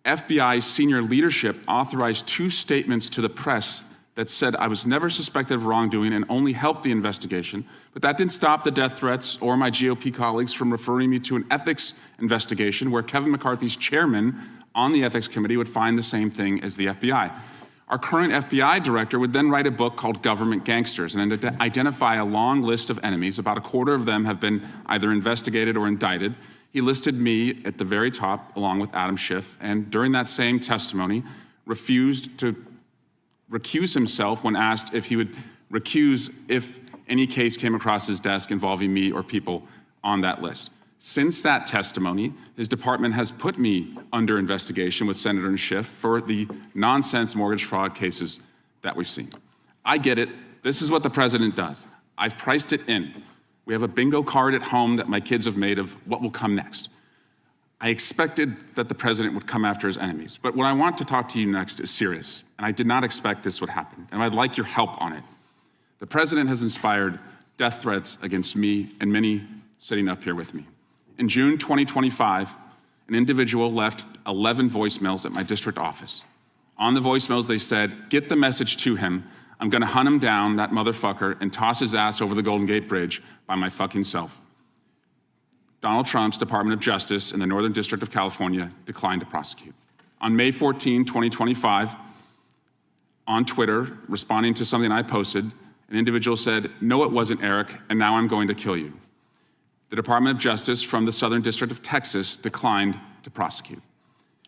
FBI senior leadership authorized 2 statements to the press that said I was never suspected of wrongdoing and only helped the investigation. But that didn't stop the death threats or my GOP colleagues from referring me to an ethics investigation where Kevin McCarthy's chairman on the ethics committee would find the same thing as the FBI. Our current FBI director would then write a book called Government Gangsters and identify a long list of enemies. About a quarter of them have been either investigated or indicted. He listed me at the very top, along with Adam Schiff, and during that same testimony, refused to recuse himself when asked if he would recuse if any case came across his desk involving me or people on that list. Since that testimony, his department has put me under investigation with Senator and Schiff for the nonsense mortgage fraud cases that we've seen. I get it. This is what the president does. I've priced it in. We have a bingo card at home that my kids have made of what will come next. I expected that the president would come after his enemies. But what I want to talk to you next is serious, and I did not expect this would happen, and I'd like your help on it. The president has inspired death threats against me and many sitting up here with me. In June 2025, an individual left 11 voicemails at my district office. On the voicemails, they said, "Get the message to him. I'm gonna hunt him down, that motherfucker, and toss his ass over the Golden Gate Bridge by my fucking self." Donald Trump's Department of Justice in the Northern District of California declined to prosecute. On May 14, 2025, on Twitter, responding to something I posted, an individual said, "No, it wasn't Eric, and now I'm going to kill you." The Department of Justice from the Southern District of Texas declined to prosecute.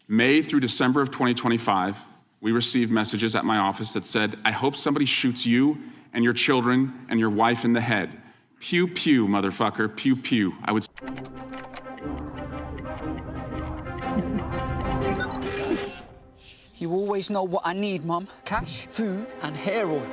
May through December of 2025, we received messages at my office that said, "I hope somebody shoots you and your children and your wife in the head. Pew, pew, motherfucker, pew, pew." I would. You always know what I need, Mum. Cash, food, and hair oil.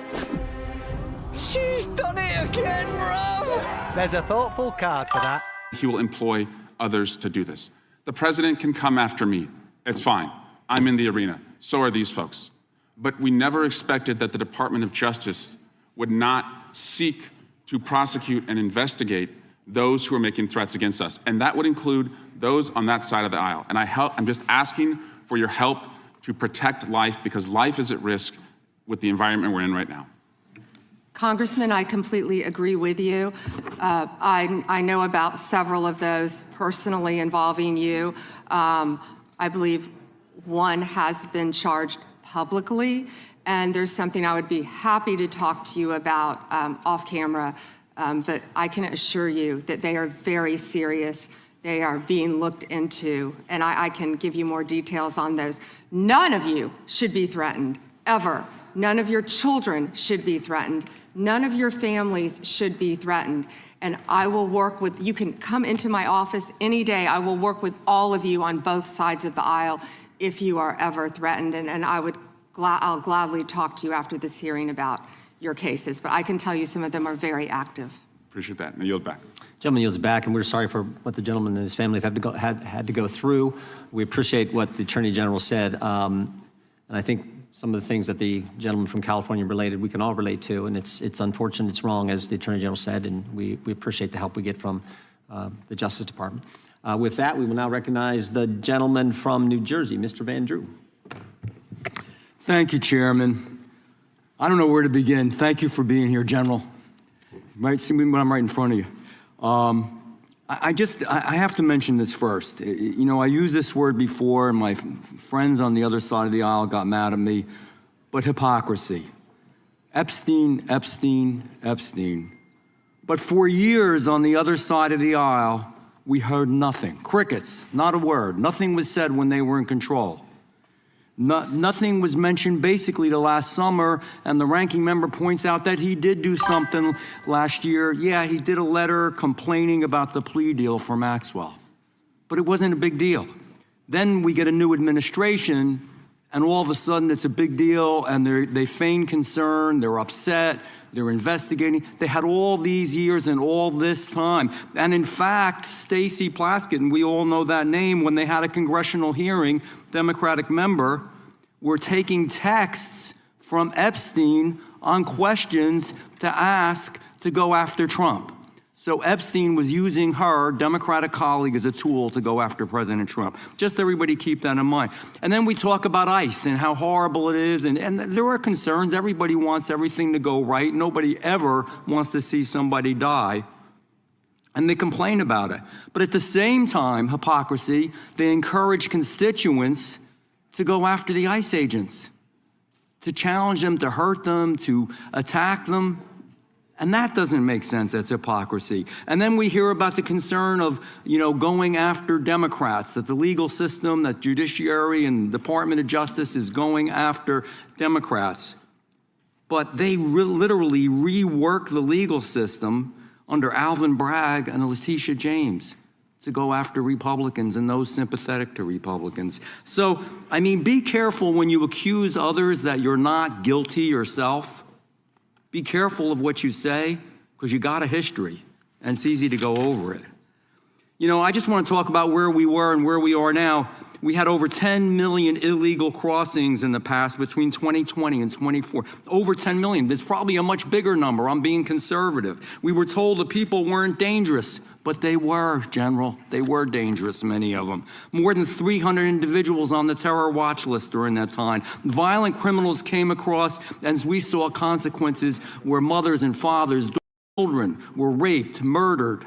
She's done it again, bro! There's a thoughtful card for that. He will employ others to do this. The president can come after me. It's fine. I'm in the arena. So are these folks. But we never expected that the Department of Justice would not seek to prosecute and investigate those who are making threats against us. And that would include those on that side of the aisle. And I'm just asking for your help to protect life, because life is at risk with the environment we're in right now. Congressman, I completely agree with you. I know about several of those personally involving you. I believe one has been charged publicly, and there's something I would be happy to talk to you about off camera, but I can assure you that they are very serious. They are being looked into, and I can give you more details on those. None of you should be threatened, ever. None of your children should be threatened. None of your families should be threatened. And I will work with, you can come into my office any day. I will work with all of you on both sides of the aisle if you are ever threatened. And I would I'll gladly talk to you after this hearing about your cases, but I can tell you some of them are very active. Appreciate that. And I yield back. Gentleman yields back, and we're sorry for what the gentleman and his family have had to go through. We appreciate what the Attorney General said, and I think some of the things that the gentleman from California related, we can all relate to, and it's unfortunate, it's wrong, as the Attorney General said, and we appreciate the help we get from the Justice Department. With that, we will now recognize the gentleman from New Jersey, Mr. Van Drew. Thank you, Chairman. I don't know where to begin. Thank you for being here, General. You might see me when I'm right in front of you. I have to mention this first. You know, I used this word before, and my friends on the other side of the aisle got mad at me, but hypocrisy. Epstein, Epstein, Epstein. But for years on the other side of the aisle, we heard nothing. Crickets, not a word. Nothing was said when they were in control. Nothing was mentioned basically till last summer, and the ranking member points out that he did do something last year. Yeah, he did a letter complaining about the plea deal for Maxwell, but it wasn't a big deal. Then we get a new administration, and all of a sudden it's a big deal, and they feign concern, they're upset, they're investigating. They had all these years and all this time. And in fact, Stacey Plaskett, and we all know that name, when they had a congressional hearing, Democratic member, were taking texts from Epstein on questions to ask to go after Trump. So Epstein was using her Democratic colleague as a tool to go after President Trump. Just everybody keep that in mind. And then we talk about ICE and how horrible it is. And there are concerns. Everybody wants everything to go right. Nobody ever wants to see somebody die. And they complain about it. But at the same time, hypocrisy, they encourage constituents to go after the ICE agents, to challenge them, to hurt them, to attack them. And that doesn't make sense. That's hypocrisy. And then we hear about the concern of, you know, going after Democrats, that the legal system, that judiciary and Department of Justice is going after Democrats. But they literally rework the legal system under Alvin Bragg and Letitia James to go after Republicans and those sympathetic to Republicans. So, I mean, be careful when you accuse others that you're not guilty yourself. Be careful of what you say, because you got a history, and it's easy to go over it. You know, I just want to talk about where we were and where we are now. We had over 10 million illegal crossings in the past between 2020 and 24. Over 10 million. There's probably a much bigger number. I'm being conservative. We were told the people weren't dangerous, but they were, General. They were dangerous, many of them. More than 300 individuals on the terror watch list during that time. Violent criminals came across, as we saw consequences where mothers and fathers, children were raped, murdered,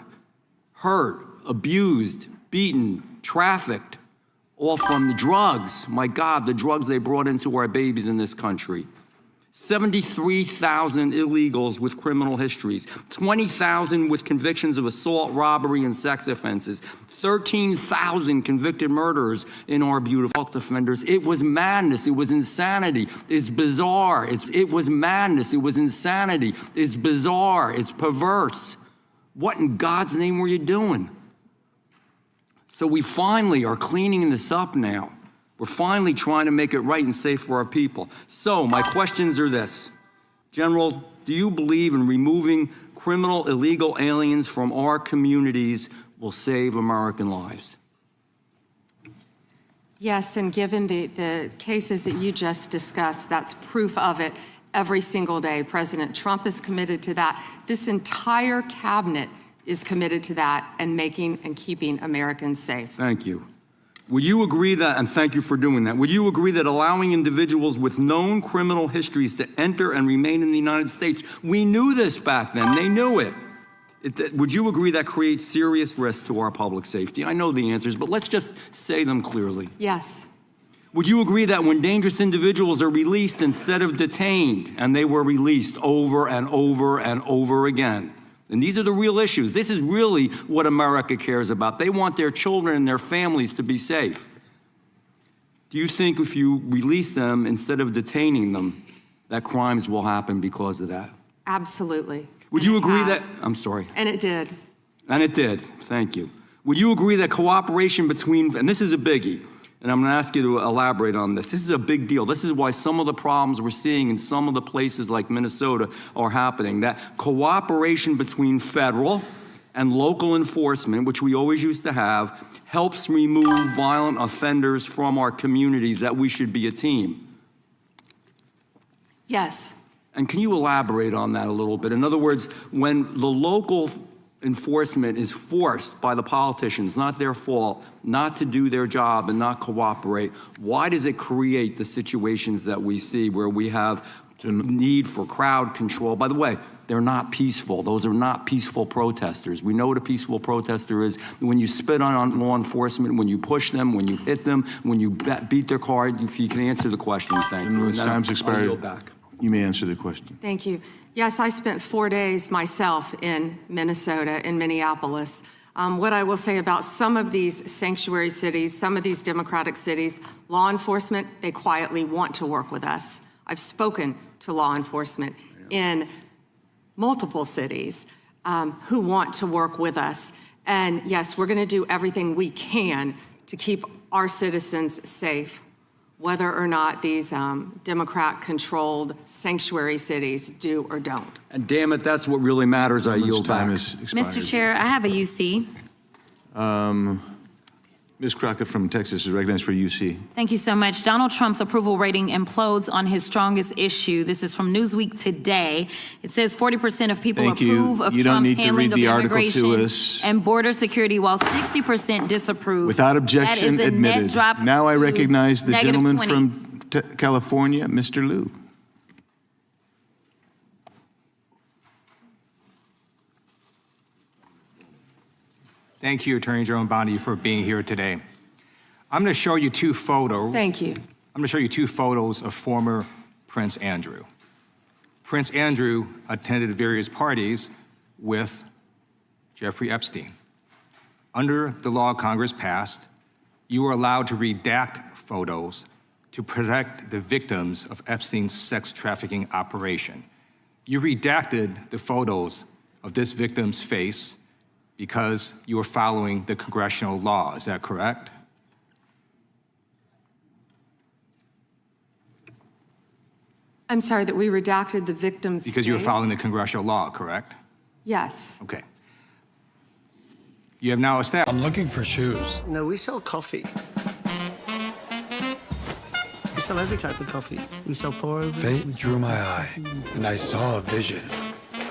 hurt, abused, beaten, trafficked, all from the drugs. My God, the drugs they brought into our babies in this country. 73,000 illegals with criminal histories, 20,000 with convictions of assault, robbery, and sex offenses, 13,000 convicted murderers in our beautiful defenders. It was madness. It was insanity. It's bizarre. It was madness. It was insanity. It's bizarre. It's perverse. What in God's name were you doing? So we finally are cleaning this up now. We're finally trying to make it right and safe for our people. So my questions are this. General, do you believe in removing criminal illegal aliens from our communities will save American lives? Yes, and given the cases that you just discussed, that's proof of it every single day. President Trump is committed to that. This entire cabinet is committed to that and making and keeping Americans safe. Thank you. Would you agree that, and thank you for doing that, would you agree that allowing individuals with known criminal histories to enter and remain in the United States, we knew this back then, they knew it. Would you agree that creates serious risks to our public safety? I know the answers, but let's just say them clearly. Yes. Would you agree that when dangerous individuals are released instead of detained, and they were released over and over and over again, and these are the real issues. This is really what America cares about. They want their children and their families to be safe. Do you think if you release them instead of detaining them, that crimes will happen because of that? Absolutely. Would you agree that, I'm sorry. And it did. And it did, thank you. Would you agree that cooperation between, and this is a biggie, and I'm going to ask you to elaborate on this. This is a big deal. This is why some of the problems we're seeing in some of the places like Minnesota are happening. That cooperation between federal and local enforcement, which we always used to have, helps remove violent offenders from our communities, that we should be a team. Yes. And can you elaborate on that a little bit? In other words, when the local enforcement is forced by the politicians, not their fault, not to do their job and not cooperate, why does it create the situations that we see where we have need for crowd control? By the way, they're not peaceful. Those are not peaceful protesters. We know what a peaceful protester is. When you spit on law enforcement, when you push them, when you hit them, when you beat their car, if you can answer the question, thank you. Time's expired. I'll yield back. You may answer the question. Thank you. Yes, I spent 4 days myself in Minnesota, in Minneapolis. What I will say about some of these sanctuary cities, some of these democratic cities, law enforcement, they quietly want to work with us. I've spoken to law enforcement in multiple cities who want to work with us. And yes, we're going to do everything we can to keep our citizens safe, whether or not these Democrat-controlled sanctuary cities do or don't. And damn it, that's what really matters. I yield back. Mr. Chair, I have a UC. Ms. Crockett from Texas is recognized for UC. Thank you so much. Donald Trump's approval rating implodes on his strongest issue. This is from Newsweek today. It says 40% of people approve of Trump's handling of immigration and border security, while 60% disapprove. Without objection, that is a admitted. net drop. Now I recognize the gentleman 20. from California, Mr. Liu. Thank you, Attorney General Bandi, for being here today. I'm going to show you two photos. Thank you. I'm going to show you two photos of former Prince Andrew. Prince Andrew attended various parties with Jeffrey Epstein. Under the law Congress passed, you were allowed to redact photos to protect the victims of Epstein's sex trafficking operation. You redacted the photos of this victim's face because you were following the congressional law. Is that correct? I'm sorry, that we redacted the victim's Because you were face? following the congressional law, correct? Yes. Okay. You have now established. I'm looking for shoes. No, we sell coffee. We sell every type of coffee. We sell pour-over. Fate drew my eye, and I saw a vision.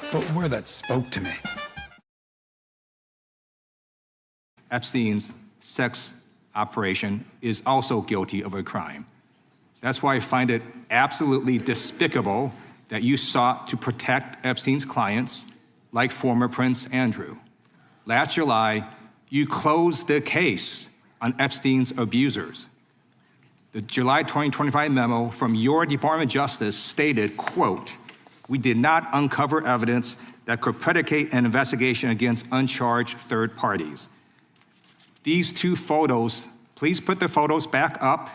Footwear that spoke to me. Epstein's sex operation is also guilty of a crime. That's why I find it absolutely despicable that you sought to protect Epstein's clients, like former Prince Andrew. Last July, you closed the case on Epstein's abusers. The July 2025 memo from your Department of Justice stated, quote, "We did not uncover evidence that could predicate an investigation against uncharged third parties." These two photos, please put the photos back up.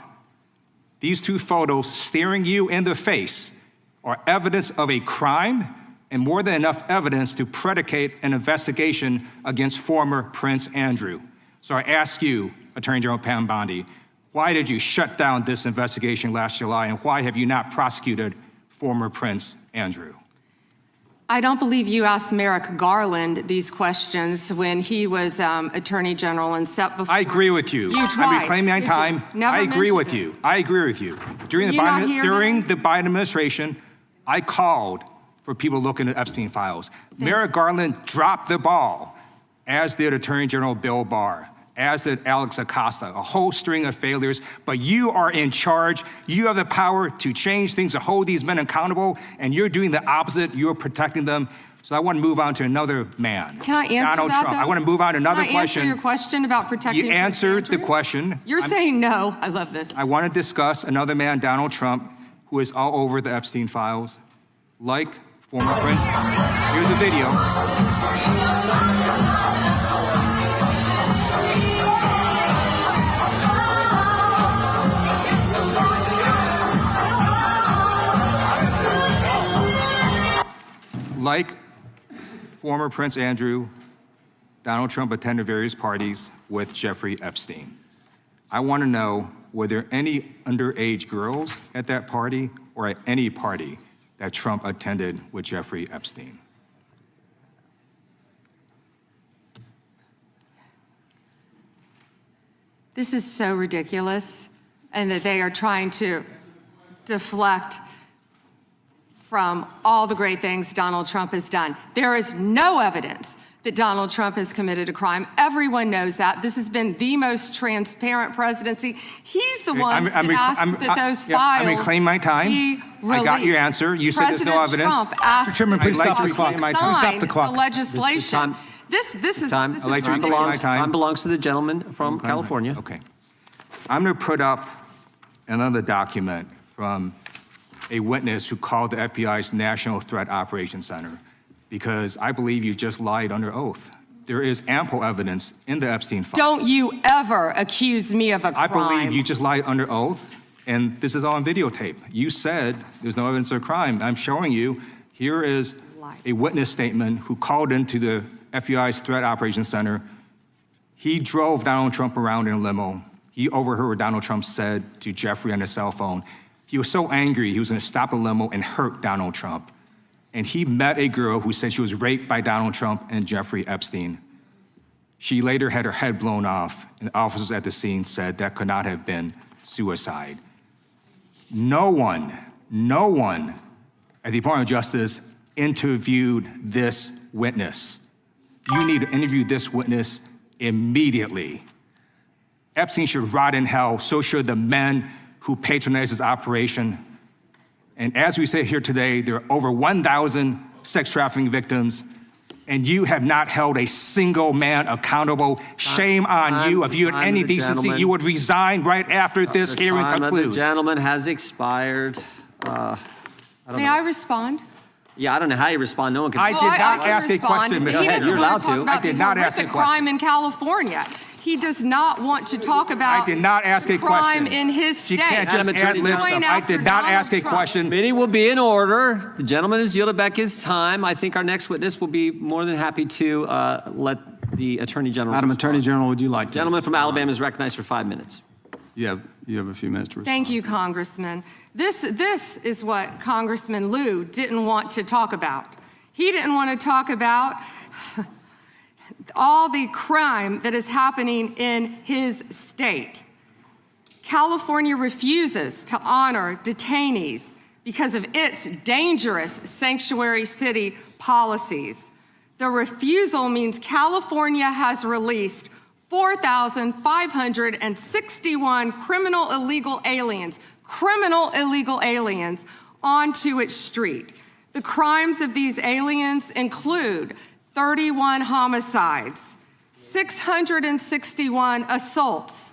These two photos staring you in the face are evidence of a crime and more than enough evidence to predicate an investigation against former Prince Andrew. So I ask you, Attorney General Pam Bandi, why did you shut down this investigation last July, and why have you not prosecuted former Prince Andrew? I don't believe you asked Merrick Garland these questions when he was Attorney General and set before. I agree with you. You twice. I'm reclaiming my Did time. you? Never I agree with mentioned you. I agree with you. During Were you not here during then? the Biden administration, I called for people looking at Epstein files. Merrick Garland dropped the ball, as did Attorney General Bill Barr, as did Alex Acosta, a whole string of failures. But you are in charge. You have the power to change things, to hold these men accountable, and you're doing the opposite. You're protecting them. So I want to move on to another man. Can I answer Donald that, Trump. though? I want to move on to another Can I question. answer your question about protecting You Prince answered the Andrew? question. You're saying no. I love this. I want to discuss another man, Donald Trump, who is all over the Epstein files, like former Prince. Here's the video. Like former Prince Andrew, Donald Trump attended various parties with Jeffrey Epstein. I want to know were there any underage girls at that party or at any party that Trump attended with Jeffrey Epstein? This is so ridiculous, and that they are trying to deflect from all the great things Donald Trump has done. There is no evidence that Donald Trump has committed a crime. Everyone knows that. This has been the most transparent presidency. He's the one that asked that those files I'm reclaiming my time. be released. I got your answer. You said there's no evidence. Trump asked Mr. Chairman, please stop the clock. Stop the clock. The legislation. This is Time belongs to the gentleman from California. Okay. I'm going to put up another document from a witness who called the FBI's National Threat Operations Center, because I believe you just lied under oath. There is ample evidence in the Epstein file. Don't you ever accuse me of a crime. I believe you just lied under oath, and this is all on videotape. You said there's no evidence of a crime. I'm showing you, here is a witness statement who called into the FBI's Threat Operations Center. He drove Donald Trump around in a limo. He overheard what Donald Trump said to Jeffrey on his cell phone. He was so angry, he was gonna stop a limo and hurt Donald Trump. And he met a girl who said she was raped by Donald Trump and Jeffrey Epstein. She later had her head blown off, and officers at the scene said that could not have been suicide. No one at the Department of Justice interviewed this witness. You need to interview this witness immediately. Epstein should rot in hell, so should the men who patronized his operation. And as we sit here today, there are over 1,000 sex trafficking victims, and you have not held a single man accountable. Shame on you. If you had any decency, you would resign right after this hearing concludes. The gentleman has expired. May I respond? Yeah, I don't know how you respond. No one can. I did not ask a question, Ms. He doesn't want to talk about I did not ask a question. crime in California. He does not want to talk about I did not ask a crime question. in his state. She can't just ad-lib stuff. I did not ask a question. Meeting will be in order. The gentleman has yielded back his time. I think our next witness will be more than happy to let the Attorney General Madam respond. Attorney General, would you like to? Gentleman from Alabama is recognized for 5 minutes. You have a few minutes to respond. Thank you, Congressman. This is what Congressman Liu didn't want to talk about. He didn't want to talk about all the crime that is happening in his state. California refuses to honor detainees because of its dangerous sanctuary city policies. The refusal means California has released 4,561 criminal illegal aliens onto its street. The crimes of these aliens include 31 homicides, 661 assaults,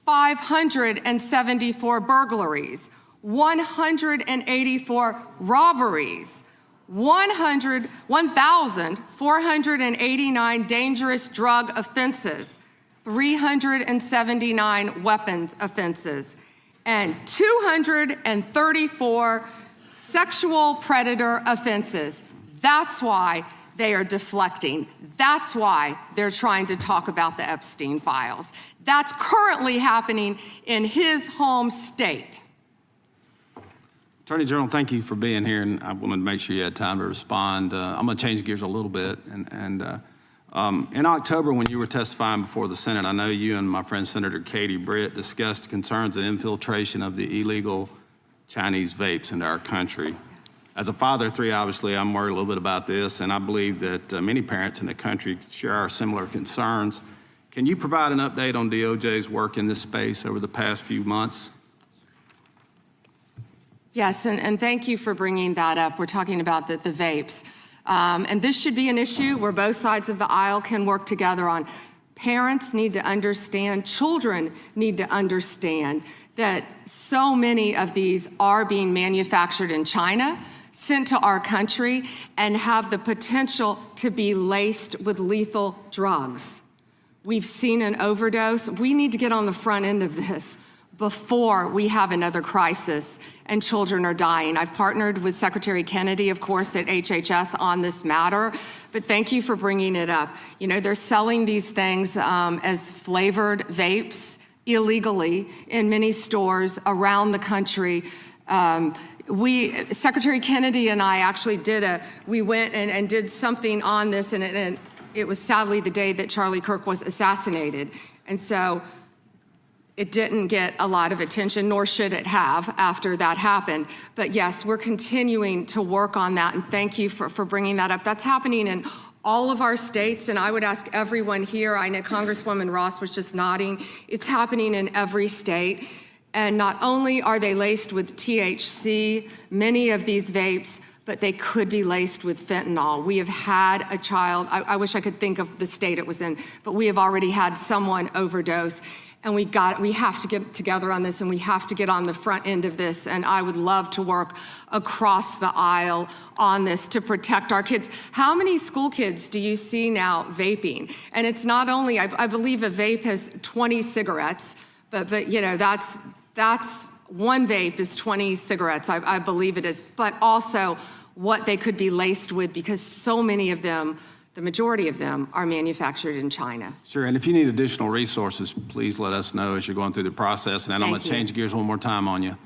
574 burglaries, 184 robberies, 1,489 dangerous drug offenses, 379 weapons offenses, and 234 sexual predator offenses. That's why they are deflecting. That's why they're trying to talk about the Epstein files. That's currently happening in his home state. Attorney General, thank you for being here, and I wanted to make sure you had time to respond. I'm going to change gears a little bit. In October, when you were testifying before the Senate, I know you and my friend Senator Katie Britt discussed concerns of infiltration of the illegal Chinese vapes into our country. As a father of three, obviously, I'm worried a little bit about this, and I believe that many parents in the country share our similar concerns. Can you provide an update on DOJ's work in this space over the past few months? Yes, and thank you for bringing that up. We're talking about the vapes. And this should be an issue where both sides of the aisle can work together on. Parents need to understand, children need to understand that so many of these are being manufactured in China, sent to our country, and have the potential to be laced with lethal drugs. We've seen an overdose. We need to get on the front end of this before we have another crisis and children are dying. I've partnered with Secretary Kennedy, of course, at HHS on this matter, but thank you for bringing it up. You know, they're selling these things as flavored vapes, illegally in many stores around the country. Secretary Kennedy and I actually we went and did something on this, and it was sadly the day that Charlie Kirk was assassinated. And so it didn't get a lot of attention, nor should it have after that happened. But yes, we're continuing to work on that, and thank you for bringing that up. That's happening in all of our states, and I would ask everyone here, I know Congresswoman Ross was just nodding, it's happening in every state. And not only are they laced with THC, many of these vapes, but they could be laced with fentanyl. We have had a child, I wish I could think of the state it was in, but we have already had someone overdose. And we have to get together on this, and we have to get on the front end of this. And I would love to work across the aisle on this to protect our kids. How many school kids do you see now vaping? And it's not only, I believe a vape has 20 cigarettes, but you know, that's one vape is 20 cigarettes, I believe it is, but also what they could be laced with, because so many of them, the majority of them, are manufactured in China. Sure, and if you need additional resources, please let us know as you're going through the process. And then I'm going to change gears one more time on you.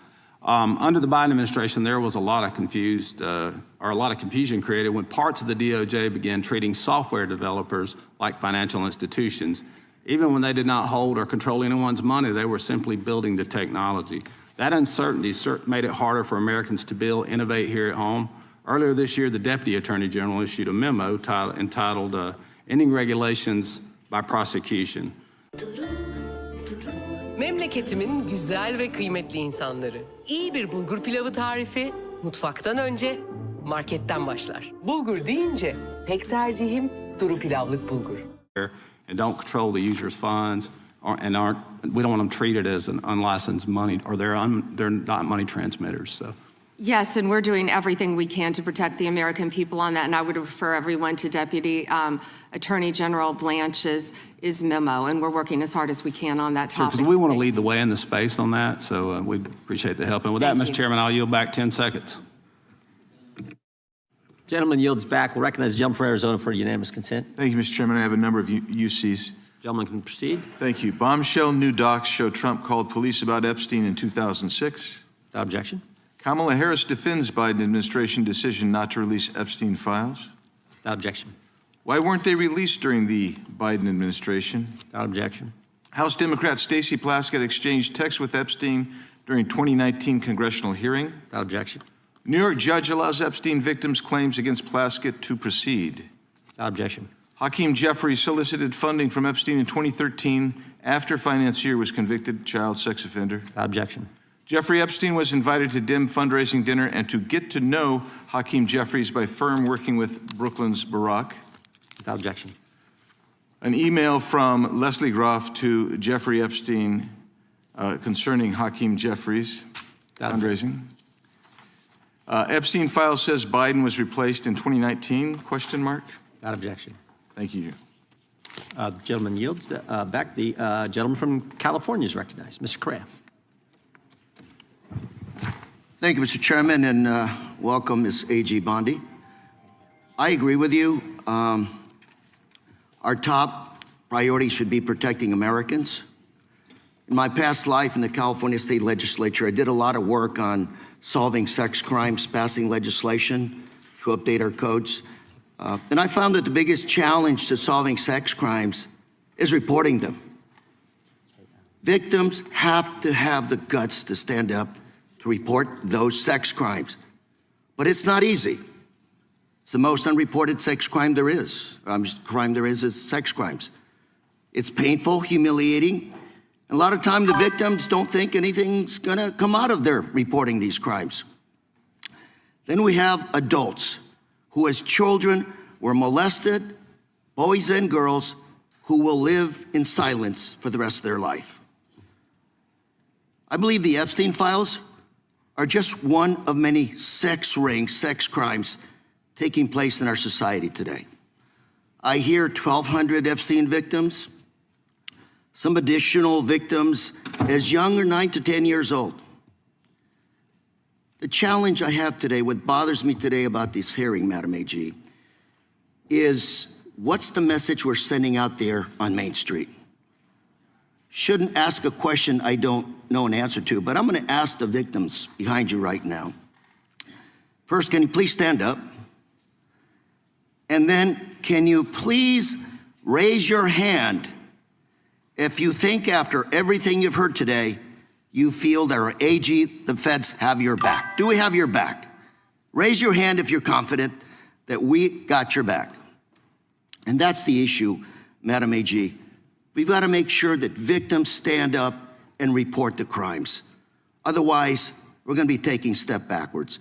Under the Biden administration, there was a lot of confusion created when parts of the DOJ began treating software developers like financial institutions. Even when they did not hold or control anyone's money, they were simply building the technology. That uncertainty made it harder for Americans to build, innovate here at home. Earlier this year, the Deputy Attorney General issued a memo entitled Ending Regulations by Prosecution. Memleketimin güzel ve kıymetli insanları. İyi bir bulgur pilavı tarifi mutfaktan önce marketten başlar. Bulgur deyince tek tercihim duru pilavlık bulgur. And don't control the user's funds, we don't want them treated as an unlicensed money, or they're not money transmitters. So. Yes, and we're doing everything we can to protect the American people on that, and I would refer everyone to Deputy Attorney General Blanche's memo, and we're working as hard as we can on that topic. Because we want to lead the way in the space on that, so we appreciate the help. And with that, Mr. Chairman, I'll yield back 10 seconds. Gentleman yields back. We'll recognize the gentleman from Arizona for unanimous consent. Thank you, Mr. Chairman. I have a number of UCs. Gentleman can proceed. Thank you. Bombshell new docs show Trump called police about Epstein in 2006. Without objection. Kamala Harris defends Biden administration decision not to release Epstein files. Without objection. Why weren't they released during the Biden administration? Without objection. House Democrat Stacey Plaskett exchanged texts with Epstein during 2019 congressional hearing. Without objection. New York judge allows Epstein victims' claims against Plaskett to proceed. Without objection. Hakeem Jeffries solicited funding from Epstein in 2013 after financier was convicted child sex offender. Without objection. Jeffrey Epstein was invited to dim fundraising dinner and to get to know Hakeem Jeffries by firm working with Brooklyn's Barack. Without objection. An email from Leslie Groff to Jeffrey Epstein concerning Hakeem Jeffries fundraising. Epstein file says Biden was replaced in 2019, question mark? Without objection. Thank you. The gentleman yields back. The gentleman from California is recognized. Mr. Correa. Thank you, Mr. Chairman, and welcome, Ms. A.G. Bandi. I agree with you. Our top priority should be protecting Americans. In my past life in the California State Legislature, I did a lot of work on solving sex crimes, passing legislation to update our codes. And I found that the biggest challenge to solving sex crimes is reporting them. Victims have to have the guts to stand up to report those sex crimes. But it's not easy. It's the most unreported sex crime there is. Crime there is sex crimes. It's painful, humiliating. And a lot of times the victims don't think anything's gonna come out of their reporting these crimes. Then we have adults who as children were molested, boys and girls who will live in silence for the rest of their life. I believe the Epstein files are just one of many sex rings, sex crimes taking place in our society today. I hear 1,200 Epstein victims, some additional victims as young as 9 to 10 years old. The challenge I have today, what bothers me today about this hearing, Madam AG, is what's the message we're sending out there on Main Street? shouldn't ask a question I don't know an answer to, but I'm going to ask the victims behind you right now. First, can you please stand up? And then, can you please raise your hand if you think after everything you've heard today, you feel that our AG, the feds, have your back? Do we have your back? Raise your hand if you're confident that we got your back. And that's the issue, Madam AG. We've got to make sure that victims stand up and report the crimes. Otherwise, we're going to be taking a step backwards.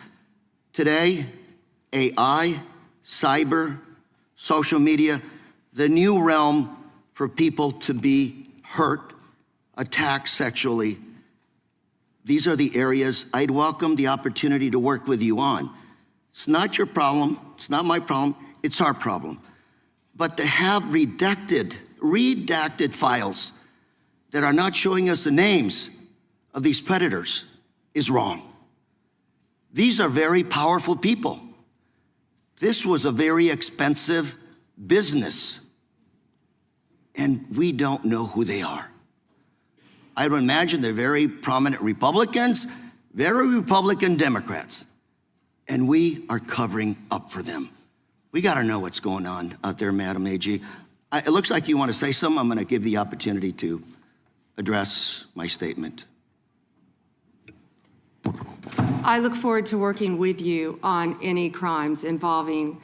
Today, AI, cyber, social media, the new realm for people to be hurt, attacked sexually. These are the areas I'd welcome the opportunity to work with you on. It's not your problem, it's not my problem, it's our problem. But to have redacted files that are not showing us the names of these predators is wrong. These are very powerful people. This was a very expensive business, and we don't know who they are. I would imagine they're very prominent Republicans, very Republican Democrats, and we are covering up for them. We got to know what's going on out there, Madam AG. It looks like you want to say something. I'm going to give the opportunity to address my statement. I look forward to working with you on any crimes involving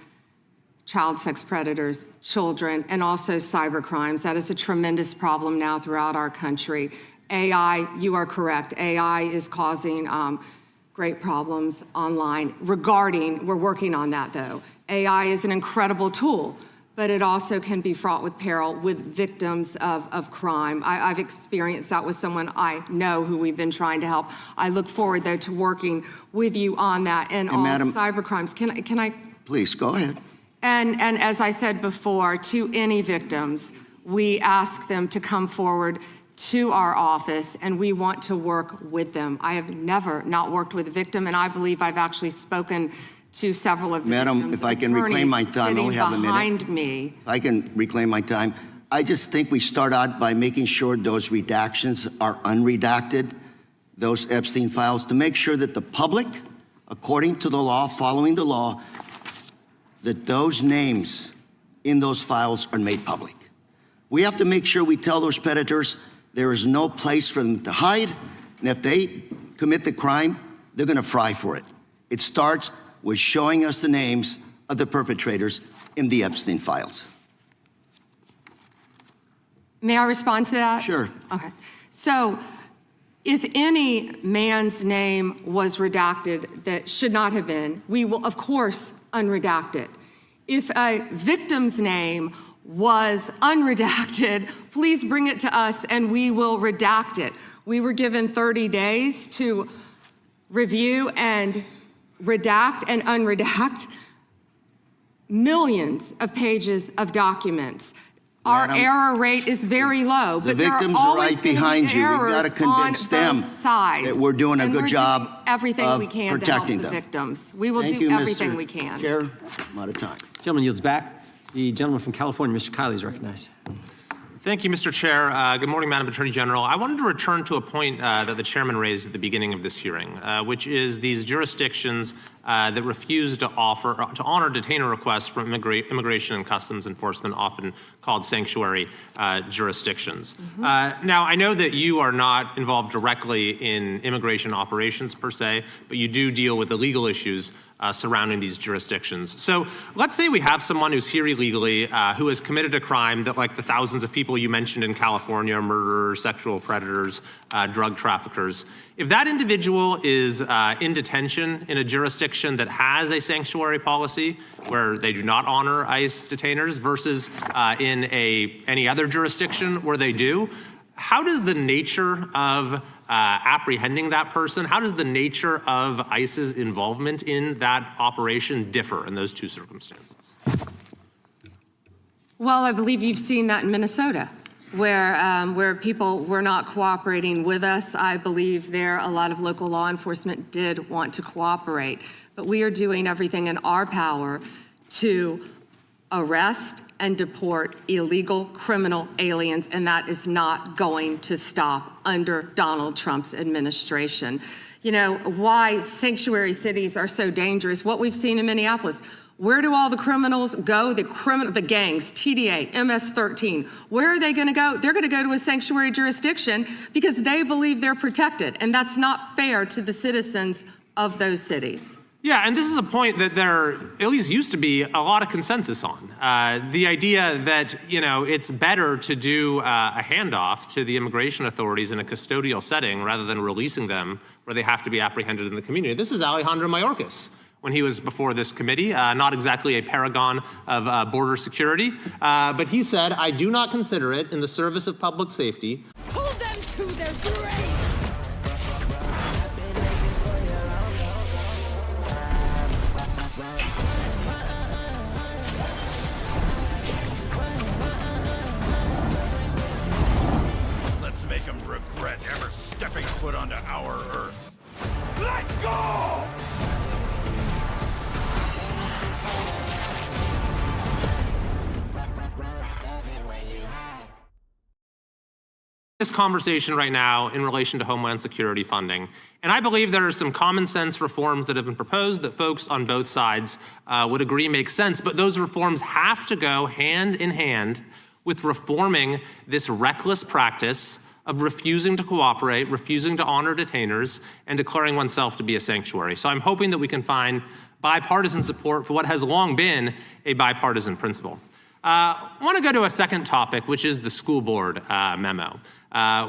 child sex predators, children, and also cyber crimes. That is a tremendous problem now throughout our country. AI, you are correct. AI is causing great problems online we're working on that though. AI is an incredible tool, but it also can be fraught with peril with victims of crime. I've experienced that with someone I know who we've been trying to help. I look forward, though, to working with you on that and on cyber crimes. Can I? Please, go ahead. And as I said before, to any victims, we ask them to come forward to our office, and we want to work with them. I have never not worked with a victim, and I believe I've actually spoken to several of the Madam, if I can reclaim my time, I only have a minute. Behind me. If I can reclaim my time, I just think we start out by making sure those redactions are unredacted, those Epstein files, to make sure that the public, according to the law, following the law, that those names in those files are made public. We have to make sure we tell those predators there is no place for them to hide, and if they commit the crime, they're going to fry for it. It starts with showing us the names of the perpetrators in the Epstein files. May I respond to that? Sure. Okay. So if any man's name was redacted that should not have been, we will, of course, unredact it. If a victim's name was unredacted, please bring it to us and we will redact it. We were given 30 days to review and redact and unredact millions of pages of documents. Our error rate is very low, but there are victims are always right behind you. We've got to convince them that we're doing a good job everything we can to help protecting the them. victims. We will Thank do you, everything Mr. we can. Chair, I'm out of time. Gentleman yields back. The gentleman from California, Mr. Kiley, is recognized. Thank you, Mr. Chair. Good morning, Madam Attorney General. I wanted to return to a point that the chairman raised at the beginning of this hearing, which is these jurisdictions that refuse to honor detainer requests from Immigration and Customs Enforcement, often called sanctuary jurisdictions. Now, I know that you are not involved directly in immigration operations per se, but you do deal with the legal issues surrounding these jurisdictions. So let's say we have someone who's here illegally, who has committed a crime that, like the thousands of people you mentioned in California, murderers, sexual predators, drug traffickers. If that individual is in detention in a jurisdiction that has a sanctuary policy where they do not honor ICE detainers versus in any other jurisdiction where they do, how does the nature of apprehending that person, how does the nature of ICE's involvement in that operation differ in those two circumstances? Well, I believe you've seen that in Minnesota, where people were not cooperating with us. I believe there a lot of local law enforcement did want to cooperate, but we are doing everything in our power to arrest and deport illegal criminal aliens, and that is not going to stop under Donald Trump's administration. You know, why sanctuary cities are so dangerous, what we've seen in Minneapolis. Where do all the criminals go? The gangs, TDA, MS-13, where are they going to go? They're going to go to a sanctuary jurisdiction because they believe they're protected, and that's not fair to the citizens of those cities. Yeah, and this is a point that there at least used to be a lot of consensus on. The idea that, you know, it's better to do a handoff to the immigration authorities in a custodial setting rather than releasing them where they have to be apprehended in the community. This is Alejandro Mayorkas when he was before this committee, not exactly a paragon of border security, but he said, "I do not consider it in the service of public safety." Pull them to their grave! Let's make them regret ever stepping foot onto our Earth. Let's go! This conversation right now in relation to Homeland Security funding. And I believe there are some common sense reforms that have been proposed that folks on both sides would agree make sense, but those reforms have to go hand in hand with reforming this reckless practice of refusing to cooperate, refusing to honor detainers, and declaring oneself to be a sanctuary. So I'm hoping that we can find bipartisan support for what has long been a bipartisan principle. I want to go to a second topic, which is the school board memo,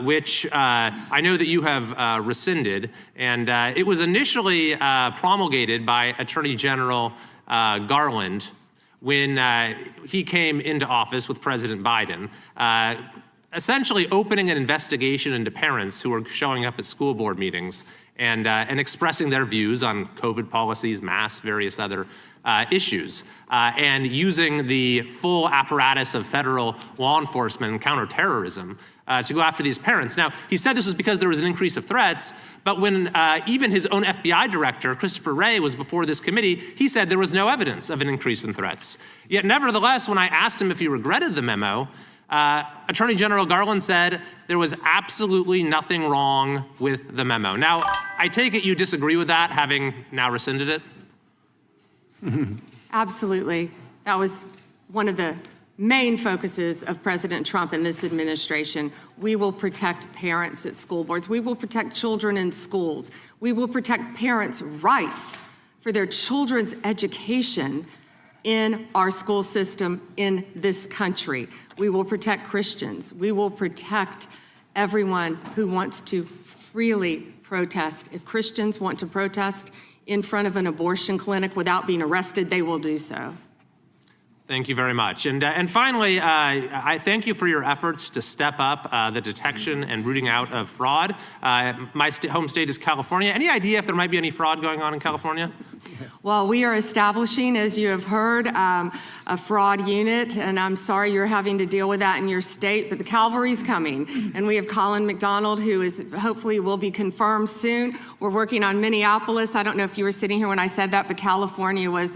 which I know that you have rescinded. And it was initially promulgated by Attorney General Garland when he came into office with President Biden, essentially opening an investigation into parents who were showing up at school board meetings and expressing their views on COVID policies, masks, various other issues, and using the full apparatus of federal law enforcement and counterterrorism to go after these parents. Now, he said this was because there was an increase of threats, but when even his own FBI director, Christopher Wray, was before this committee, he said there was no evidence of an increase in threats. Yet nevertheless, when I asked him if he regretted the memo, Attorney General Garland said there was absolutely nothing wrong with the memo. Now, I take it you disagree with that, having now rescinded it? Absolutely. That was one of the main focuses of President Trump and this administration. We will protect parents at school boards. We will protect children in schools. We will protect parents' rights for their children's education in our school system in this country. We will protect Christians. We will protect everyone who wants to freely protest. If Christians want to protest in front of an abortion clinic without being arrested, they will do so. Thank you very much. And finally, I thank you for your efforts to step up the detection and rooting out of fraud. My home state is California. Any idea if there might be any fraud going on in California? Well, we are establishing, as you have heard, a fraud unit, and I'm sorry you're having to deal with that in your state, but the cavalry's coming. And we have Colin McDonald, who is hopefully will be confirmed soon. We're working on Minneapolis. I don't know if you were sitting here when I said that, but California was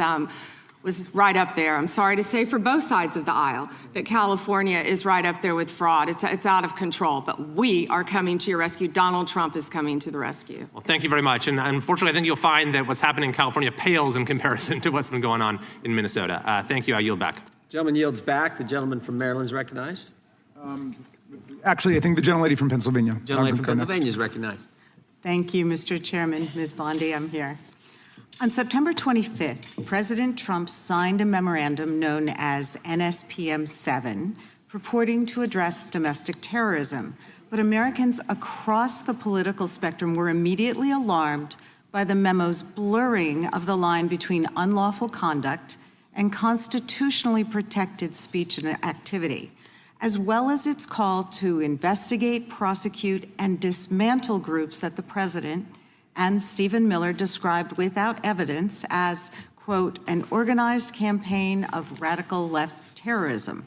right up there. I'm sorry to say for both sides of the aisle that California is right up there with fraud. It's out of control, but we are coming to your rescue. Donald Trump is coming to the rescue. Well, thank you very much. And unfortunately, I think you'll find that what's happening in California pales in comparison to what's been going on in Minnesota. Thank you. I yield back. Gentleman yields back. The gentleman from Maryland is recognized. Actually, I think the gentlelady from Pennsylvania. Gentlelady from Pennsylvania is recognized. Thank you, Mr. Chairman. Ms. Bondi, I'm here. On September 25th, President Trump signed a memorandum known as NSPM 7, purporting to address domestic terrorism. But Americans across the political spectrum were immediately alarmed by the memo's blurring of the line between unlawful conduct and constitutionally protected speech and activity, as well as its call to investigate, prosecute, and dismantle groups that the president and Stephen Miller described without evidence as, quote, an organized campaign of radical left terrorism.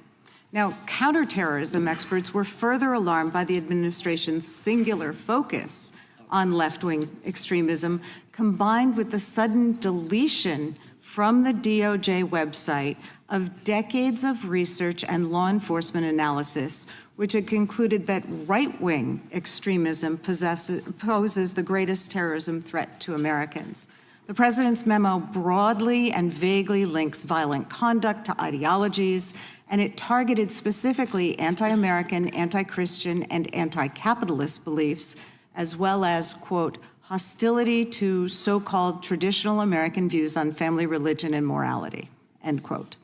Now, counterterrorism experts were further alarmed by the administration's singular focus on left-wing extremism, combined with the sudden deletion from the DOJ website of decades of research and law enforcement analysis, which had concluded that right-wing extremism poses the greatest terrorism threat to Americans. The president's memo broadly and vaguely links violent conduct to ideologies, and it targeted specifically anti-American, anti-Christian, and anti-capitalist beliefs, as well as, quote, hostility to so-called traditional American views on family, religion, and morality, end quote.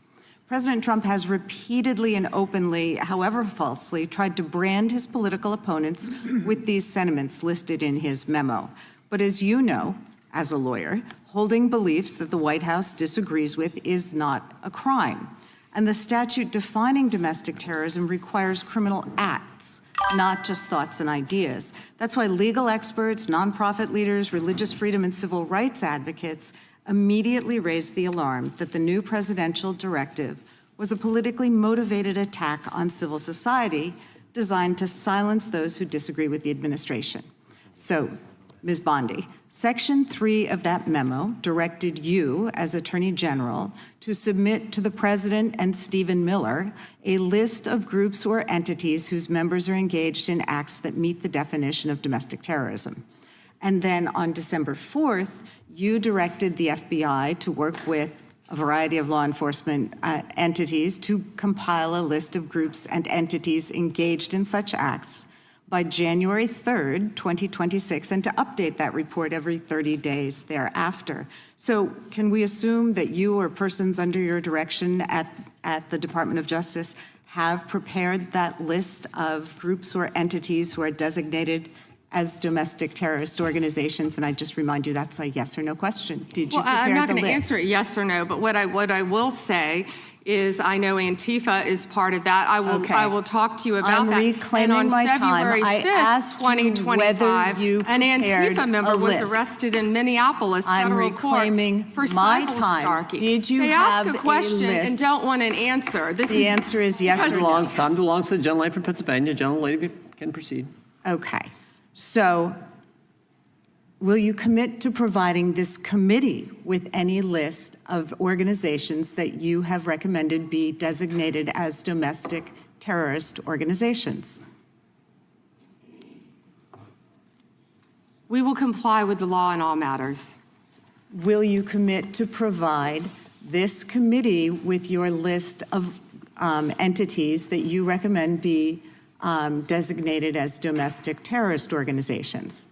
President Trump has repeatedly and openly, however falsely, tried to brand his political opponents with these sentiments listed in his memo. But as you know, as a lawyer, holding beliefs that the White House disagrees with is not a crime. And the statute defining domestic terrorism requires criminal acts, not just thoughts and ideas. That's why legal experts, nonprofit leaders, religious freedom and civil rights advocates immediately raised the alarm that the new presidential directive was a politically motivated attack on civil society designed to silence those who disagree with the administration. So, Ms. Bandi, Section 3 of that memo directed you, as Attorney General, to submit to the President and Stephen Miller a list of groups or entities whose members are engaged in acts that meet the definition of domestic terrorism. And then on December 4th, you directed the FBI to work with a variety of law enforcement entities to compile a list of groups and entities engaged in such acts by January 3rd, 2026, and to update that report every 30 days thereafter. So can we assume that you or persons under your direction at the Department of Justice have prepared that list of groups or entities who are designated as domestic terrorist organizations? And I just remind you, that's a yes or no question. Did you prepare the list? I'm not going to answer it yes or no, but what I will say is I know Antifa is part of that. I will talk to you about that. I'm reclaiming my time. I asked you whether you an Antifa member was list. Arrested in Minneapolis federal court for my cyber time. stalking. Did you they have ask a question and don't want an answer. The answer is yes or no. Time belongs to the gentlelady from Pennsylvania. Gentlelady can proceed. Okay. So will you commit to providing this committee with any list of organizations that you have recommended be designated as domestic terrorist organizations? We will comply with the law in all matters. Will you commit to provide this committee with your list of entities that you recommend be designated as domestic terrorist organizations?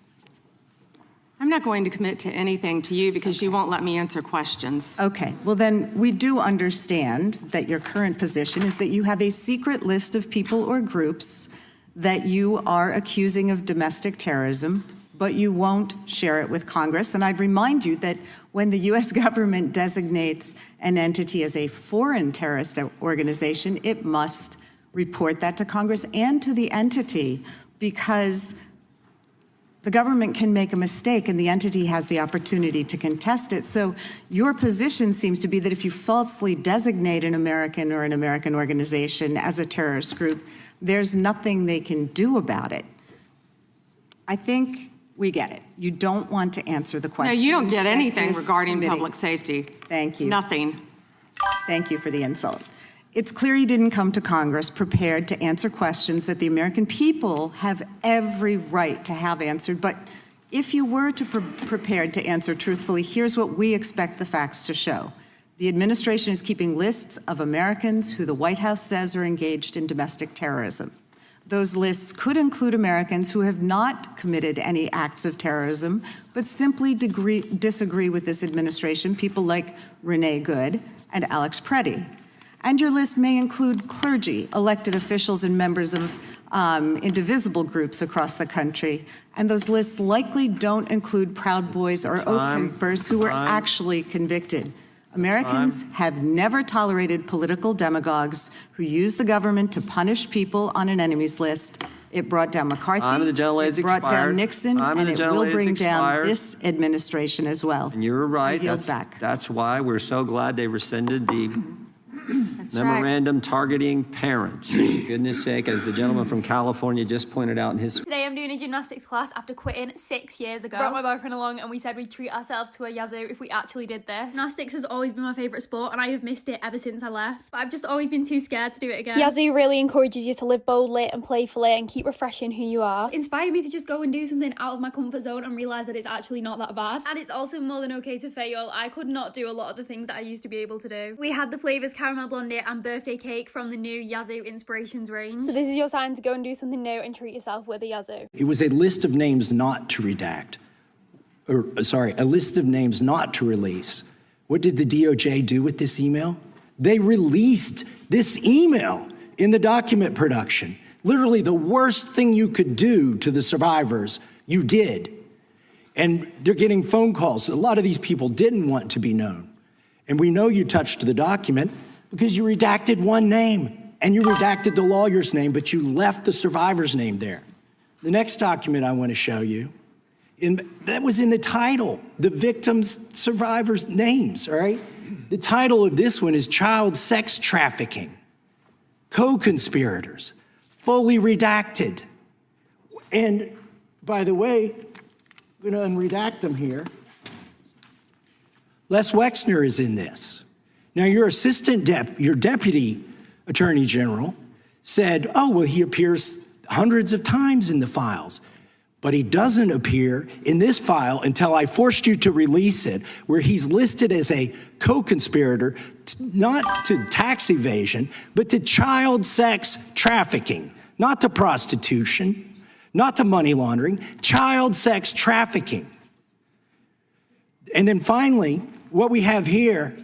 I'm not going to commit to anything to you because you won't let me answer questions. Okay, well then we do understand that your current position is that you have a secret list of people or groups that you are accusing of domestic terrorism, but you won't share it with Congress. And I'd remind you that when the US government designates an entity as a foreign terrorist organization, it must report that to Congress and to the entity, because the government can make a mistake and the entity has the opportunity to contest it. So your position seems to be that if you falsely designate an American or an American organization as a terrorist group, there's nothing they can do about it. I think we get it. You don't want to answer the question. No, you don't get anything regarding public safety. Thank you. Nothing. Thank you for the insult. It's clear you didn't come to Congress prepared to answer questions that the American people have every right to have answered. But if you were prepared to answer truthfully, here's what we expect the facts to show. The administration is keeping lists of Americans who the White House says are engaged in domestic terrorism. Those lists could include Americans who have not committed any acts of terrorism, but simply disagree with this administration, people like Renee Good and Alex Preddy. And your list may include clergy, elected officials, and members of indivisible groups across the country. And those lists likely don't include Proud Boys or Oath Keepers who were actually convicted. Americans have never tolerated political demagogues who use the government to punish people on an enemies list. It brought down McCarthy, it brought down Nixon, and it will bring down this administration as well. And you're right. I yield back. That's why we're so glad they rescinded the Memorandum targeting parents. For goodness sake, as the gentleman from California just pointed out in his... Today I'm doing a gymnastics class after quitting 6 years ago. Brought my boyfriend along and we said we'd treat ourselves to a yazoo if we actually did this. Gymnastics has always been my favourite sport and I have missed it ever since I left. But I've just always been too scared to do it again. Yazoo really encourages you to live boldly and playfully and keep refreshing who you are. It inspired me to just go and do something out of my comfort zone and realise that it's actually not that bad. And it's also more than okay to fail. I could not do a lot of the things that I used to be able to do. We had the flavours caramel blondie and birthday cake from the new Yazoo Inspirations range. So this is your sign to go and do something new and treat yourself with a Yazoo. It was a list of names not to redact. A list of names not to release. What did the DOJ do with this email? They released this email in the document production. Literally the worst thing you could do to the survivors, you did. And they're getting phone calls. A lot of these people didn't want to be known. And we know you touched the document because you redacted one name and you redacted the lawyer's name, but you left the survivor's name there. The next document I want to show you, that was in the title, the victims' survivors' names, all right? The title of this one is Child Sex Trafficking, Co-Conspirators, fully redacted. And by the way, I'm going to unredact them here. Les Wexner is in this. Now, your your deputy attorney general said, oh, well, he appears hundreds of times in the files, but he doesn't appear in this file until I forced you to release it, where he's listed as a co-conspirator, not to tax evasion, but to child sex trafficking, not to prostitution, not to money laundering, child sex trafficking. And then finally, what we have here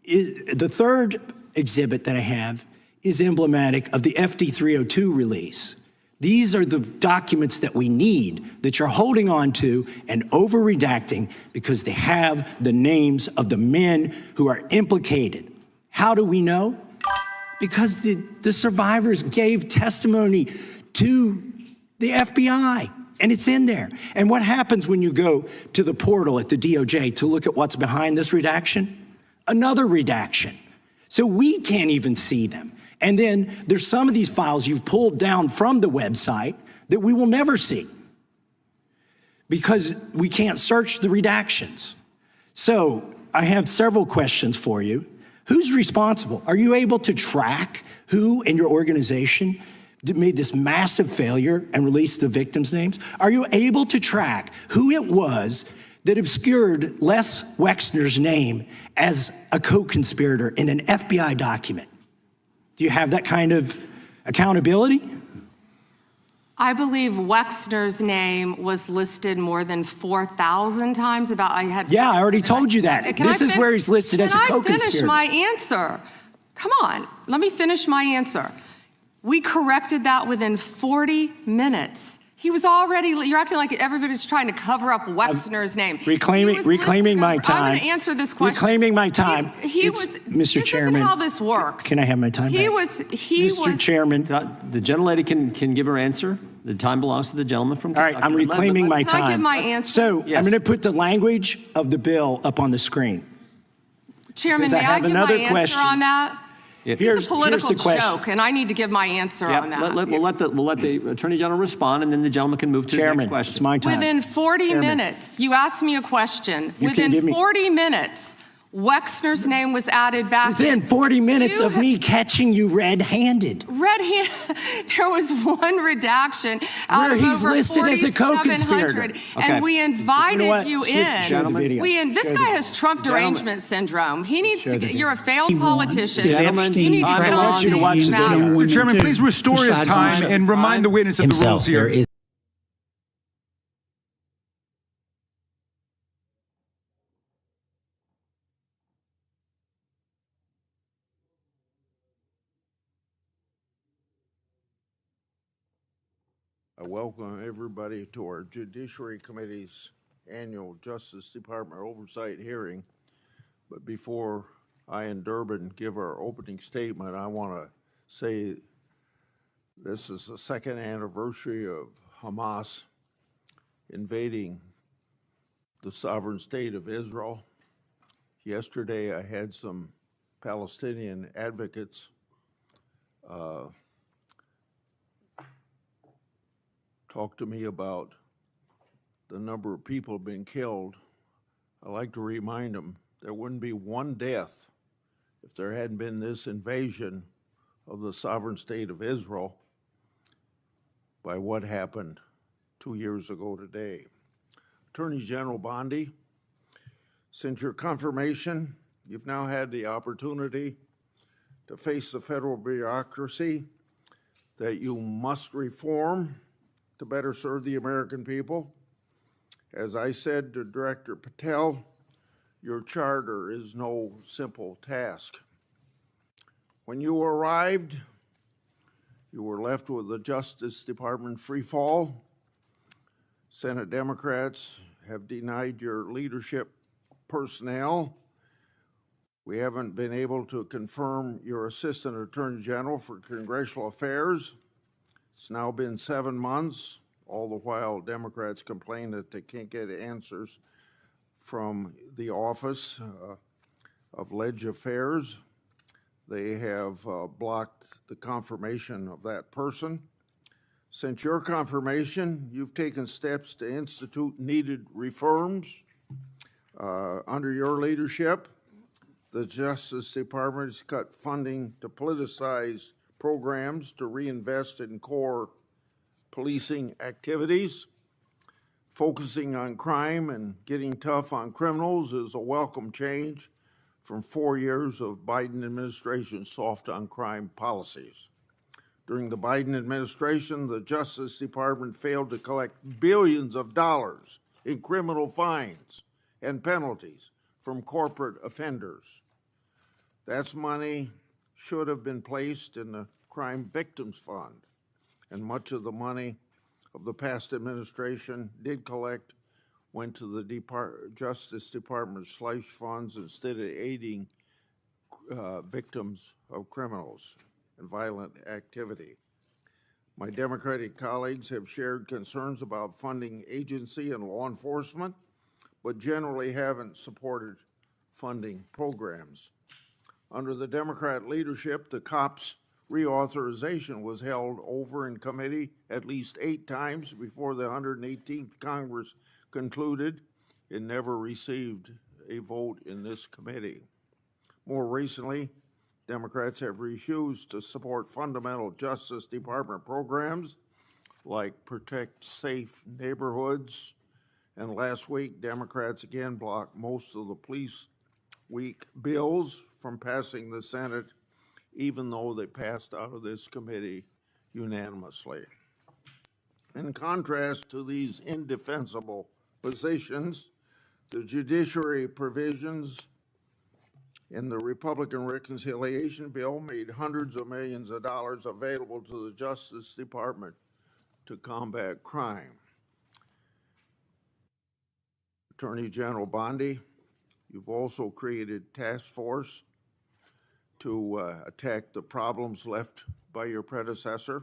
is the third exhibit that I have is emblematic of the FD 302 release. These are the documents that we need that you're holding on to and over-redacting because they have the names of the men who are implicated. How do we know? Because the survivors gave testimony to the FBI, and it's in there. And what happens when you go to the portal at the DOJ to look at what's behind this redaction? Another redaction. So we can't even see them. And then there's some of these files you've pulled down from the website that we will never see because we can't search the redactions. So I have several questions for you. Who's responsible? Are you able to track who in your organization made this massive failure and released the victims' names? Are you able to track who it was that obscured Les Wexner's name as a co-conspirator in an FBI document? Do you have that kind of accountability? I believe Wexner's name was listed more than 4,000 times. Yeah, I already told you that. This is where he's listed as a co-conspirator. Can I finish my answer? Come on, let me finish my answer. We corrected that within 40 minutes. He was already, you're acting like everybody's trying to cover up Wexner's name. Reclaiming my time. I'm going to answer this question. Reclaiming my time. Mr. Chairman. This isn't how this works. Can I have my time back? Mr. Chairman. The gentlelady can give her answer. The time belongs to the gentleman from Kentucky. All right, I'm reclaiming my time. Can I give my answer? So yes. I'm going to put the language of the bill up on the screen. Chairman, may I give my answer on that? It's a political joke, and I need to give my answer on that. We'll let the Attorney General respond, and then the gentleman can move to the next question. It's my time. Within 40 minutes, you asked me a question. Within 40 minutes, Wexner's name was added back. Within 40 minutes of me catching you red-handed. There was one redaction out of he's over listed as a co-conspirator. And we invited you in. This guy has Trump derangement syndrome. syndrome. He needs to get, you're a failed politician. Gentlemen, you need to get I want you to watch the video. Mr. Chairman, please restore his time and remind the witness of the rules here. I welcome everybody to our Judiciary Committee's annual Justice Department oversight hearing. But before I and Durbin give our opening statement, I want to say this is the second anniversary of Hamas invading the sovereign state of Israel. Yesterday, I had some Palestinian advocates talk to me about the number of people being killed, I like to remind them there wouldn't be one death if there hadn't been this invasion of the sovereign state of Israel by what happened 2 years ago today. Attorney General Bandi, since your confirmation, you've now had the opportunity to face the federal bureaucracy that you must reform to better serve the American people. As I said to Director Patel, your charter is no simple task. When you arrived, you were left with the Justice Department free fall. Senate Democrats have denied your leadership personnel. We haven't been able to confirm your Assistant Attorney General for Congressional Affairs. It's now been 7 months. All the while, Democrats complain that they can't get answers from the Office of Ledge Affairs. They have blocked the confirmation of that person. Since your confirmation, you've taken steps to institute needed reforms. Under your leadership, the Justice Department has cut funding to politicize programs to reinvest in core policing activities. Focusing on crime and getting tough on criminals is a welcome change from 4 years of Biden administration's soft on crime policies. During the Biden administration, the Justice Department failed to collect billions of dollars in criminal fines and penalties from corporate offenders. That money should have been placed in the Crime Victims Fund, and much of the money of the past administration did collect went to the Justice Department slush funds instead of aiding victims of criminals and violent activity. My Democratic colleagues have shared concerns about funding agency and law enforcement, but generally haven't supported funding programs. Under the Democrat leadership, the COPS reauthorization was held over in committee at least 8 times before the 118th Congress concluded. It never received a vote in this committee. More recently, Democrats have refused to support fundamental Justice Department programs like Protect Safe Neighborhoods. And last week, Democrats again blocked most of the Police Week bills from passing the Senate, even though they passed out of this committee unanimously. In contrast to these indefensible positions, the judiciary provisions in the Republican reconciliation bill made hundreds of millions of dollars available to the Justice Department to combat crime. Attorney General Bandi, you've also created a task force to attack the problems left by your predecessor.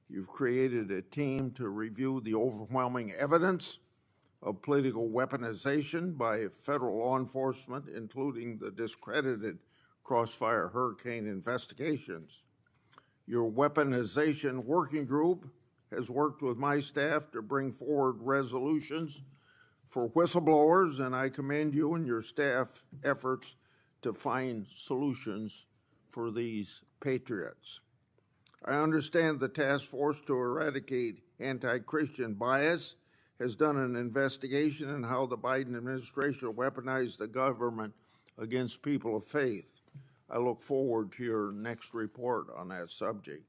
You've created a team to review the overwhelming evidence of political weaponization by federal law enforcement, including the discredited Crossfire Hurricane investigations. Your weaponization working group has worked with my staff to bring forward resolutions for whistleblowers, and I commend you and your staff efforts to find solutions for these patriots. I understand the task force to eradicate anti-Christian bias has done an investigation on how the Biden administration weaponized the government against people of faith. I look forward to your next report on that subject.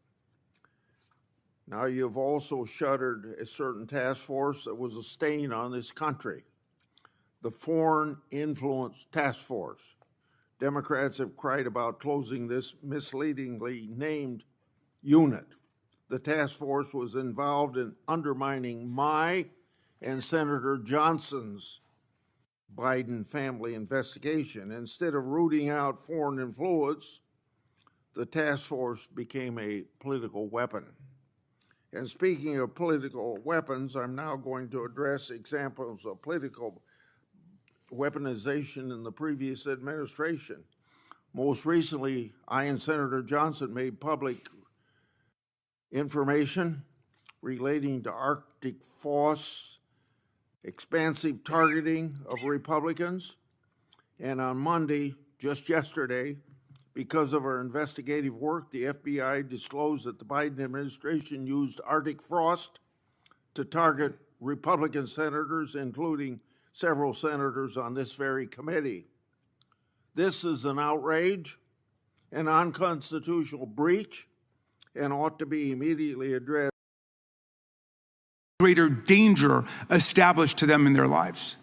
Now, you've also shuttered a certain task force that was a stain on this country, the Foreign Influence Task Force. Democrats have cried about closing this misleadingly named unit. The task force was involved in undermining my and Senator Johnson's Biden family investigation. Instead of rooting out foreign influence, the task force became a political weapon. And speaking of political weapons, I'm now going to address examples of political weaponization in the previous administration. Most recently, I and Senator Johnson made public information relating to Arctic FOSS, expansive targeting of Republicans. And on Monday, just yesterday, because of our investigative work, the FBI disclosed that the Biden administration used Arctic frost to target Republican senators, including several senators on this very committee. This is an outrage, an unconstitutional breach, and ought to be immediately addressed. Greater danger established to them in their lives.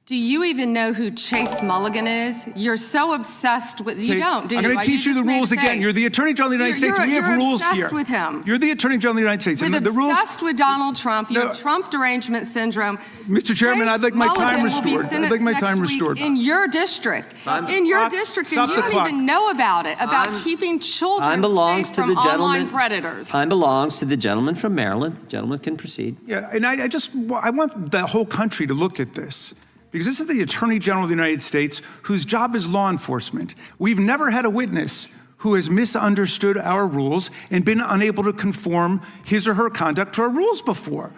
Do you even know who Chase Mulligan is? You're so obsessed with, you Okay, don't, do you? I'm going to teach you the rules again. You're the Attorney General of the United States. We have rules here. You're obsessed with him. You're the Attorney General of the United States. With And the rules, obsessed with Donald Trump. You have Trump derangement syndrome. Mr. Chairman, I'd like my time restored. I'd like my time restored. In your district. In your district, and you don't even know about it, about keeping children safe from online predators. Time belongs to the gentleman from Maryland. The gentleman can proceed. Yeah, and I want the whole country to look at this. Because this is the Attorney General of the United States, whose job is law enforcement. We've never had a witness who has misunderstood our rules and been unable to conform his or her conduct to our rules before.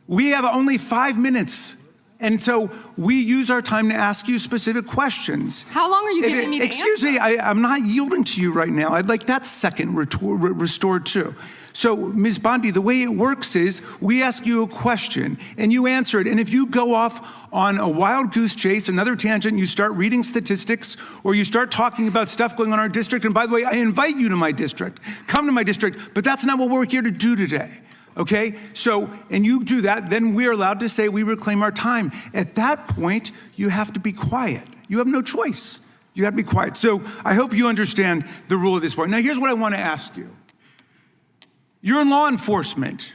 We have only 5 minutes, and so we use our time to ask you specific questions. How long are you giving me to Excuse me, I'm not yielding to you right now. I'd like that second restored too. So, Ms. Bandi, the way it works is we ask you a question and you answer it. And if you go off on a wild goose chase, another tangent, you start reading statistics or you start talking about stuff going on in our district. And by the way, I invite you to my district. Come to my district, but that's not what we're here to do today. Okay? So, and you do that, then we're allowed to say we reclaim our time. At that point, you have to be quiet. You have no choice. You have to be quiet. So I hope you understand the rule at this point. Now, here's what I want to ask you. You're in law enforcement.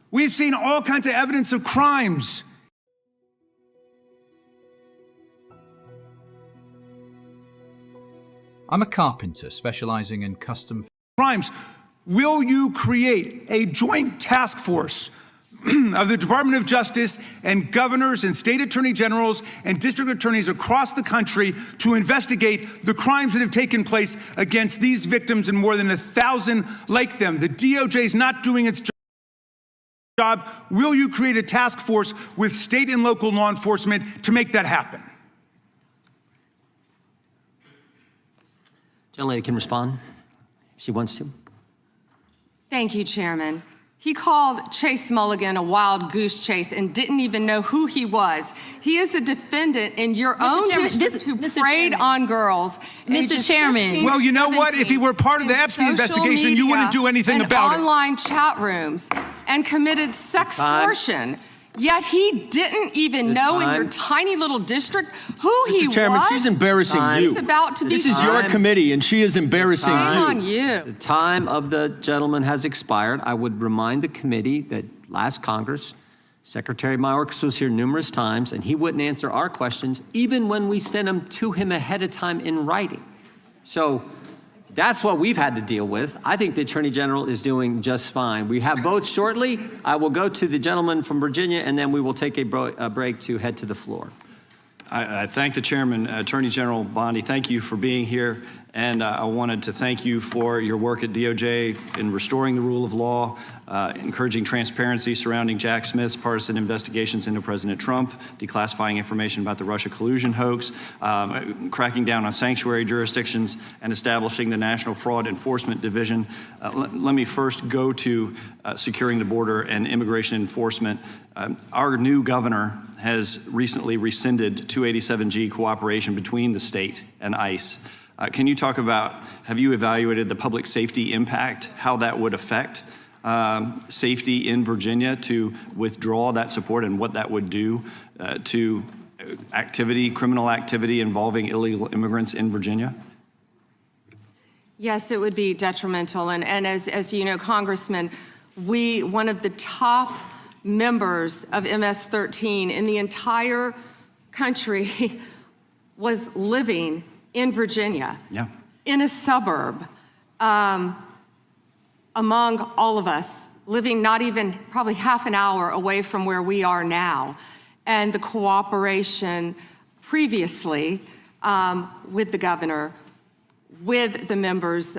We've seen all kinds of evidence of crimes. I'm a carpenter specializing in custom crimes. Will you create a joint task force of the Department of Justice and governors and state attorney generals and district attorneys across the country to investigate the crimes that have taken place against these victims and more than 1,000 like them? The DOJ is not doing its job. Will you create a task force with state and local law enforcement to make that happen? Gentlelady can respond if she wants to. Thank you, Chairman. He called Chase Mulligan a wild goose chase and didn't even know who he was. He is a defendant in your own district who preyed on girls. Mr. Chairman. Well, you know what? If he were part of the Epstein investigation, you wouldn't do anything about it. Online chat rooms and committed sextortion. Yet he didn't even know in your tiny little district who he was. Mr. Chairman, she's embarrassing you. He's about to be This is your committee, and she is embarrassing you. Shame on you. The time of the gentleman has expired. I would remind the committee that last Congress, Secretary Mayorkas was here numerous times, and he wouldn't answer our questions, even when we sent them to him ahead of time in writing. So that's what we've had to deal with. I think the Attorney General is doing just fine. We have votes shortly. I will go to the gentleman from Virginia, and then we will take a break to head to the floor. I thank the Chairman, Attorney General Bandi. Thank you for being here. And I wanted to thank you for your work at DOJ in restoring the rule of law, encouraging transparency surrounding Jack Smith's partisan investigations into President Trump, declassifying information about the Russia collusion hoax, cracking down on sanctuary jurisdictions, and establishing the National Fraud Enforcement Division. Let me first go to securing the border and immigration enforcement. Our new governor has recently rescinded 287G cooperation between the state and ICE. Can you talk about, have you evaluated the public safety impact, how that would affect safety in Virginia to withdraw that support and what that would do to criminal activity involving illegal immigrants in Virginia? Yes, it would be detrimental. And as you know, Congressman, one of the top members of MS-13 in the entire country was living in Virginia, in a suburb, among all of us, living not even probably half an hour away from where we are now. And the cooperation previously with the governor, with the members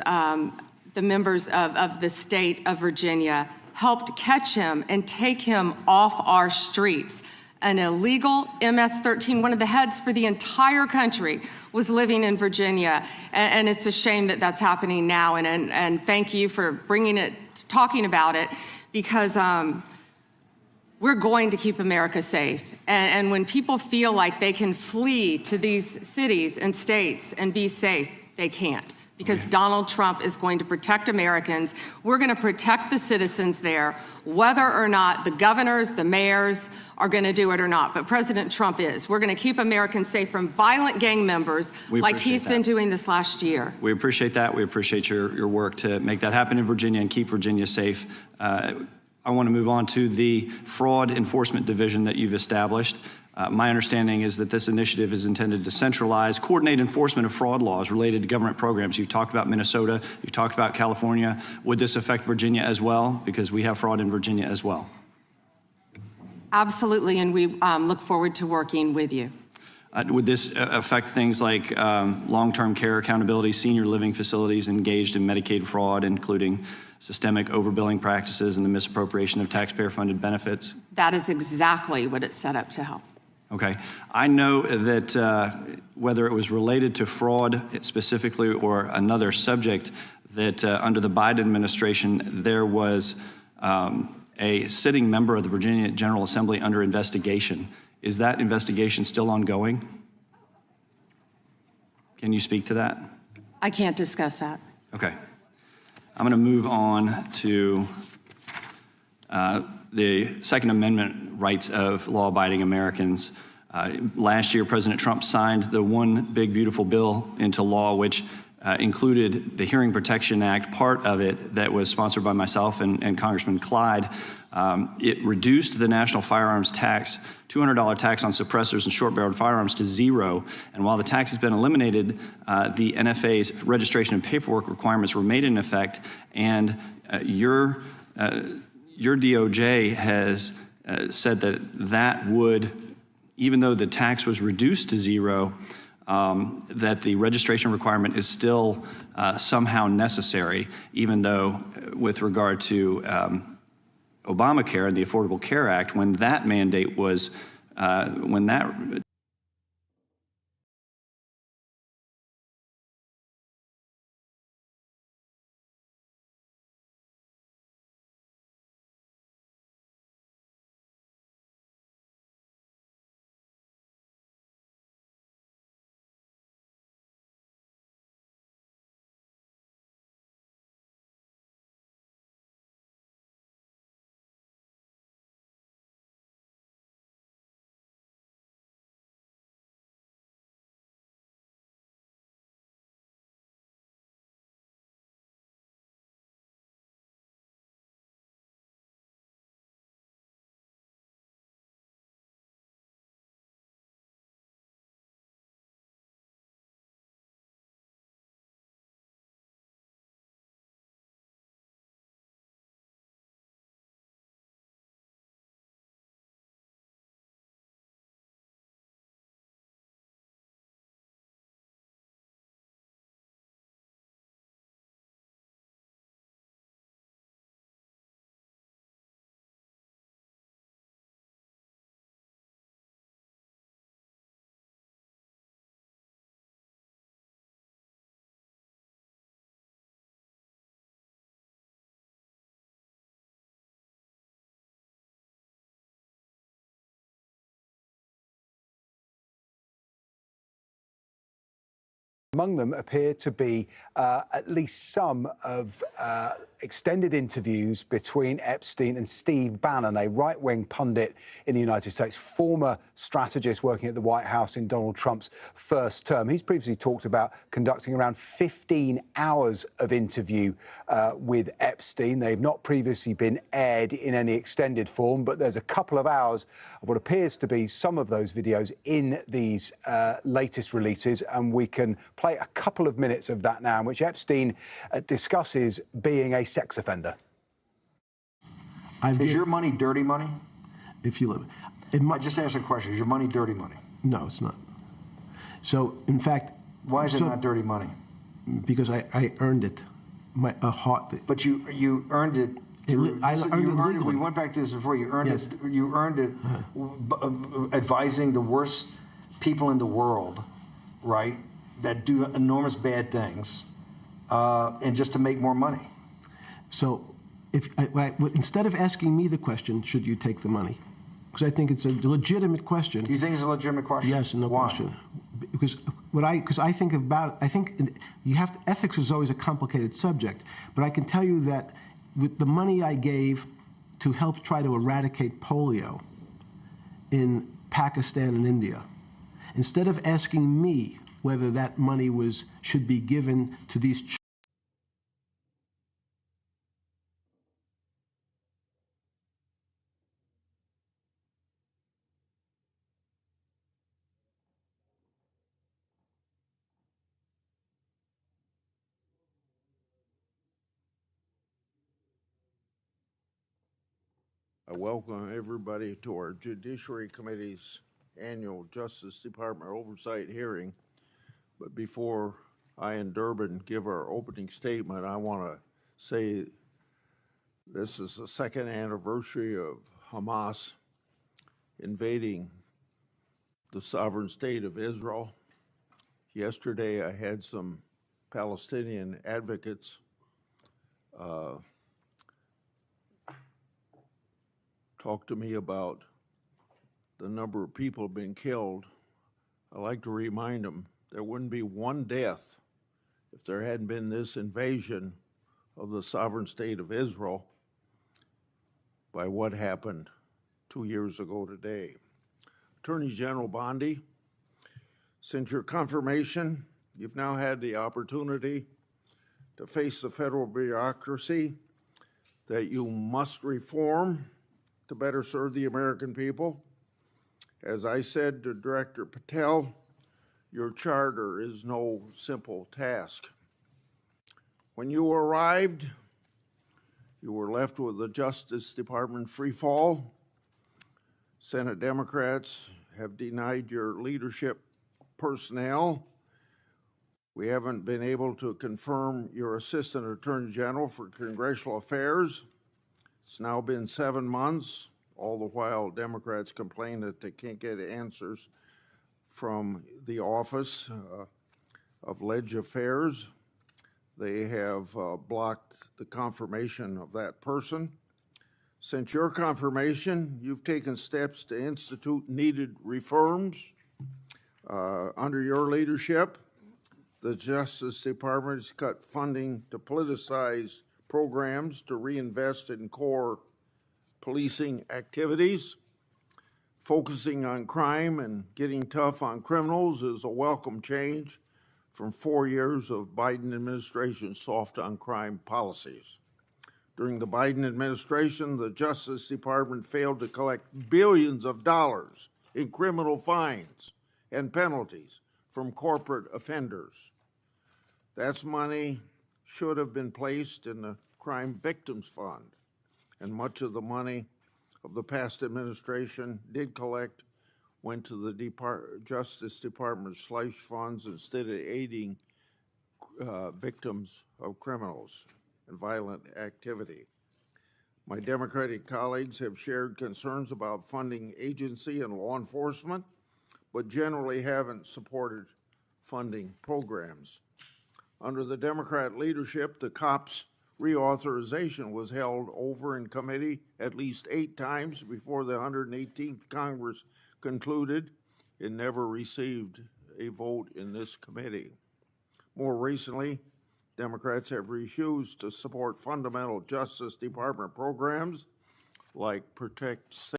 of the state of Virginia, helped catch him and take him off our streets. An illegal MS-13, one of the heads for the entire country, was living in Virginia. And it's a shame that that's happening now. And thank you for bringing it, talking about it, because we're going to keep America safe. And when people feel like they can flee to these cities and states and be safe, they can't. Because Donald Trump is going to protect Americans. We're going to protect the citizens there, whether or not the governors, the mayors are going to do it or not. But President Trump is. We're going to keep Americans safe from violent gang members like he's been doing this last year. We appreciate that. We appreciate your work to make that happen in Virginia and keep Virginia safe. I want to move on to the Fraud Enforcement Division that you've established. My understanding is that this initiative is intended to centralize, coordinate enforcement of fraud laws related to government programs. You've talked about Minnesota, you've talked about California. Would this affect Virginia as well? Because we have fraud in Virginia as well. Absolutely, and we look forward to working with you. Would this affect things like long-term care accountability, senior living facilities engaged in Medicaid fraud, including systemic overbilling practices and the misappropriation of taxpayer-funded benefits? That is exactly what it's set up to help. Okay. I know that whether it was related to fraud specifically or another subject, that under the Biden administration, there was a sitting member of the Virginia General Assembly under investigation. Is that investigation still ongoing? Can you speak to that? I can't discuss that. Okay. I'm going to move on to the Second Amendment rights of law-abiding Americans. Last year, President Trump signed the One Big Beautiful Bill into law, which included the Hearing Protection Act, part of it that was sponsored by myself and Congressman Clyde. It reduced the national firearms tax, $200 tax on suppressors and short-barreled firearms, to zero. And while the tax has been eliminated, the NFA's registration and paperwork requirements remain in effect. And your DOJ has said that would, even though the tax was reduced to zero, that the registration requirement is still somehow necessary, even though with regard to Obamacare and the Affordable Care Act, when that mandate was, when that Among them appear to be at least some of extended interviews between Epstein and Steve Bannon, a right-wing pundit in the United States, former strategist working at the White House in Donald Trump's first term. He's previously talked about conducting around 15 hours of interview with Epstein. They've not previously been aired in any extended form, but there's a couple of hours of what appears to be some of those videos in these latest releases, and we can play a couple of minutes of that now, in which Epstein discusses being a sex offender. Is your money dirty money? If you live, I just asked a question. Is your money dirty money? No, it's not. So, in fact... Why is it not dirty money? Because I earned it. But you earned it. We went back to this before. You earned it. You earned it advising the worst people in the world, right? That do enormous bad things, and just to make more money. So, instead of asking me the question, should you take the money? Because I think it's a legitimate question. You think it's a legitimate question? Yes, no question. Because I think ethics is always a complicated subject, but I can tell you that with the money I gave to help try to eradicate polio in Pakistan and India, instead of asking me whether that money should be given to these children, I welcome everybody to our Judiciary Committee's annual Justice Department oversight hearing. But before I and Durbin give our opening statement, I want to say this is the second anniversary of Hamas invading the sovereign state of Israel. Yesterday, I had some Palestinian advocates talk to me about the number of people being killed. I like to remind them there wouldn't be one death if there hadn't been this invasion of the sovereign state of Israel by what happened 2 years ago today. Attorney General Bandi, since your confirmation, you've now had the opportunity to face the federal bureaucracy that you must reform to better serve the American people. As I said to Director Patel, your charter is no simple task. When you arrived, you were left with the Justice Department free fall. Senate Democrats have denied your leadership personnel. We haven't been able to confirm your Assistant Attorney General for Congressional Affairs. It's now been 7 months, all the while Democrats complain that they can't get answers from the Office of Ledge Affairs. They have blocked the confirmation of that person. Since your confirmation, you've taken steps to institute needed reforms. Under your leadership, the Justice Department has cut funding to politicize programs to reinvest in core policing activities. Focusing on crime and getting tough on criminals is a welcome change from 4 years of Biden administration's soft on crime policies. During the Biden administration, the Justice Department failed to collect billions of dollars in criminal fines and penalties from corporate offenders. That's money should have been placed in the Crime Victims Fund, and much of the money of the past administration did collect went to the Justice Department's slush funds instead of aiding victims of criminals and violent activity. My Democratic colleagues have shared concerns about funding agency and law enforcement, but generally haven't supported funding programs. Under the Democrat leadership, the COPS reauthorization was held over in committee at least 8 times before the 118th Congress concluded. It never received a vote in this committee. More recently, Democrats have refused to support fundamental Justice Department programs like Protect